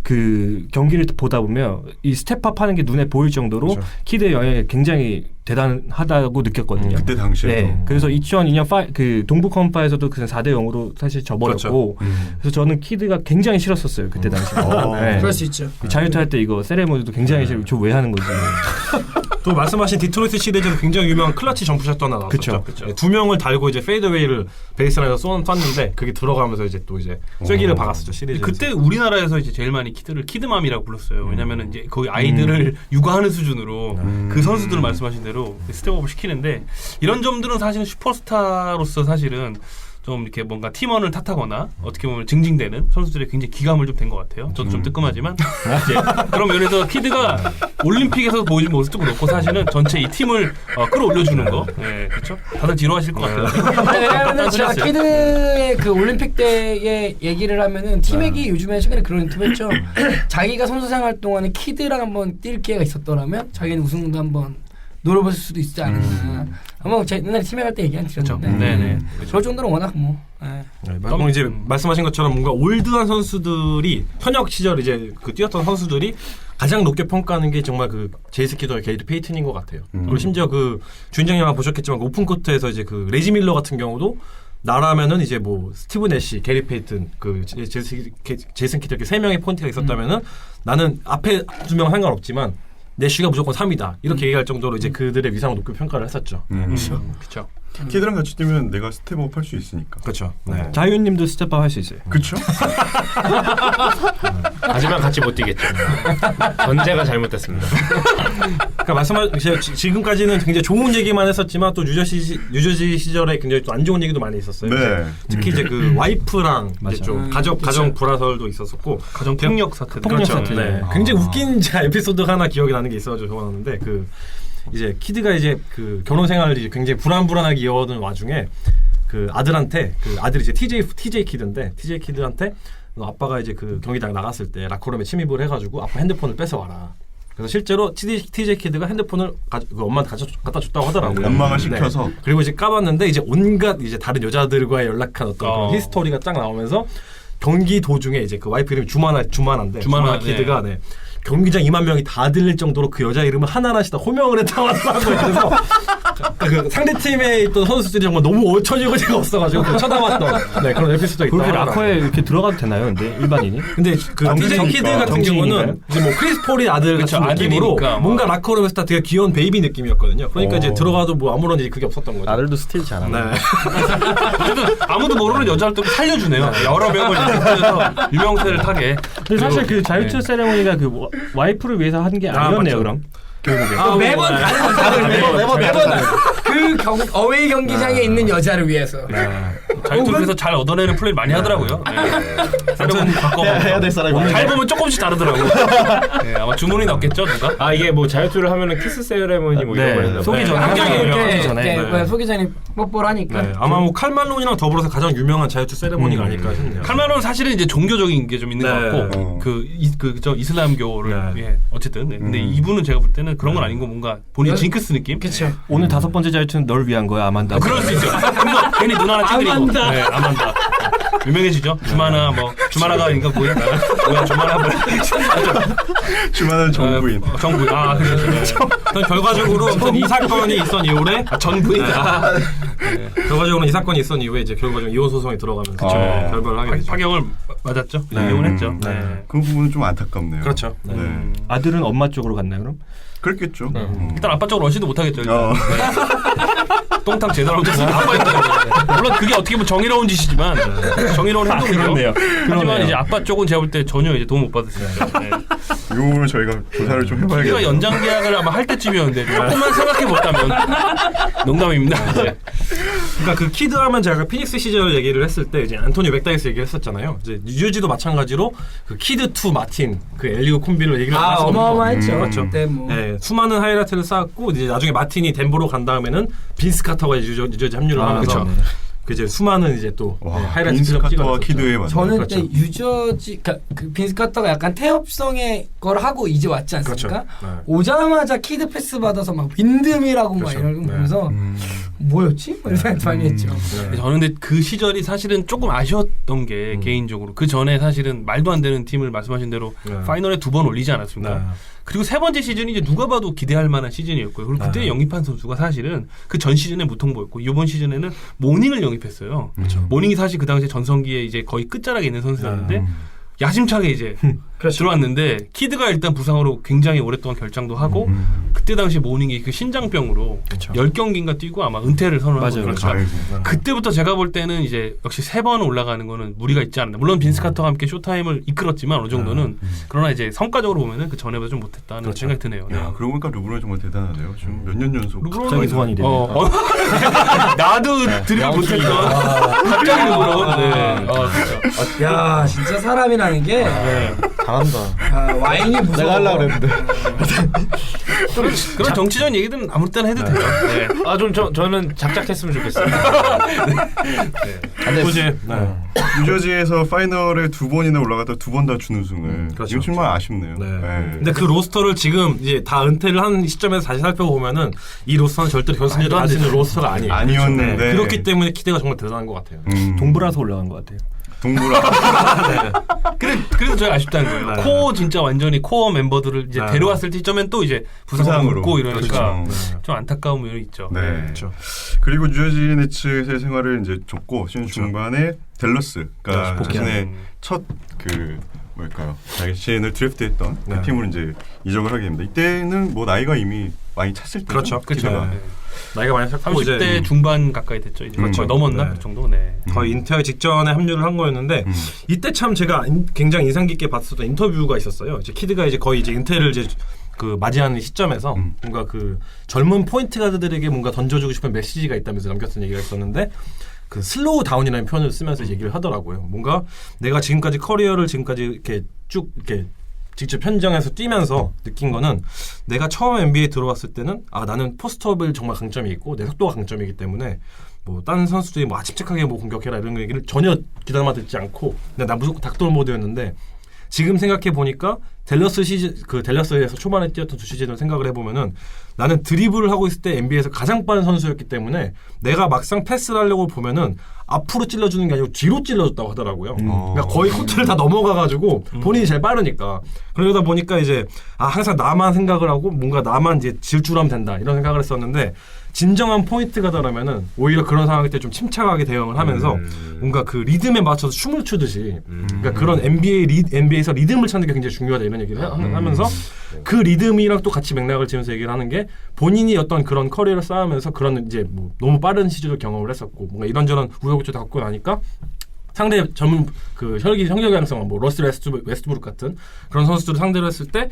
그 경기를 보다 보면 이 스텝업 하는 게 눈에 보일 정도로 키드의 영향이 굉장히 대단하다고 느꼈거든요. 그때 당시에. 네. 그래서 2002년 그 동부 컴파에서도 그냥 4대 0으로 사실 져버렸고 그래서 저는 키드가 굉장히 싫었었어요. 그때 당시에. 네. 그럴 수 있죠. 자유투 할 때 이거 세레모니도 굉장히 싫고 저 왜 하는 거지? 또 말씀하신 디트로이트 시리즈에서 굉장히 유명한 클러치 점프샷도 하나 나왔었죠. 네, 두 명을 달고 이제 페이드웨이를 베이스라인에서 쐈는데 그게 들어가면서 이제 또 이제 쐐기를 박았었죠 시리즈. 그때 우리나라에서 이제 제일 많이 키드를 키드맘이라고 불렀어요. 왜냐면은 이제 거의 아이들을 육아하는 수준으로 그 선수들을 말씀하신 대로 스텝업을 시키는데 이런 점들은 사실은 슈퍼스타로서 사실은 좀 이렇게 뭔가 팀원을 탓하거나 어떻게 보면 징징대는 선수들의 굉장히 기감을 좀 된 것 같아요. 저도 좀 뜨끔하지만 이제 그런 면에서 키드가 올림픽에서 보여준 모습도 그렇고 사실은 전체 이 팀을 끌어올려주는 거, 네, 그렇죠? 다들 지루하실 것 같아요. 왜냐하면 제가 키드의 그 올림픽 때의 얘기를 하면은 팀맥이 요즘에 최근에 그런 인터뷰했죠. 자기가 선수 생활 동안에 키드랑 한번 뛸 기회가 있었더라면 자기는 우승도 한번 노려볼 수도 있지 않았나. 아마 제가 옛날에 팀에 갈 때 얘기 한 드렸는데 네네. 그럴 정도로 워낙 뭐. 그럼 이제 말씀하신 것처럼 뭔가 올드한 선수들이 현역 시절 이제 그 뛰었던 선수들이 가장 높게 평가하는 게 정말 그 제이스 키더와 게리 페이튼인 것 같아요. 그리고 심지어 그 주인장님 아마 보셨겠지만 그 오픈 코트에서 이제 그 레지 밀러 같은 경우도 나라면은 이제 뭐 스티브 내시, 게리 페이튼, 그 제이슨 키더 이렇게 세 명의 포인트가 있었다면은 나는 앞에 두 명은 상관없지만 내쉬가 무조건 3이다. 이렇게 얘기할 정도로 이제 그들의 위상을 높게 평가를 했었죠. 그렇죠. 키드랑 같이 뛰면 내가 스텝업 할 수 있으니까. 그렇죠. 네. 자유님도 스텝업 할 수 있어요. 그렇죠. 하지만 같이 못 뛰겠죠. 전제가 잘못됐습니다. 그러니까 지금까지는 굉장히 좋은 얘기만 했었지만 또 뉴저지 시절에 굉장히 또 안 좋은 얘기도 많이 있었어요. 네. 특히 이제 그 와이프랑 이제 좀 가정 불화설도 있었었고 가정 폭력 사태. 폭력 사태. 네. 굉장히 웃긴 에피소드가 하나 기억이 나는 게 있어가지고 좋아하는데 그 이제 키드가 이제 그 결혼 생활을 이제 굉장히 불안하게 이어오는 와중에 그 아들한테 그 아들이 이제 TJ 키드한테 너 아빠가 이제 그 경기 나갔을 때 라커룸에 침입을 해가지고 아빠 핸드폰을 뺏어와라. 그래서 실제로 TJ 키드가 핸드폰을 그 엄마한테 갖다 줬다고 하더라고요. 엄마가 시켜서. 네. 그리고 이제 까봤는데 이제 온갖 이제 다른 여자들과의 연락한 어떤 그런 히스토리가 쫙 나오면서 경기 도중에 이제 그 와이프 이름이 주마나 키드가 네. 경기장 2만 명이 다 들릴 정도로 그 여자 이름을 하나하나씩 다 호명을 했다고 하더라고요. 그래서 그 상대팀에 있던 선수들이 정말 너무 어처지고지가 없어가지고 쳐다봤던 네, 그런 에피소드가 있다. 그렇게 라커에 이렇게 들어가도 되나요? 근데 일반인이? 근데 그 TJ 키드 같은 경우는 이제 뭐 크리스 폴이 아들 같은 느낌으로 뭔가 라커룸에서 다 되게 귀여운 베이비 느낌이었거든요. 그러니까 이제 들어가도 뭐 아무런 일이 그게 없었던 거죠. 아들도 스틸 잘하네. 네. 그래도 아무도 모르는 여자를 또 살려주네요. 여러 명을 살려서 유명세를 타게. 근데 사실 그 자유투 세레모니가 그 와이프를 위해서 한 게 아니었네요. 그럼 결국에. 매번 그 어웨이 경기장에 있는 여자를 위해서. 자유투에서 잘 얻어내는 플레이를 많이 하더라고요. 세레모니 바꿔 해야 될 사람이 잘 보면 조금씩 다르더라고. 네, 아마 주문이 넣겠죠, 누가? 아 이게 뭐 자유투를 하면은 키스 세레모니 뭐 이런 거 했나 소개 전에 소개 전에. 소개 전에 뽀뽀를 하니까. 네, 아마 뭐 칼말론이랑 더불어서 가장 유명한 자유투 세레모니가 아닐까 싶네요. 칼말론은 사실은 이제 종교적인 게 좀 있는 네. 것 같고 저 이슬람교를 네. 예, 어쨌든 근데 이분은 제가 볼 때는 그런 건 아닌 거 뭔가 본인 징크스 느낌? 그렇죠. 오늘 5번째 자유투는 널 위한 거야, 아만다. 그럴 수 있죠. 그래서 괜히 눈 하나 찌그리고. 아만다. 네, 아만다. 유명해지죠. 주마나 주마나가 아닌가 뭐야 주마나 뭐. 주마는 정부인. 정부인. 그래서 결과적으로 이 사건이 있던 이후에 전부인. 결과적으로 이 사건이 있던 이후에 이제 결과적으로 이혼 소송이 들어가면서 결별을 하게 되죠. 파경을 맞았죠. 이혼을 했죠. 네. 그 부분은 좀 안타깝네요. 그렇죠. 네. 아들은 엄마 쪽으로 갔나요, 그럼? 그렇겠죠. 일단 아빠 쪽으로 러시도 못하겠죠. 똥탕 제대로 하고 아빠 입장에서 물론 그게 어떻게 보면 정의로운 짓이지만 정의로운 행동이죠. 그렇네요. 하지만 이제 아빠 쪽은 제가 볼 때 전혀 이제 도움 못 받았습니다. 네. 이 부분을 저희가 조사를 좀 우리가 해봐야겠네요. 연장 계약을 아마 할 때쯤이었는데 조금만 생각해 봤다면 농담입니다. 네. 그러니까 그 키드 하면 제가 피닉스 시절 얘기를 했을 때 이제 안토니 맥다이스 얘기를 했었잖아요. 이제 뉴저지도 마찬가지로 그 키드 투 마틴 그 엘리오 콤비를 얘기를 했었거든요. 어마어마했죠. 그렇죠. 그때 뭐. 네, 수많은 하이라이트를 쌓았고 이제 나중에 마틴이 덴버로 간 다음에는 빈스 카터가 뉴저지 합류를 하면서 그 이제 수많은 이제 또 하이라이트 빈스 카터와 키드의 만남. 저는 그렇죠. 그때 유저지 그 빈스 카터가 약간 태엽성의 걸 하고 이제 왔지 않습니까? 그렇죠. 네. 오자마자 키드 패스 받아서 막 빈듬이라고 막 그렇죠. 이런 거 보면서 뭐였지? 이런 생각 많이 했죠. 저는 근데 그 시절이 사실은 조금 아쉬웠던 게 개인적으로 그 전에 사실은 말도 안 되는 팀을 말씀하신 대로 파이널에 2번 올리지 않았습니까? 그리고 세 번째 시즌이 이제 누가 봐도 기대할 만한 시즌이었고요. 그리고 그때 영입한 선수가 사실은 그 전 시즌에 무통보였고 이번 시즌에는 모닝을 영입했어요. 모닝이 사실 그 당시에 전성기에 이제 거의 끝자락에 있는 선수였는데 야심차게 이제 들어왔는데 키드가 일단 부상으로 굉장히 오랫동안 결장도 하고 그때 당시 모닝이 그 신장병으로 10경기인가 뛰고 아마 은퇴를 선언하고 그러니까 그때부터 제가 볼 때는 이제 역시 3번 올라가는 거는 무리가 있지 않나. 물론 빈스 카터와 함께 쇼타임을 이끌었지만 어느 정도는 그러나 이제 성과적으로 보면은 그 전에보다 좀 못했다는 생각이 드네요. 네. 야, 그러고 보니까 르브론이 정말 대단하네요. 지금 몇 년 연속 갑자기 소환이 되네. 나도 드릴 못했던 갑자기 르브론. 네. 그렇죠. 야 진짜 사람이라는 게 잘한다. 와인이 무서워. 내가 하려고 그랬는데. 그런 정치적인 얘기들은 아무 때나 해도 돼요. 네. 저는 작작했으면 좋겠어요. 뉴저지에서 파이널에 2번이나 올라갔다 2번 다 준우승을. 그렇죠. 이거 정말 아쉽네요. 근데 그 로스터를 지금 이제 다 은퇴를 한 시점에서 다시 살펴보면은 이 로스터는 절대로 결승전에 갈 수 있는 로스터가 아니에요. 아니었는데. 그렇기 때문에 기대가 정말 대단한 것 같아요. 동부라서 올라간 것 같아요. 동부라. 그래서 저희 아쉽다는 거예요. 코어 진짜 완전히 코어 멤버들을 이제 데려왔을 시점엔 또 이제 부상으로 있고 이러니까 좀 안타까운 면이 있죠. 네. 그렇죠. 그리고 뉴저지 네츠의 생활을 이제 접고 시즌 중반에 댈러스가 자신의 첫 뭘까요? 자신을 드래프트했던 그 팀으로 이제 이적을 하게 됩니다. 이때는 뭐 나이가 이미 많이 찼을 때. 그렇죠. 네. 나이가 많이 찼고 30대 이제 중반 가까이 됐죠. 이제 거의 넘었나 그 정도. 네. 거의 인터뷰 직전에 합류를 한 거였는데 이때 참 제가 굉장히 인상 깊게 봤었던 인터뷰가 있었어요. 이제 키드가 이제 거의 이제 인터를 이제 그 맞이하는 시점에서 뭔가 그 젊은 포인트 가드들에게 뭔가 던져주고 싶은 메시지가 있다면서 남겼던 얘기가 있었는데 그 슬로우 다운이라는 표현을 쓰면서 얘기를 하더라고요. 뭔가 내가 지금까지 커리어를 지금까지 이렇게 쭉 이렇게 직접 현장에서 뛰면서 느낀 거는 내가 처음 NBA에 들어왔을 때는 나는 포스트업을 정말 강점이 있고 내 속도가 강점이기 때문에 뭐 다른 선수들이 뭐 침착하게 뭐 공격해라 이런 얘기를 전혀 귀담아 듣지 않고 나 무조건 닥돌 모드였는데 지금 생각해 보니까 댈러스에서 초반에 뛰었던 2시즌을 생각을 해보면은 나는 드리블을 하고 있을 때 NBA에서 가장 빠른 선수였기 때문에 내가 막상 패스를 하려고 보면은 앞으로 찔러주는 게 아니고 뒤로 찔러줬다고 하더라고요. 그러니까 거의 코트를 다 넘어가가지고 본인이 제일 빠르니까 그러다 보니까 이제 항상 나만 생각을 하고 뭔가 나만 이제 질주하면 된다 이런 생각을 했었는데 진정한 포인트 가더라면은 오히려 그런 상황일 때 좀 침착하게 대응을 하면서 뭔가 그 리듬에 맞춰서 춤을 추듯이 그러니까 그런 NBA에서 리듬을 찾는 게 굉장히 중요하다 이런 얘기를 하면서 그 리듬이랑 또 같이 맥락을 지면서 얘기를 하는 게 본인이 어떤 그런 커리어를 쌓으면서 그런 이제 뭐 너무 빠른 시절을 경험을 했었고 뭔가 이런저런 우여곡절도 갖고 나니까 상대 전문 그 혈기 양성 뭐 러스 웨스트브룩 같은 그런 선수들을 상대로 했을 때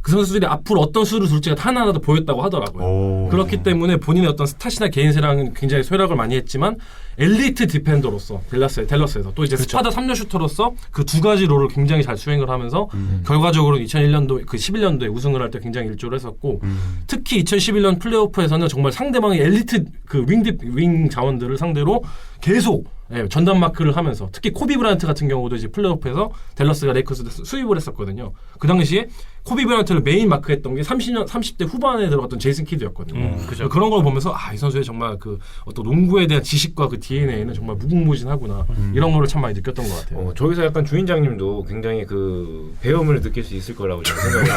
그 선수들이 앞으로 어떤 수를 둘지가 하나하나도 보였다고 하더라고요. 그렇기 때문에 본인의 어떤 스탯이나 개인세랑은 굉장히 쇠락을 많이 했지만 엘리트 디펜더로서 댈러스에서 또 이제 스파다 3년 슈터로서 그 두 가지 롤을 굉장히 잘 수행을 하면서 결과적으로 2001년도 그 11년도에 우승을 할 때 굉장히 일조를 했었고 특히 2011년 플레이오프에서는 정말 상대방의 엘리트 그 윙 자원들을 상대로 계속 전담 마크를 하면서 특히 코비 브라이언트 같은 경우도 이제 플레이오프에서 댈러스가 레이커스 수입을 했었거든요. 그 당시에 코비 브라이언트를 메인 마크했던 게 30대 후반에 들어갔던 제이슨 키드였거든요. 그런 걸 보면서 이 선수의 정말 그 어떤 농구에 대한 지식과 그 DNA는 정말 무궁무진하구나 이런 거를 참 많이 느꼈던 것 같아요. 저기서 약간 주인장님도 굉장히 그 배움을 느낄 수 있을 거라고 저는 생각해요.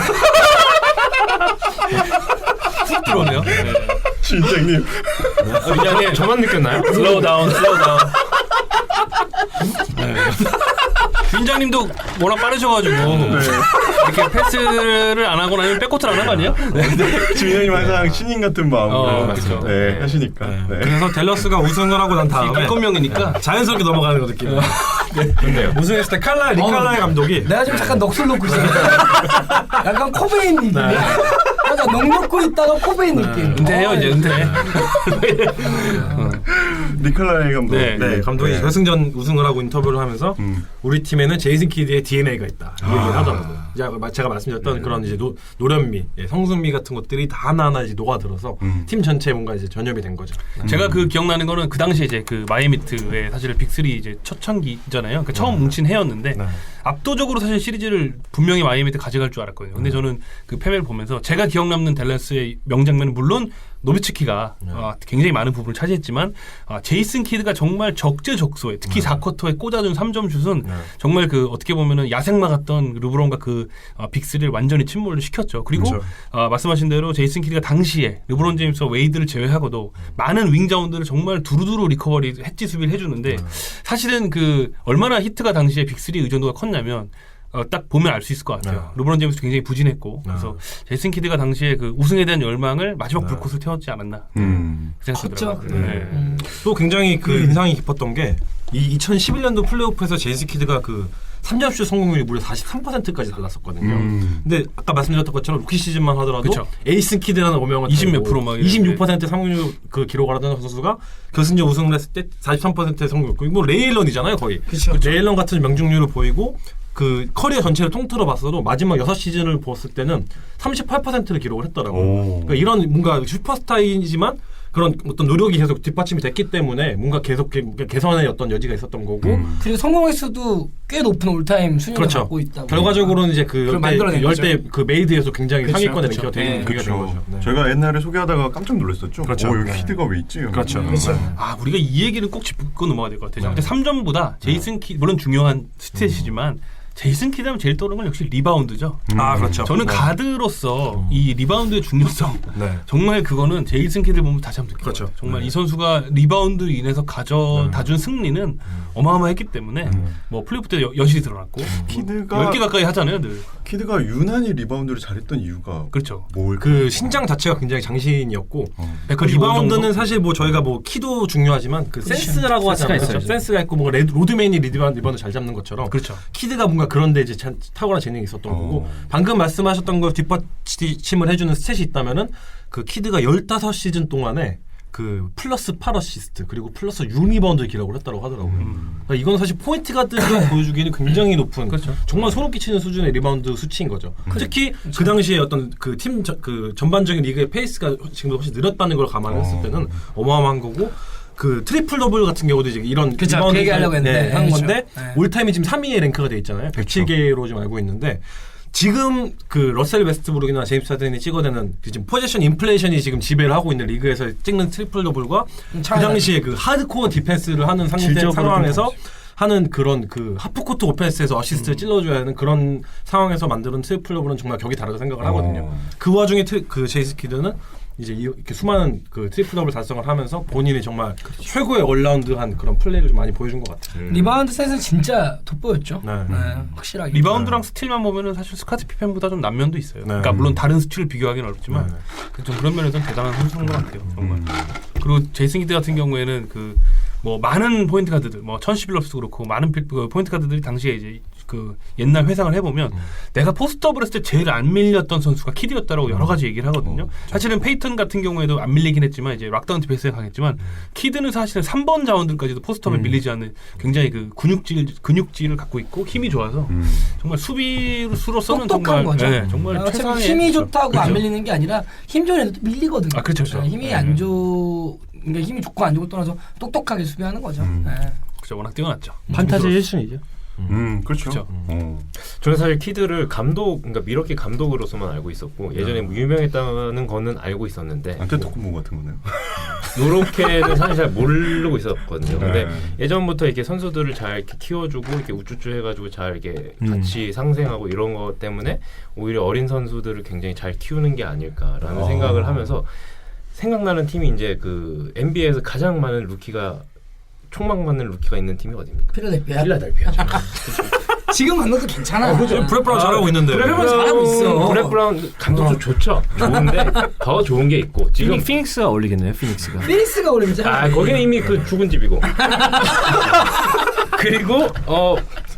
훅 들어오네요. 주인장님. 주인장님 저만 느꼈나요? 슬로우 다운. 주인장님도 워낙 빠르셔가지고 이렇게 패스를 안 하고 나면 백코트를 안 한 거 아니에요? 주인장님 항상 신인 같은 마음으로 그렇죠. 하시니까. 그래서 댈러스가 우승을 하고 난 다음에 명이니까 자연스럽게 넘어가는 거 느낌이에요. 근데요. 우승했을 때 리칼라이 감독이 내가 지금 잠깐 넋을 놓고 있어. 약간 코베인 느낌. 맞아, 넋 놓고 있다가 코베인 느낌. 은퇴해요 이제 은퇴. 니콜라이 감독. 감독이 결승전 우승을 하고 인터뷰를 하면서 우리 팀에는 제이슨 키드의 DNA가 있다 이 얘기를 하더라고요. 제가 말씀드렸던 그런 이제 노련미, 성숙미 같은 것들이 다 하나하나 이제 녹아들어서 팀 전체에 뭔가 이제 전염이 된 거죠. 제가 그 기억나는 거는 그 당시에 이제 그 마이애미트의 사실 빅3 이제 초창기잖아요. 그러니까 처음 뭉친 해였는데 압도적으로 사실 시리즈를 분명히 마이애미트 가져갈 줄 알았거든요. 근데 저는 그 패배를 보면서 제가 기억 남는 댈러스의 명장면은 물론 노비츠키가 굉장히 많은 부분을 차지했지만 제이슨 키드가 정말 적재적소에 특히 4쿼터에 꽂아준 3점 슛은 정말 그 어떻게 보면은 야생 막았던 르브론과 그 빅3를 완전히 침몰을 시켰죠. 그리고 그렇죠. 말씀하신 대로 제이슨 키드가 당시에 르브론 제임스와 웨이드를 제외하고도 많은 윙자운드를 정말 두루두루 리커버리 햇지 수비를 해주는데 사실은 그 얼마나 히트가 당시에 빅3 의존도가 컸냐면 딱 보면 알 수 있을 것 같아요. 르브론 제임스 굉장히 부진했고 그래서 제이슨 키드가 당시에 그 우승에 대한 열망을 마지막 불꽃을 태웠지 않았나 컸죠. 또 굉장히 그 인상이 깊었던 게 이 2011년도 플레이오프에서 제이슨 키드가 그 3점슛 성공률이 무려 43%까지 달랐었거든요. 근데 아까 말씀드렸던 것처럼 루키 시즌만 하더라도 그쵸. 에이슨 키드라는 오명을 20몇 프로 막 26% 성공률 그 기록을 하던 선수가 결승전 우승을 했을 때 43%의 성공률. 뭐 레일런이잖아요, 거의. 그쵸. 레일런 같은 명중률을 보이고 그 커리어 전체를 통틀어 봤어도 마지막 6시즌을 보았을 때는 38%를 기록을 했더라고요. 그러니까 이런 뭔가 슈퍼스타이지만 그런 어떤 노력이 계속 뒷받침이 됐기 때문에 뭔가 계속 개선의 어떤 여지가 있었던 거고 그리고 성공 횟수도 꽤 높은 올타임 순위를 그렇죠. 갖고 있다고. 결과적으로는 이제 그 만들어낸 열대 그 메이드에서 굉장히 그렇죠. 상위권에 그렇죠. 랭크가 되는 계기가 된 거죠. 네. 저희가 옛날에 소개하다가 깜짝 놀랐었죠. 그렇죠. 여기 키드가 왜 있지? 그렇죠. 우리가 이 얘기는 꼭 짚고 넘어가야 될 것 같아요. 근데 3점보다 제이슨 키드 물론 중요한 스탯이지만 제이슨 키드하면 제일 떠오르는 건 역시 리바운드죠. 그렇죠. 저는 가드로서 이 리바운드의 중요성 정말 그거는 제이슨 키드를 보면 다시 한번 느껴요. 그렇죠. 정말 이 선수가 리바운드로 인해서 가져다 준 승리는 어마어마했기 때문에 뭐 플레이오프 때 여실히 드러났고 키드가 10개 가까이 하잖아요. 늘. 키드가 유난히 리바운드를 잘했던 이유가 그렇죠. 그 신장 자체가 굉장히 장신이었고 그 185 리바운드는 정도? 사실 뭐 저희가 뭐 키도 중요하지만 그 센스라고 하잖아요. 센스가 그렇죠? 있어요. 센스가 있고 뭐 로드맨이 리바운드 잘 잡는 것처럼 그렇죠. 키드가 뭔가 그런데 이제 탁월한 재능이 있었던 거고 방금 말씀하셨던 걸 뒷받침을 해주는 스탯이 있다면은 그 키드가 15시즌 동안에 그 플러스 8어시스트 그리고 플러스 6리바운드 기록을 했다고 하더라고요. 그러니까 이건 사실 포인트 가드가 보여주기에는 굉장히 높은 그렇죠. 정말 소름 끼치는 수준의 리바운드 수치인 거죠. 특히 그 당시에 어떤 그 팀 그 전반적인 리그의 페이스가 지금보다 훨씬 느렸다는 걸 감안했을 때는 어마어마한 거고 그 트리플 더블 같은 경우도 이제 이런 그쵸, 리바운드 그 얘기하려고 했는데. 한 그렇죠. 건데 네. 올타임이 지금 3위에 랭크가 돼 있잖아요. 107개로 지금 알고 있는데 지금 그 러셀 웨스트브룩이나 제임스 하든이 찍어내는 그 지금 포지션 인플레이션이 지금 지배를 하고 있는 리그에서 찍는 트리플 더블과 그 당시에 그 하드코어 디펜스를 하는 상황에서 하는 그런 그 하프코트 오펜스에서 어시스트를 찔러줘야 하는 그런 상황에서 만드는 트리플 더블은 정말 격이 다르다고 생각을 하거든요. 그 와중에 그 제이슨 키드는 이제 이렇게 수많은 그 트리플 더블 달성을 하면서 본인이 정말 최고의 얼라운드한 그런 플레이를 좀 많이 보여준 것 같아요. 리바운드 셋은 진짜 돋보였죠. 네. 확실하게. 리바운드랑 스틸만 보면은 사실 스카트 피펜보다 좀 난면도 있어요. 그러니까 물론 다른 수치를 비교하기는 어렵지만 좀 그런 면에서는 대단한 선수인 것 같아요. 정말. 그리고 제이슨 키드 같은 경우에는 그 뭐 많은 포인트 가드들, 뭐 1011럽스도 그렇고 많은 포인트 가드들이 당시에 이제 그 옛날 회상을 해보면 내가 포스트업을 했을 때 제일 안 밀렸던 선수가 키드였다라고 여러 가지 얘기를 하거든요. 사실은 페이턴 같은 경우에도 안 밀리긴 했지만 이제 락다운 디펜스에 강했지만 키드는 사실은 3번 자원들까지도 포스트업에 밀리지 않는 굉장히 그 근육질을 갖고 있고 힘이 좋아서 정말 수비수로서는 똑똑한 정말 거죠. 네, 정말 최상의 힘이 좋다고 그렇죠. 안 밀리는 게 아니라 힘 좋은 애들도 밀리거든요. 그렇죠. 힘이 안 그러니까 힘이 좋고 안 좋고 떠나서 똑똑하게 수비하는 거죠. 그렇죠. 워낙 뛰어났죠. 판타지 1순위죠. 그렇죠. 저는 사실 키드를 그러니까 미러키 감독으로서만 알고 있었고 예전에 뭐 유명했다는 거는 알고 있었는데 안테토쿤보 같은 거네요. 요렇게는 사실 잘 모르고 있었거든요. 근데 예전부터 이렇게 선수들을 잘 이렇게 키워주고 이렇게 우쭈쭈 해가지고 잘 이렇게 같이 상생하고 이런 것 때문에 오히려 어린 선수들을 굉장히 잘 키우는 게 아닐까라는 생각을 하면서 생각나는 팀이 이제 그 NBA에서 가장 많은 루키가 총망받는 루키가 있는 팀이 어디입니까? 필라델피아죠. 지금 감독도 괜찮아. 브렛 브라운 잘하고 있는데. 브렛 브라운 잘하고 있어. 브렛 브라운 감독도 좋죠. 좋은데 더 좋은 게 있고 지금 피닉스가 어울리겠네요. 피닉스가. 피닉스가 어울리죠. 거기는 이미 그 죽은 집이고. 그리고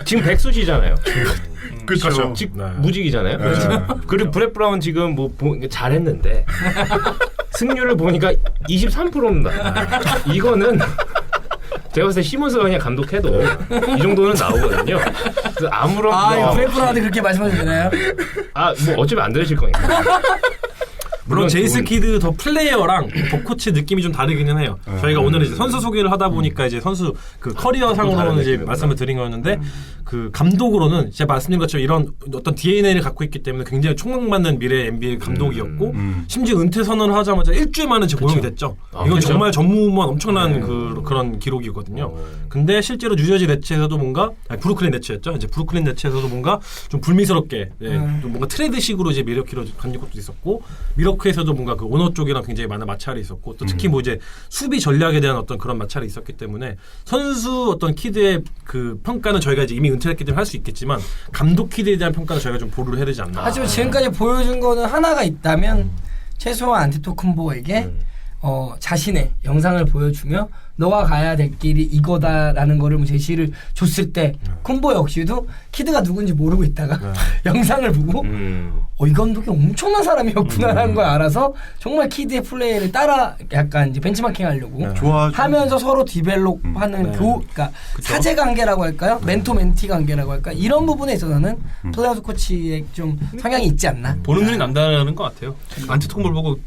지금 백수시잖아요. 그렇죠. 무직이잖아요. 그리고 브렛 브라운 지금 뭐 잘했는데 승률을 보니까 23%입니다. 이거는 제가 봤을 때 시몬스가 그냥 감독해도 이 정도는 나오거든요. 그래서 아무런 브레이프라한테 그렇게 말씀하시면 되나요? 뭐 어차피 안 들으실 거니까. 물론 제이슨 키드 더 플레이어랑 더 코치 느낌이 좀 다르기는 해요. 저희가 오늘 이제 선수 소개를 하다 보니까 이제 선수 그 커리어 상으로는 이제 말씀을 드린 거였는데 그 감독으로는 제가 말씀드린 것처럼 이런 어떤 DNA를 갖고 있기 때문에 굉장히 촉망받는 미래 NBA 감독이었고 심지어 은퇴 선언을 하자마자 일주일 만에 제 고용이 됐죠. 이건 그렇죠? 정말 전무후무한 엄청난 그런 기록이거든요. 근데 실제로 뉴저지 네츠에서도 뭔가 브루클린 네츠였죠. 이제 브루클린 네츠에서도 뭔가 좀 불미스럽게 좀 뭔가 트레이드식으로 이제 미러키로 간는 것도 있었고 미러키에서도 뭔가 그 오너 쪽이랑 굉장히 많은 마찰이 있었고 또 특히 뭐 이제 수비 전략에 대한 어떤 그런 마찰이 있었기 때문에 선수 어떤 키드의 그 평가는 저희가 이제 이미 은퇴했기 때문에 할 수 있겠지만 감독 키드에 대한 평가는 저희가 좀 보류를 해야 되지 않나. 하지만 지금까지 보여준 거는 하나가 있다면 최소한 안테토쿤보에게 자신의 영상을 보여주며 너가 가야 될 길이 이거다라는 거를 뭐 제시를 줬을 때 콤보 역시도 키드가 누군지 모르고 있다가 영상을 보고 이 감독이 엄청난 사람이었구나라는 걸 알아서 정말 키드의 플레이를 따라 약간 이제 벤치마킹 하려고 하면서 서로 디벨롭하는 그러니까 사제 관계라고 할까요? 멘토 멘티 관계라고 할까? 이런 부분에 있어서는 플레이어스 코치의 좀 성향이 있지 않나? 보는 눈이 남다른 것 같아요. 안테토쿤보를 보고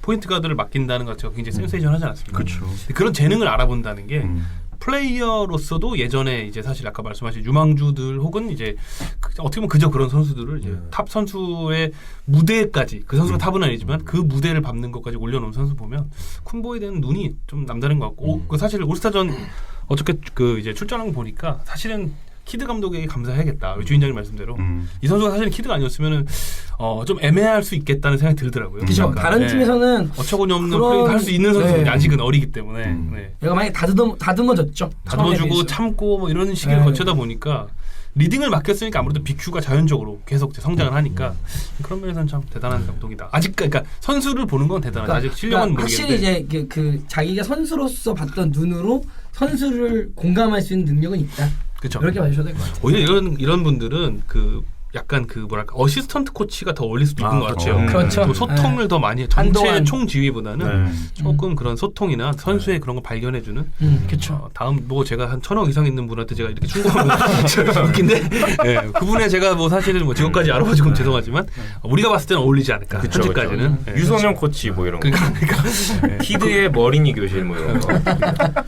포인트 가드를 맡긴다는 것 자체가 굉장히 센세이션하지 않았습니까? 그렇죠. 그런 재능을 알아본다는 게 플레이어로서도 예전에 이제 사실 아까 말씀하신 유망주들 혹은 이제 어떻게 보면 그저 그런 선수들을 이제 탑 선수의 무대까지 그 선수가 탑은 아니지만 그 무대를 밟는 것까지 올려놓은 선수 보면 쿤보에 대한 눈이 좀 남다른 것 같고 그 사실 올스타전 어떻게 그 이제 출전한 거 보니까 사실은 키드 감독에게 감사해야겠다. 주인장님 말씀대로 이 선수가 사실 키드가 아니었으면은 좀 애매할 수 있겠다는 생각이 들더라고요. 그렇죠. 다른 팀에서는 어처구니 없는 플레이도 할 수 있는 선수인데 아직은 어리기 때문에 얘가 많이 다듬어졌죠. 다듬어주고 참고 뭐 이런 시기를 거쳐다 보니까 리딩을 맡겼으니까 아무래도 BQ가 자연적으로 계속 성장을 하니까 그런 면에서는 참 대단한 감독이다. 아직 그러니까 선수를 보는 건 대단하죠. 아직 실력은 모르겠는데 확실히 이제 그 자기가 선수로서 봤던 눈으로 선수를 공감할 수 있는 능력은 있다. 그렇죠. 그렇게 봐주셔야 될 것 같아요. 오히려 이런 분들은 그 약간 그 뭐랄까 어시스턴트 코치가 더 어울릴 수도 있는 것 같아요. 그렇죠. 또 소통을 더 많이 전체 총지휘보다는 조금 그런 소통이나 선수의 그런 걸 발견해주는. 그렇죠. 다음 뭐 제가 한 1,000억 이상 있는 분한테 제가 이렇게 충고하면 웃긴데 그분의 제가 뭐 사실은 뭐 직업까지 알아봐주고 죄송하지만 우리가 봤을 때는 어울리지 않을까. 그쵸, 현재까지는 유소년 코치 뭐 이런 거. 그러니까 키드의 머리니 교실 뭐 이런 거.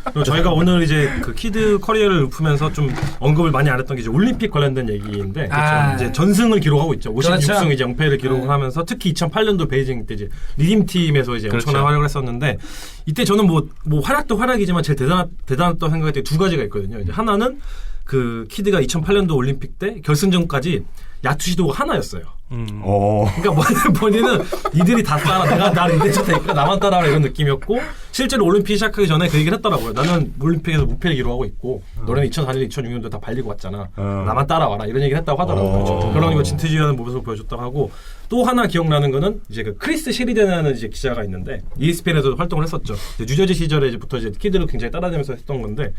그리고 저희가 오늘 이제 그 키드 커리어를 읊으면서 좀 언급을 많이 안 했던 게 이제 올림픽 관련된 얘기인데 이제 전승을 기록하고 있죠. 56승 그렇죠. 이제 0패를 기록을 하면서 특히 2008년도 베이징 때 이제 리딤 팀에서 이제 엄청난 활약을 했었는데 이때 저는 뭐 활약도 활약이지만 제일 대단했다고 생각할 때 두 가지가 있거든요. 이제 하나는 그 키드가 2008년도 올림픽 때 결승전까지 야투 시도가 하나였어요. 그러니까 본인은 이들이 다 따라 내가 나 리드해줄 테니까 나만 따라라 이런 느낌이었고 실제로 올림픽 시작하기 전에 그 얘기를 했더라고요. 나는 올림픽에서 무패를 기록하고 있고 너네는 2004년, 2006년도 다 발리고 왔잖아. 나만 따라와라 이런 얘기를 했다고 하더라고요. 그런 거 진퇴지휘하는 모습을 보여줬다고 하고 또 하나 기억나는 거는 이제 그 크리스 셰리덴이라는 이제 기자가 있는데 ESPN에서 활동을 했었죠. 뉴저지 시절에부터 이제 키드를 굉장히 따라다니면서 했던 건데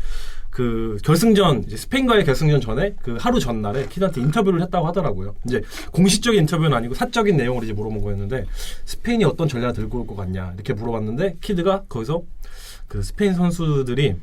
그 결승전 이제 스페인과의 결승전 전에 그 하루 전날에 키드한테 인터뷰를 했다고 하더라고요. 이제 공식적인 인터뷰는 아니고 사적인 내용을 이제 물어본 거였는데 스페인이 어떤 전략을 들고 올 것 같냐 이렇게 물어봤는데 키드가 거기서 그 스페인 선수들이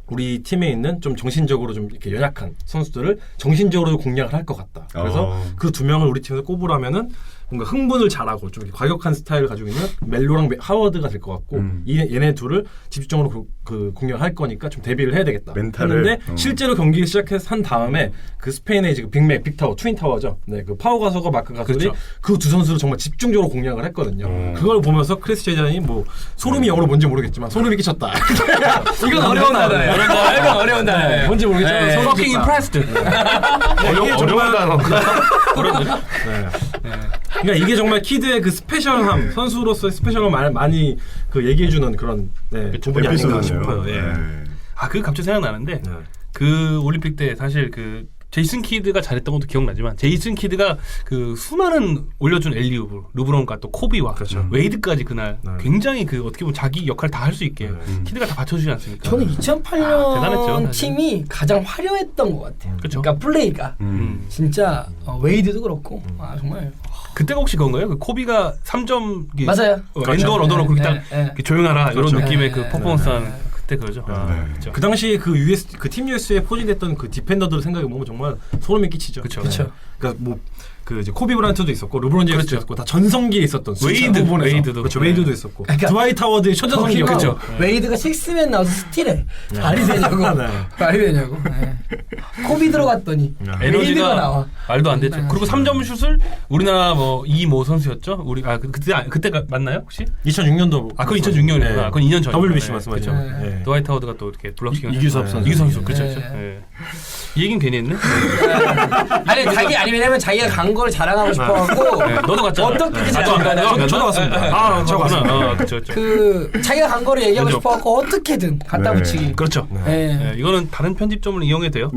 우리 팀에 있는 좀 정신적으로 좀 이렇게 연약한 선수들을 정신적으로 공략을 할 것 같다. 그래서 그 두 명을 우리 팀에서 꼽으라면은 뭔가 흥분을 잘하고 좀 과격한 스타일을 가지고 있는 멜로랑 하워드가 될 것 같고 얘네 둘을 집중적으로 그 공략할 거니까 좀 대비를 해야 되겠다. 했는데 실제로 경기를 시작해서 한 다음에 그 스페인의 지금 빅타워, 트윈타워죠. 네, 그 파워 가수가 마크 가수들이 그 두 선수를 정말 집중적으로 공략을 했거든요. 그걸 보면서 크리스 제자니 뭐 소름이 영어로 뭔지 모르겠지만 소름이 끼쳤다. 이건 어려운 단어예요. 이건 어려운 단어예요. 뭔지 모르겠지만 fucking impressed. 어려운 단어인가? 그러니까 이게 정말 키드의 그 스페셜함, 선수로서의 스페셜함을 많이 그 얘기해주는 그런 부분이 아닌가 싶어요. 그 갑자기 생각나는데 그 올림픽 때 사실 그 제이슨 키드가 잘했던 것도 기억나지만 제이슨 키드가 그 수많은 올려준 엘리우브, 르브론과 또 코비와 웨이드까지 그날 굉장히 그 어떻게 보면 자기 역할 다 할 수 있게 키드가 다 받쳐주지 않습니까? 저는 2008년 대단했죠, 팀이 가장 화려했던 것 같아요. 그쵸? 그러니까 플레이가 진짜 웨이드도 그렇고 정말 그때가 혹시 그건가요? 그 코비가 3점 맞아요. 엔드원 얻어놓고 이렇게 딱 네. 조용하라 이런 느낌의 그 퍼포먼스한 그때 그러죠. 그렇죠. 그 당시 그 팀 US에 포진했던 그 디펜더들 생각해 보면 정말 소름이 끼치죠. 그렇죠. 그러니까 뭐 그 이제 코비 브라이언트도 있었고 르브론 제임스도 그렇죠. 있었고 다 전성기에 있었던 웨이드도 그렇죠. 웨이드도 있었고 그러니까 드와이트 하워드의 천재성기 그렇죠. 웨이드가 6맨 나와서 스틸해. 말이 되냐고. 말이 되냐고. 코비 들어갔더니 웨이드가 에너지가 나와. 말도 안 되죠. 그리고 3점 슛을 우리나라 뭐 이모 선수였죠. 우리 그때가 맞나요 혹시? 2006년도 그건 2006년이구나. 그건 2년 전. WBC 말씀하죠. 드와이트 하워드가 또 이렇게 블록킹을 이규섭 선수. 이규섭 선수 그렇죠. 이 얘기는 괜히 했네. 아니 왜냐면 자기가 간 거를 자랑하고 싶어갖고 너도 갔잖아. 어떻게 자랑하냐. 저도 갔습니다. 저도 갔구나. 그렇죠. 그 자기가 간 거를 얘기하고 그렇죠. 싶어갖고 어떻게든 갖다 붙이기. 그렇죠. 이거는 다른 편집점을 이용해도 돼요.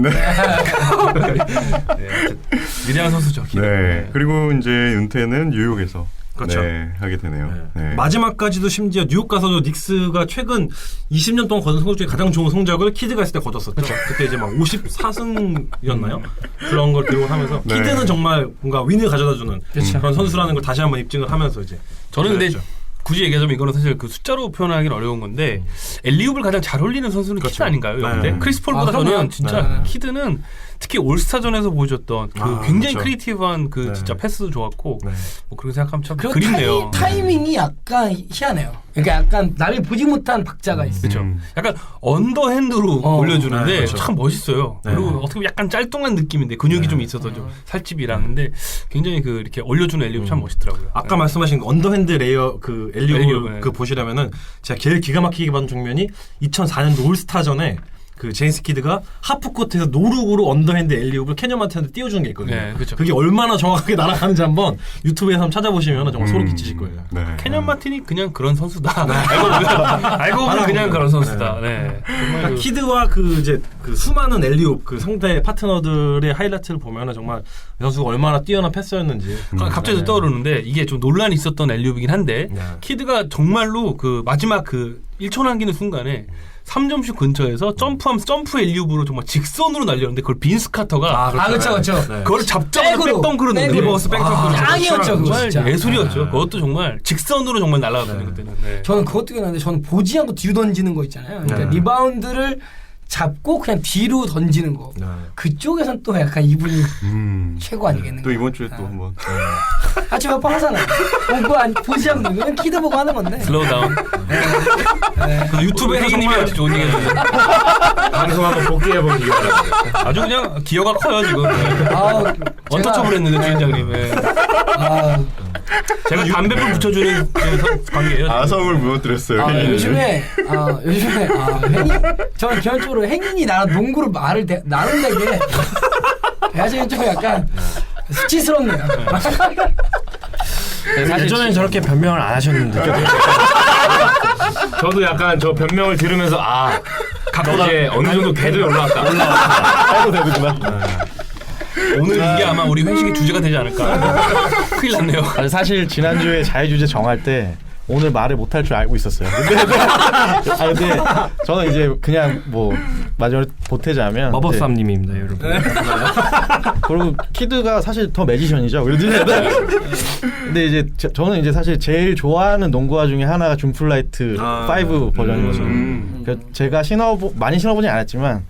위대한 선수죠. 네. 그리고 이제 은퇴는 뉴욕에서 그렇죠. 하게 되네요. 마지막까지도 심지어 뉴욕 가서도 닉스가 최근 20년 동안 거둔 성적 중에 가장 좋은 성적을 키드가 있을 때 거뒀었죠. 그때 이제 막 54승이었나요? 그런 걸 기록을 하면서 키드는 정말 뭔가 윈을 가져다주는 그런 선수라는 걸 다시 한번 입증을 하면서 이제 저는 근데 굳이 얘기하자면 이거는 사실 그 숫자로 표현하기는 어려운 건데 엘리웁을 가장 잘 올리는 선수는 키드 아닌가요? 근데 크리스 폴보다 저는 진짜 키드는 특히 올스타전에서 보여줬던 그 굉장히 크리에이티브한 그 진짜 패스도 좋았고 뭐 그렇게 생각하면 참 그립네요. 타이밍이 약간 희한해요. 그러니까 약간 남이 보지 못한 박자가 있어요. 그렇죠. 약간 언더핸드로 올려주는데 참 멋있어요. 그리고 어떻게 보면 약간 짤뚱한 느낌인데 근육이 좀 있어서 좀 살집이랑 근데 굉장히 그 이렇게 올려주는 엘리웁 참 멋있더라고요. 아까 말씀하신 언더핸드 레이어 그 엘리웁 그 보시려면은 제가 제일 기가 막히게 봤던 장면이 2004년도 올스타전에 그 제임스 키드가 하프코트에서 노룩으로 언더핸드 엘리웁을 캐년 마틴한테 띄워주는 게 있거든요. 그렇죠. 그게 얼마나 정확하게 날아가는지 한번 유튜브에서 한번 찾아보시면 정말 소름 끼치실 거예요. 캐년 마틴이 그냥 그런 선수다. 알고 보면 그냥 그런 선수다. 그러니까 키드와 그 이제 그 수많은 엘리웁 그 상대 파트너들의 하이라이트를 보면은 정말 이 선수가 얼마나 뛰어난 패스였는지. 갑자기 떠오르는데 이게 좀 논란이 있었던 엘리웁이긴 한데 키드가 정말로 그 마지막 그 1초 남기는 순간에 3점슛 근처에서 점프하면서 점프 엘리웁으로 정말 직선으로 날렸는데 그걸 빈스 카터가 그렇죠. 그걸 잡자마자 백덩크로 넣는 리버스 백덩크 짱이었죠. 정말 예술이었죠. 그것도 정말 직선으로 정말 날아갔거든요 그때는. 저는 그것도 기억나는데 저는 보지 않고 뒤로 던지는 거 있잖아요. 그러니까 리바운드를 잡고 그냥 뒤로 던지는 거. 그쪽에선 또 약간 이분이 최고 아니겠는가. 또 이번 주에 또 한번. 아침에 몇번 하잖아. 보지 않고 그냥 키드 보고 하는 건데. 슬로우 다운. 유튜브에서 정말 좋은 얘기 해주세요. 방송 한번 복귀해보기 아주 그냥 기여가 커요 지금. 원터처블 했는데 주인장님. 제가 담배불 붙여주는 관계예요. 아성을 무너뜨렸어요. 요즘에 저는 기본적으로 행인이 나랑 농구로 말을 나눈다게 사실 좀 약간 수치스럽네요. 예전엔 저렇게 변명을 안 하셨는데 저도 약간 저 변명을 들으면서 이제 어느 정도 궤도에 올라왔다. 해도 되는구나. 오늘 이게 아마 우리 회식의 주제가 되지 않을까. 큰일 났네요. 사실 지난주에 자유주제 정할 때 오늘 말을 못할 줄 알고 있었어요. 근데 저는 이제 그냥 뭐 마지막으로 보태자면 머버쌈님입니다, 여러분. 그리고 키드가 사실 더 매지션이죠. 근데 이제 저는 이제 사실 제일 좋아하는 농구화 중에 하나가 줌플라이트 5 버전이거든요. 그러니까 제가 많이 신어보지 않았지만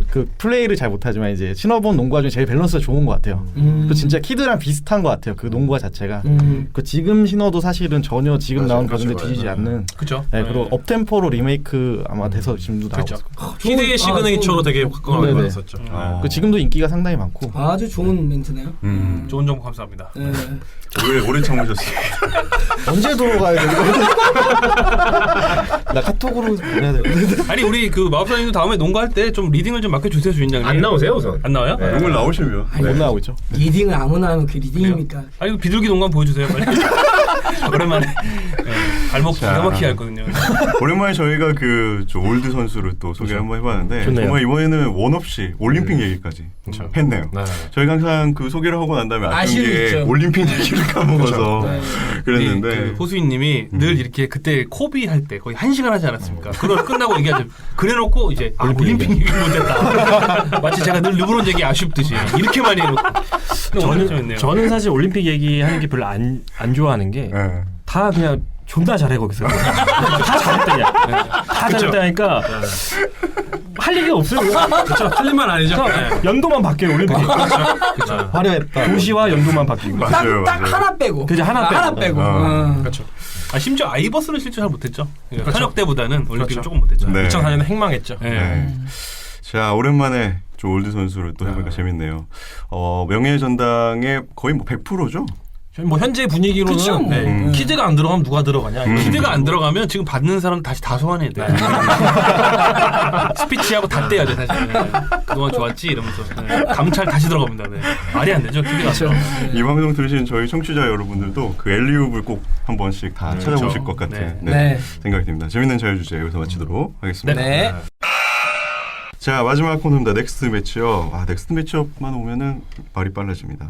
그 플레이를 잘 못하지만 이제 신어본 농구화 중에 제일 밸런스가 좋은 것 같아요. 그 진짜 키드랑 비슷한 것 같아요. 그 농구화 자체가. 그 지금 신어도 사실은 전혀 지금 나온 버전에 뒤지지 않는. 그렇죠. 그리고 업템포로 리메이크 아마 돼서 지금도 나오고. 그렇죠. 키드의 시그네이처로 되게 바꿔 나왔었죠. 그 지금도 인기가 상당히 많고. 아주 좋은 멘트네요. 좋은 정보 감사합니다. 오래 참으셨어요. 언제 돌아가야 되는 거야? 나 카톡으로 보내야 돼. 아니 우리 그 마법사님도 다음에 농구할 때 좀 리딩을 좀 맡겨주세요 주인장님. 안 나오세요 우선? 안 나와요? 농구를 나오시면. 못 나오고 있죠. 리딩을 아무나 하면 그 리딩입니까? 아니 그 비둘기 농구 한번 보여주세요 빨리. 오랜만에 발목 기가 막히게 했거든요. 오랜만에 저희가 그 올드 선수를 또 소개 한번 해봤는데 좋네요. 정말 이번에는 원 없이 올림픽 얘기까지 했네요. 저희가 항상 그 소개를 하고 난 다음에 아쉬운 게 올림픽 얘기를 까먹어서 그랬는데 그 호수인님이 늘 이렇게 그때 코비 할 때 거의 1시간 하지 않았습니까? 그걸 끝나고 얘기하죠. 그래놓고 이제 올림픽 얘기 못했다. 마치 제가 늘 르브론 얘기 아쉽듯이 이렇게 많이 해놓고. 저는 사실 올림픽 얘기하는 게 별로 안 좋아하는 게 다 그냥 존나 잘해 거기서. 다 잘했다냐. 다 잘했다니까 할 얘기가 없어요. 그렇죠. 틀린 말 아니죠. 연도만 바뀌어요. 올림픽. 그렇죠. 화려했다. 도시와 연도만 바뀌고. 맞아요, 딱 맞아요. 하나 빼고. 그죠, 하나 빼고. 그렇죠. 심지어 아이버스는 실제 잘 못했죠. 그렇죠. 현역 때보다는 올림픽은 그렇죠. 조금 못했죠. 네. 2004년에 행망했죠. 네. 네. 자, 오랜만에 좀 올드 선수를 또 해보니까 재밌네요. 명예의 전당에 거의 뭐 100%죠? 뭐 현재 분위기로는 그쵸, 뭐. 네. 키드가 안 들어가면 누가 들어가냐. 키드가 안 들어가면 지금 받는 사람 다시 다 소환해야 돼. 스피치하고 다 떼야 돼 사실. 네. 그동안 좋았지 이러면서 감찰 다시 들어갑니다. 네. 말이 안 되죠. 키드가 안 들어가면. 이 방송 들으시는 저희 청취자 여러분들도 그 엘리웁을 꼭 한 번씩 다 찾아보실 것 같은 네. 네. 생각이 듭니다. 재밌는 자유주제 여기서 마치도록 하겠습니다. 네. 자, 마지막 코너입니다. 넥스트 매치업. 넥스트 매치업만 오면은 말이 빨라집니다.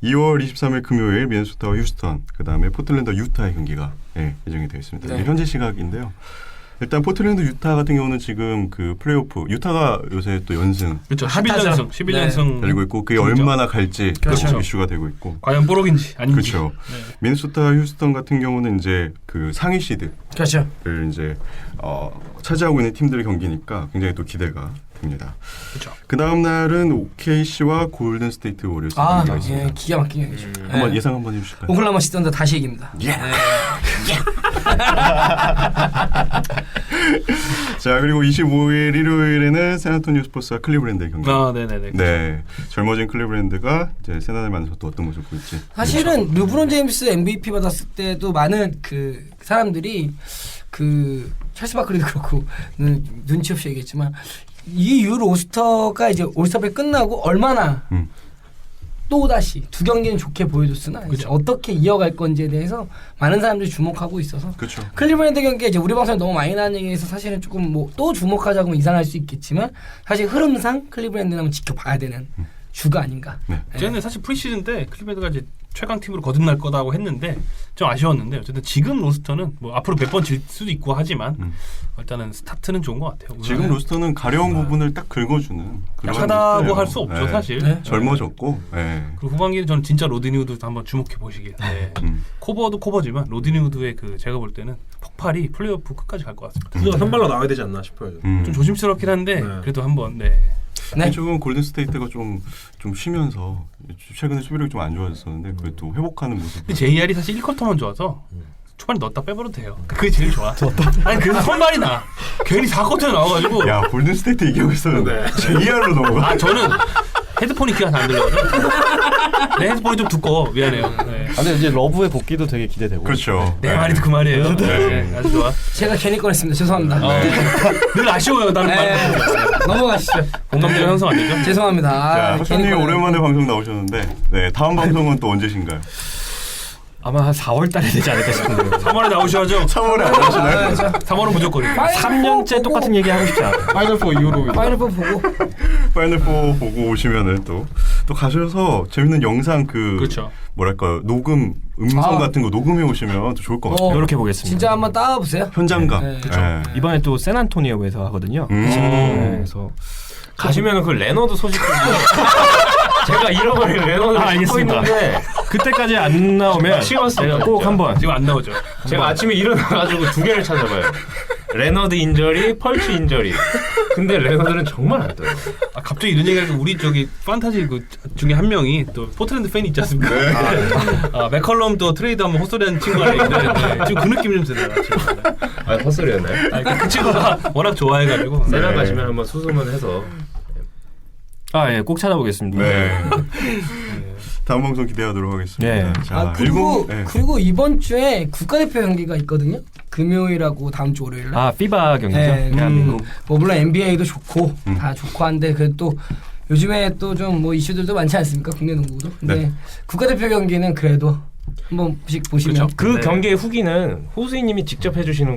2월 23일 금요일 미네소타와 휴스턴, 그 다음에 포틀랜드 유타의 경기가 예정이 되어 있습니다. 네. 현재 시각인데요. 일단 포틀랜드 유타 같은 경우는 지금 그 플레이오프 유타가 요새 또 연승 그렇죠. 11연승, 11연승 달리고 있고 그게 진짜. 얼마나 갈지 그렇죠. 이슈가 되고 있고. 과연 뽀록인지 아닌지. 그렇죠. 미네소타 휴스턴 같은 경우는 이제 그 상위 시드를 그렇죠. 이제 차지하고 있는 팀들의 경기니까 굉장히 또 기대가 됩니다. 그렇죠. 그 다음 날은 OKC와 골든 스테이트 워리어스 경기가 있습니다. 예, 기가 막히게 되죠. 한번 예상 한번 해주실까요? 오클라호마 시선도 다시 이깁니다. 자, 그리고 25일 일요일에는 샌안토니오 스퍼스와 클리브랜드의 경기. 네네네. 네, 젊어진 클리브랜드가 이제 세나를 만나서 또 어떤 모습을 보일지. 사실은 르브론 제임스 MVP 받았을 때도 많은 그 사람들이 그 찰스 바클리도 그렇고 눈치 없이 얘기했지만 이 이후로 올스터가 이제 올스터배 끝나고 얼마나 또 다시 두 경기는 좋게 보여줬으나 이제 어떻게 이어갈 건지에 대해서 많은 사람들이 주목하고 있어서 그렇죠. 클리브랜드 경기에 이제 우리 방송에 너무 많이 나는 얘기에서 사실은 조금 뭐 또 주목하자고 하면 이상할 수 있겠지만 사실 흐름상 클리브랜드는 한번 지켜봐야 되는 주가 아닌가. 네. 쟤는 사실 프리시즌 때 클리브랜드가 이제 최강 팀으로 거듭날 거다고 했는데 좀 아쉬웠는데 어쨌든 지금 로스터는 뭐 앞으로 몇 번 질 수도 있고 하지만 일단은 스타트는 좋은 것 같아요. 지금 로스터는 가려운 부분을 딱 긁어주는 그런 약하다고 스타일이에요. 할 수 없죠 네. 사실. 네. 젊어졌고. 네. 그리고 후반기는 저는 진짜 로드니우드 한번 주목해 보시길. 네. 코버도 코버지만 로드니우드의 그 제가 볼 때는 폭발이 플레이오프 끝까지 갈 것 같습니다. 키드가 선발로 나와야 되지 않나 싶어요. 좀 조심스럽긴 한데 네. 그래도 한번 네. 네. 조금 골든 스테이트가 좀 쉬면서 최근에 수비력이 좀 안 좋아졌었는데 그래도 회복하는 모습. 근데 JR이 사실 1쿼터만 좋아서 초반에 넣었다 빼버려도 돼요. 그게 제일 좋아. 아니 그래서 선발이 나. 괜히 4쿼터에 나와가지고. 야, 골든 스테이트 이기고 있었는데 JR로 넘어가. 저는 헤드폰이 귀가 잘 안 들려요. 내 헤드폰이 좀 두꺼워. 미안해요. 네. 근데 이제 러브의 복귀도 되게 기대되고. 그렇죠. 내 말이 그 말이에요. 네. 아주 좋아. 제가 괜히 꺼냈습니다. 죄송합니다. 늘 아쉬워요. 나는 네. 넘어가시죠. 공감대가 형성 안 되죠? 죄송합니다. 자, 괜히 허천님 꺼냈- 오랜만에 방송 나오셨는데, 네, 다음 방송은 또 언제신가요? 아마 한 4월 달에 되지 않을까 싶은데요. 3월에 나오셔야죠. 3월에 안 하시나요? 3월은 무조건. 3년째 똑같은 얘기 하고 싶지 않아요. 파이널 4 이후로 파이널 4 보고 파이널 4 보고 오시면은 또 가셔서 재밌는 영상 그렇죠. 뭐랄까 녹음 음성 같은 거 녹음해 오시면 또 좋을 것 같아요. 이렇게 보겠습니다. 진짜 한번 따라보세요. 현장감. 네. 네. 이번에 또 샌안토니오에서 하거든요. 네, 그래서 가시면은 그 레너드 소식 제가 잃어버린 레너드를 찾고 알겠습니다. 있는데 그때까지 안 나오면 치웠어요, 제가 꼭 진짜. 한번 지금 안 나오죠. 제가 아침에 일어나가지고 두 개를 찾아봐요. 레너드 인저리, 펄치 인저리. 근데 레너드는 정말 안 떠요. 갑자기 이런 얘기하니까 우리 저기 판타지 그 중에 한 명이 또 포틀랜드 팬이 있지 않습니까? 맥컬럼 또 트레이드 한번 헛소리하는 친구가 있는데 지금 그 느낌 좀 드네요. 아, 헛소리였나요? 그 친구가 워낙 좋아해가지고. 세나 가시면 한번 수소문 해서 꼭 찾아보겠습니다. 네. 다음 방송 기대하도록 하겠습니다. 네. 자, 그리고 네. 그리고 이번 주에 국가대표 경기가 있거든요. 금요일하고 다음 주 월요일 날. 피바 경기죠. 네, 대한민국. 뭐 물론 NBA도 좋고 다 좋고 한데 그 또 요즘에 또 좀 뭐 이슈들도 많지 않습니까? 국내 농구도. 근데 네. 국가대표 경기는 그래도 한 번씩 보시면 그 경기의 후기는 호수이님이 직접 해주시는